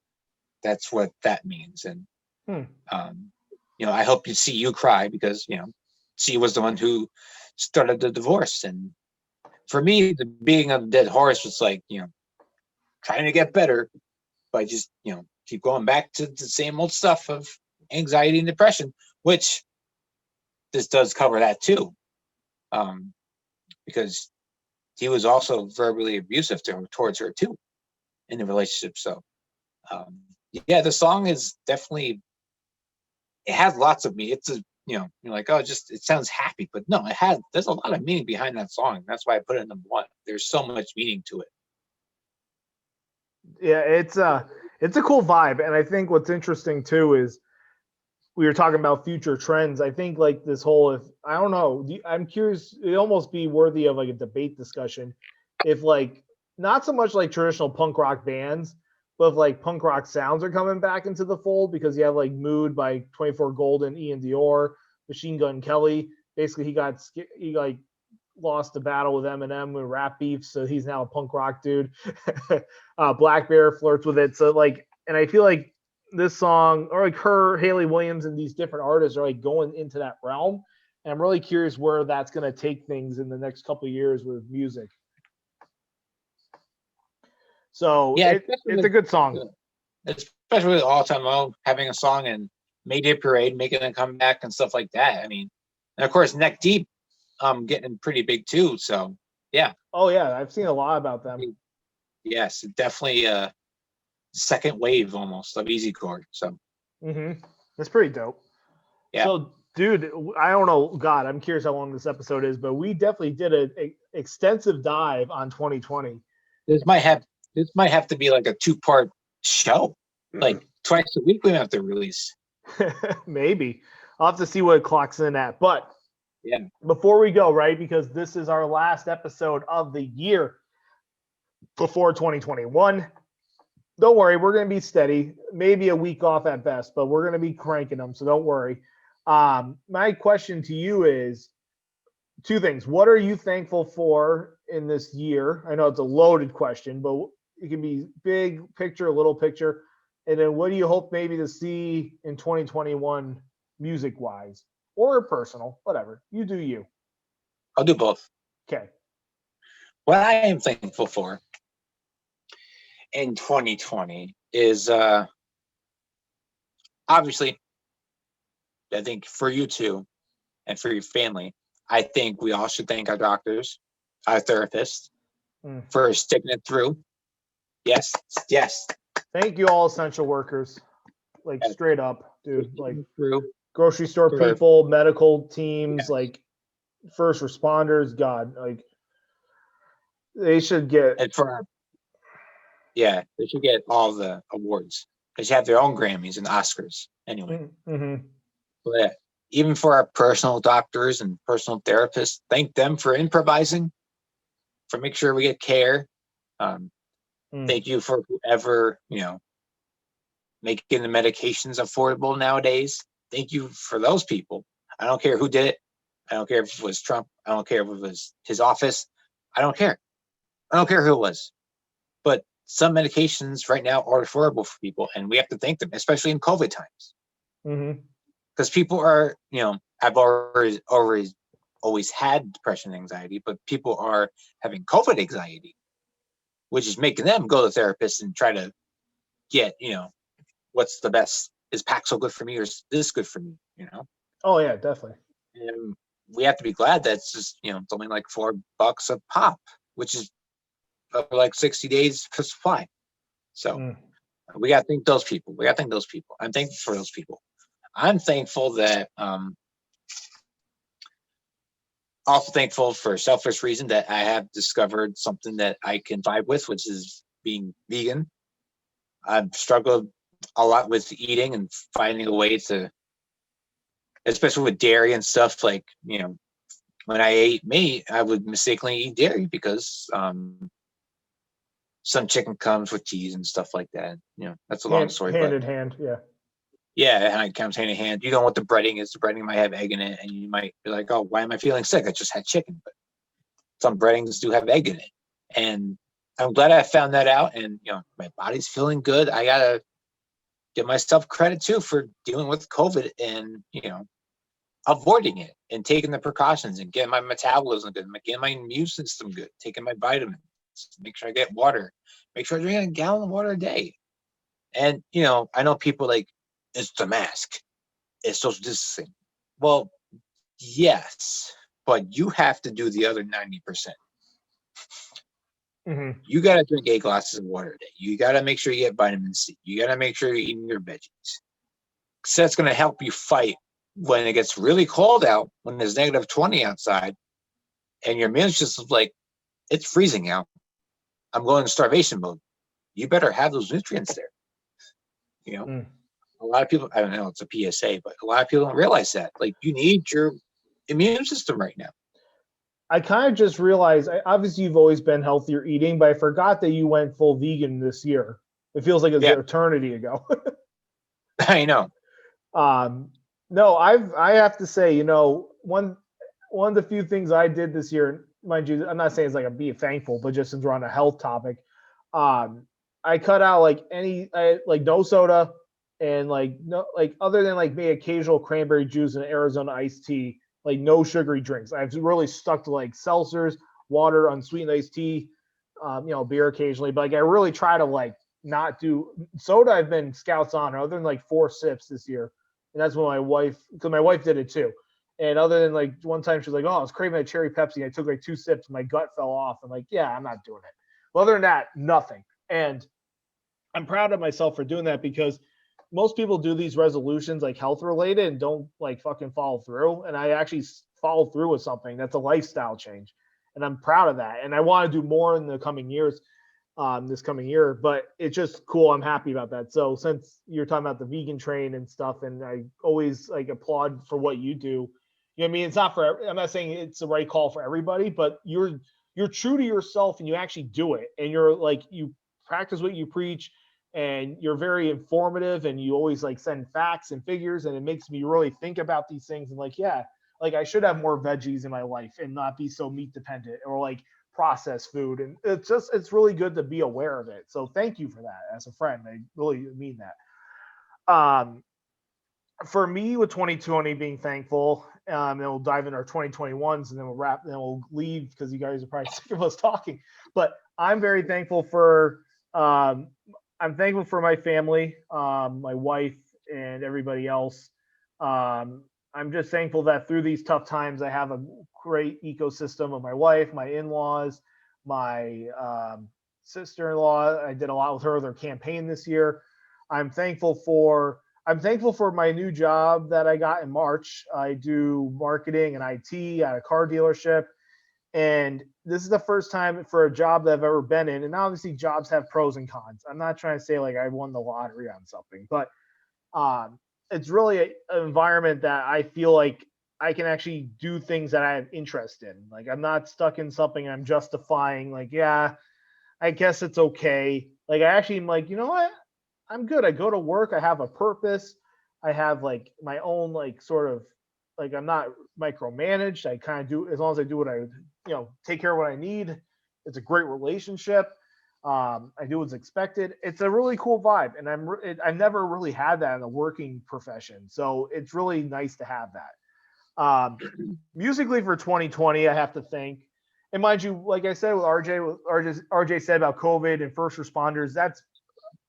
That's what that means. And I hope you cry because she was the one who started the divorce. And for me, the being a dead horse was like trying to get better by just keep going back to the same old stuff of anxiety and depression, which this does cover that too, because he was also verbally abusive towards her too in the relationship. So yeah, the song is definitely, it has lots of meaning. It's you're like, oh, just it sounds happy, but no, there's a lot of meaning behind that song. That's why I put it in number one. There's so much meaning to it. Yeah, it's a cool vibe. And I think what's interesting too is we were talking about future trends. I think like this whole, I don't know, I'm curious, it'd almost be worthy of like a debate discussion. If like, not so much like traditional punk rock bands, but if like punk rock sounds are coming back into the fold, because you have like Mood by 24 Golden, Ian Dior, Machine Gun Kelly. Basically he like lost the battle with Eminem with rap beef, so he's now a punk rock dude. Black Bear flirts with it. So like, and I feel like this song, or like her, Haley Williams, and these different artists are like going into that realm. And I'm really curious where that's going to take things in the next couple of years with music. So yeah, it's a good song. Especially with All Time Low having a song and Mayday Parade making a comeback and stuff like that. I mean, and of course Neck Deep getting pretty big too. So yeah. Oh yeah, I've seen a lot about them. Yes, definitely second wave almost of easycore. So that's pretty dope. Yeah. So dude, I don't know, God, I'm curious how long this episode is, but we definitely did an extensive dive on 2020. This might have to be like a 2-part show. Like twice a week we have to release. Maybe. I'll have to see what it clocks in at. But yeah, before we go, right, because this is our last episode of the year before 2021. Don't worry, we're going to be steady. Maybe a week off at best, but we're going to be cranking them, so don't worry. My question to you is two things. What are you thankful for in this year? I know it's a loaded question, but it can be big picture, little picture. And then what do you hope maybe to see in 2021 music-wise or personal, whatever. You do you. I'll do both. Okay. What I am thankful for in 2020 is obviously, I think for you too and for your family, I think we all should thank our doctors, our therapists for sticking it through. Yes. Thank you all essential workers, like straight up. dude. Like True. grocery store For- people, medical teams, Yes. like first responders. God, like they should get. And they should get all the awards because you have their own Grammys and Oscars anyway. Mm-hmm. But even for our personal doctors and personal therapists, thank them for improvising, for making sure we get care. Thank you for whoever, making the medications affordable nowadays. Thank you for those people. I don't care who did it. I don't care if it was Trump. I don't care if it was his office. I don't care. I don't care who it was. But some medications right now are affordable for people, and we have to thank them, especially in COVID times. Mm-hmm. Because people are, I've always had depression and anxiety, but people are having COVID anxiety, which is making them go to therapists and try to get, what's the best? Is Paxil good for me or is this good for me? Oh yeah, definitely. And we have to be glad that it's just, something like $4 a pop, which is like 60 days for supply. So we got to thank those people. I'm thankful for those people. I'm thankful that, also thankful for a selfish reason that I have discovered something that I can vibe with, which is being vegan. I've struggled a lot with eating and finding a way to, especially with dairy and stuff, like, when I ate meat, I would mistakenly eat dairy because some chicken comes with cheese and stuff like that. That's a long story. Hand in hand, yeah. Yeah, and it comes hand in hand. You know what the breading is. The breading might have egg in it, and you might be like, oh, why am I feeling sick? I just had chicken. But some breadings do have egg in it. And I'm glad I found that out. And, my body's feeling good. I got to give myself credit, too, for dealing with COVID and, avoiding it and taking the precautions and getting my metabolism good, getting my immune system good, taking my vitamins, make sure I get water, make sure I drink a gallon of water a day. And, I know people like, it's the mask, it's social distancing. Well, yes, but you have to do the other 90%. Mm-hmm. You got to drink 8 glasses of water a day. You got to make sure you get vitamin C. You got to make sure you're eating your veggies. So that's going to help you fight when it gets really cold out, when there's negative 20 outside, and your immune system's like, it's freezing out. I'm going in starvation mode. You better have those nutrients there. A lot of people, I don't know, it's a PSA, but a lot of people don't realize that. Like, you need your immune system right now. I kind of just realized, obviously you've always been healthier eating, but I forgot that you went full vegan this year. It feels like it's an eternity ago. I know. No, I have to say, one of the few things I did this year, mind you, I'm not saying it's like I'm being thankful, but just since we're on a health topic, I cut out like no soda and other than like maybe occasional cranberry juice and Arizona iced tea, like no sugary drinks. I've really stuck to like seltzers, water, unsweetened iced tea, beer occasionally, but like I really try to like not do soda. I've been scouts on other than like 4 sips this year. And that's when because my wife did it too. And other than like one time she's like, oh, I was craving a cherry Pepsi. I took like 2 sips. My gut fell off. I'm like, yeah, I'm not doing it. Well, other than that, nothing. And I'm proud of myself for doing that because most people do these resolutions like health related and don't like fucking follow through. And I actually followed through with something that's a lifestyle change. And I'm proud of that. And I want to do more in the coming years. This coming year, but it's just cool. I'm happy about that. So since you're talking about the vegan train and stuff, and I always like applaud for what you do. You know what I mean? It's not for, I'm not saying it's the right call for everybody, but you're true to yourself and you actually do it. And you're like, you practice what you preach and you're very informative and you always like send facts and figures. And it makes me really think about these things and like, yeah, like I should have more veggies in my life and not be so meat dependent or like processed food. And it's really good to be aware of it. So thank you for that as a friend. I really mean that. For me with 2020 being thankful, and we'll dive into our 2021s and then we'll wrap, then we'll leave because you guys are probably sick of us talking, but I'm very thankful for, I'm thankful for my family, my wife and everybody else. I'm just thankful that through these tough times, I have a great ecosystem of my wife, my in-laws, my sister-in-law. I did a lot with her, their campaign this year. I'm thankful for I'm thankful for my new job that I got in March. I do marketing and IT at a car dealership. And this is the first time for a job that I've ever been in. And obviously, jobs have pros and cons. I'm not trying to say like I won the lottery on something, but it's really an environment that I feel like I can actually do things that I have interest in. Like I'm not stuck in something I'm justifying. Like, yeah, I guess it's okay. Like I actually am like, you know what? I'm good. I go to work. I have a purpose. I have like my own like sort of like I'm not micromanaged. I kind of do as long as I do what I take care of what I need. It's a great relationship. I do what's expected. It's a really cool vibe, and I've never really had that in a working profession. So it's really nice to have that. Musically for 2020, I have to think. And mind you, like I said with RJ said about COVID and first responders,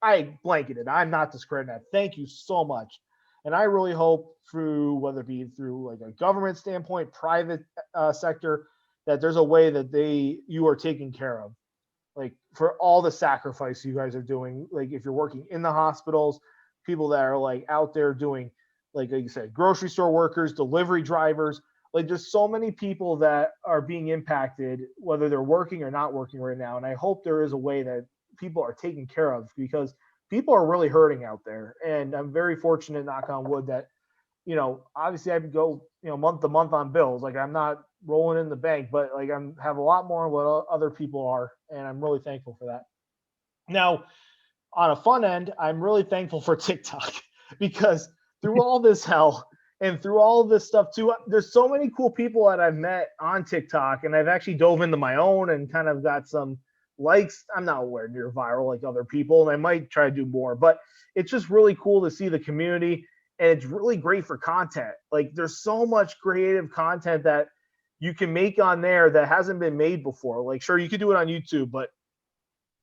I blanketed. I'm not discrediting that. Thank you so much. And I really hope through, whether it be through like a government standpoint, private sector, that there's a way that you are taken care of. Like for all the sacrifice you guys are doing, like if you're working in the hospitals, people that are like out there doing, like you said, grocery store workers, delivery drivers, like there's so many people that are being impacted, whether they're working or not working right now. And I hope there is a way that people are taken care of because people are really hurting out there. And I'm very fortunate, knock on wood, that, obviously I go, month to month on bills. Like I'm not rolling in the bank, but like have a lot more than what other people are. And I'm really thankful for that. Now, on a fun end, I'm really thankful for TikTok because through all this hell and through all of this stuff too, there's so many cool people that I've met on TikTok, and I've actually dove into my own and kind of got some likes. I'm not nowhere near viral like other people, and I might try to do more, but it's just really cool to see the community, and it's really great for content. Like there's so much creative content that you can make on there that hasn't been made before. Like sure, you could do it on YouTube, but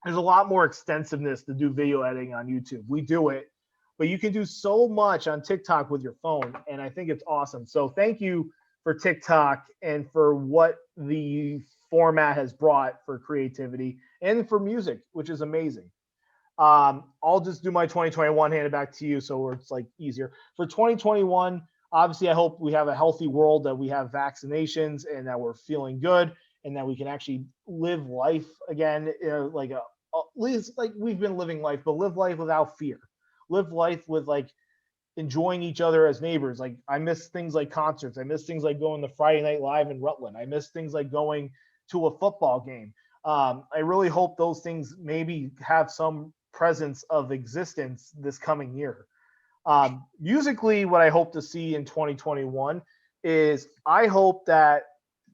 there's a lot more extensiveness to do video editing on YouTube. We do it, but you can do so much on TikTok with your phone, and I think it's awesome. So thank you for TikTok and for what the format has brought for creativity and for music, which is amazing. I'll just do my 2021, hand it back to you so it's like easier. For 2021, obviously, I hope we have a healthy world, that we have vaccinations and that we're feeling good and that we can actually live life again, like at least like we've been living life, but live life without fear. Live life with like enjoying each other as neighbors. Like I miss things like concerts. I miss things like going to Friday Night Live in Rutland. I miss things like going to a football game. I really hope those things maybe have some presence of existence this coming year. Musically, what I hope to see in 2021 is I hope that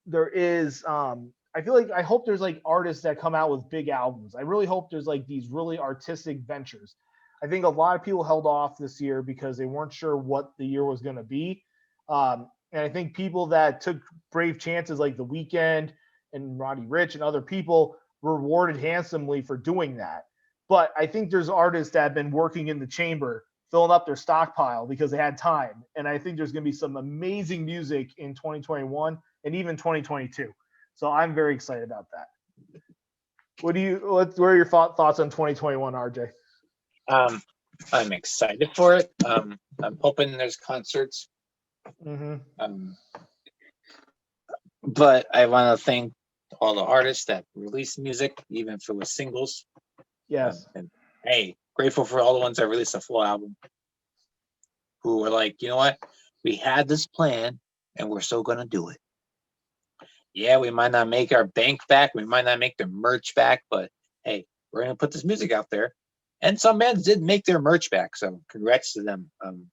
there is I hope there's like artists that come out with big albums. I really hope there's like these really artistic ventures. I think a lot of people held off this year because they weren't sure what the year was going to be. And I think people that took brave chances like The Weeknd and Roddy Ricch and other people were rewarded handsomely for doing that. But I think there's artists that have been working in the chamber, filling up their stockpile because they had time. And I think there's going to be some amazing music in 2021 and even 2022. So I'm very excited about that. What are your thoughts on 2021, RJ? I'm excited for it. I'm hoping there's concerts. Mm-hmm. But I want to thank all the artists that release music, even if it was singles. Yes. And hey, grateful for all the ones that released a full album, who were like, you know what? We had this plan and we're still going to do it. Yeah, we might not make our bank back. We might not make the merch back, but hey, we're going to put this music out there. And some bands did make their merch back, so congrats to them.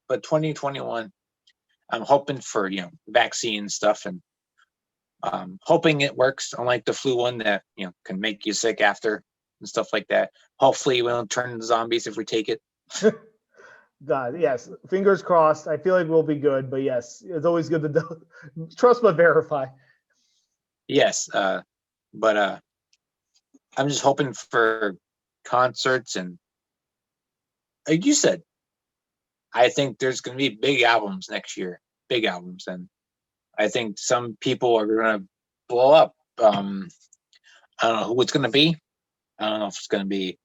But 2021, I'm hoping for vaccine stuff, and hoping it works. Unlike the flu one that can make you sick after and stuff like that. Hopefully, we don't turn into zombies if we take it. God, yes, fingers crossed. I feel like we'll be good, but yes, it's always good to trust but verify. Yes, but I'm just hoping for concerts, and like you said, I think there's going to be big albums next year, big albums, and I think some people are going to blow up. I don't know who it's going to be. I don't know if it's going to be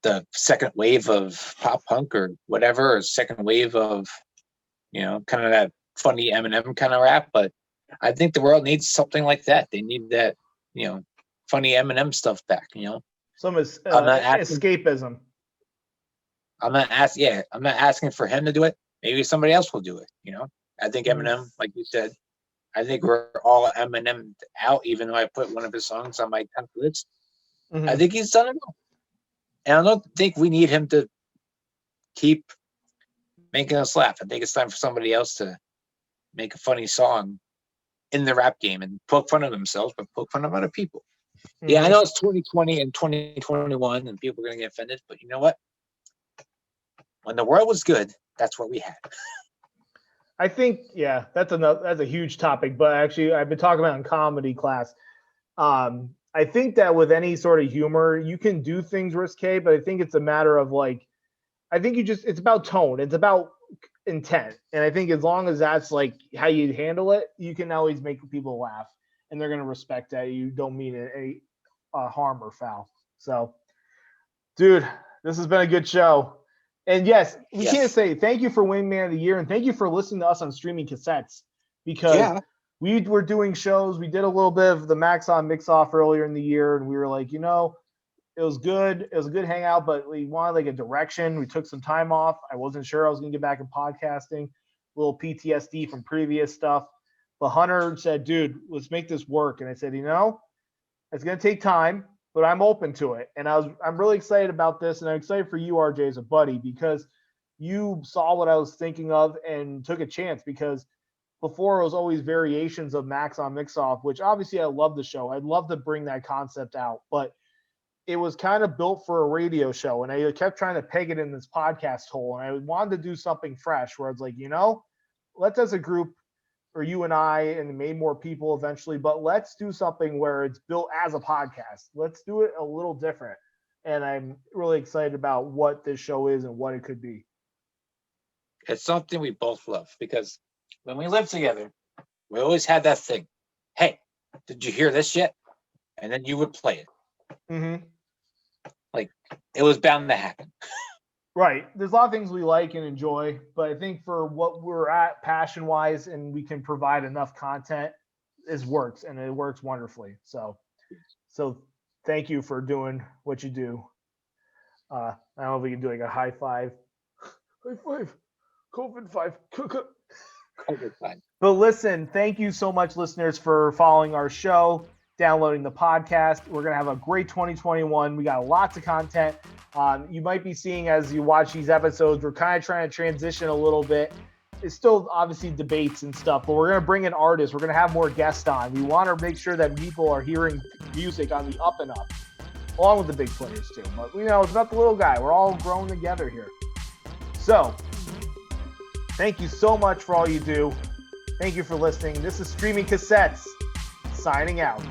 the second wave of pop punk or whatever, or second wave of, kind of that funny Eminem kind of rap. But I think the world needs something like that. They need that, funny Eminem stuff back. Some I'm not asking- escapism. I'm not asking for him to do it. Maybe somebody else will do it. I think Eminem, like you said, I think we're all Eminem out. Even though I put one of his songs on my 10th list, I think he's done it all. And I don't think we need him to keep making us laugh. I think it's time for somebody else to make a funny song in the rap game and poke fun of themselves, but poke fun of other people. Yeah, I know it's 2020 and 2021 and people are going to get offended, but you know what? When the world was good, that's what we had. I think, yeah, that's a huge topic, but actually I've been talking about in comedy class. I think that with any sort of humor, you can do things risque, but I think it's a matter of it's about tone. It's about intent. And I think as long as that's like how you handle it, you can always make people laugh and they're going to respect that. You don't mean any harm or foul. So, dude, this has been a good show. And yes, we can't say thank you for Wingman of the Year and thank you for listening to us on Streaming Cassettes because we were doing shows. We did a little bit of the Max On Mix Off earlier in the year, and we were like, it was good. It was a good hangout, but we wanted like a direction. We took some time off. I wasn't sure I was going to get back in podcasting. A little PTSD from previous stuff. But Hunter said, dude, let's make this work. And I said, it's going to take time, but I'm open to it. And I'm really excited about this. And I'm excited for you, RJ, as a buddy, because you saw what I was thinking of and took a chance because before it was always variations of Max On Mix Off, which obviously I love the show. I'd love to bring that concept out, but it was kind of built for a radio show. And I kept trying to peg it in this podcast hole. And I wanted to do something fresh where it's like, let's as a group, or you and I and maybe more people eventually, but let's do something where it's built as a podcast. Let's do it a little different. And I'm really excited about what this show is and what it could be. It's something we both love because when we lived together, we always had that thing. Hey, did you hear this yet? And then you would play it. Mm-hmm. Like it was bound to happen. Right. There's a lot of things we like and enjoy, but I think for what we're at passion wise and we can provide enough content, it works and it works wonderfully. So thank you for doing what you do. I don't know if we can do like a high five. High five. COVID 5. COVID 5. But listen, thank you so much, listeners, for following our show, downloading the podcast. We're going to have a great 2021. We got lots of content. You might be seeing as you watch these episodes, we're kind of trying to transition a little bit. It's still obviously debates and stuff, but we're going to bring in artists. We're going to have more guests on. We want to make sure that people are hearing music on the up and up, along with the big players too. But it's about the little guy. We're all growing together here. So thank you so much for all you do. Thank you for listening. This is Streaming Cassettes, signing out.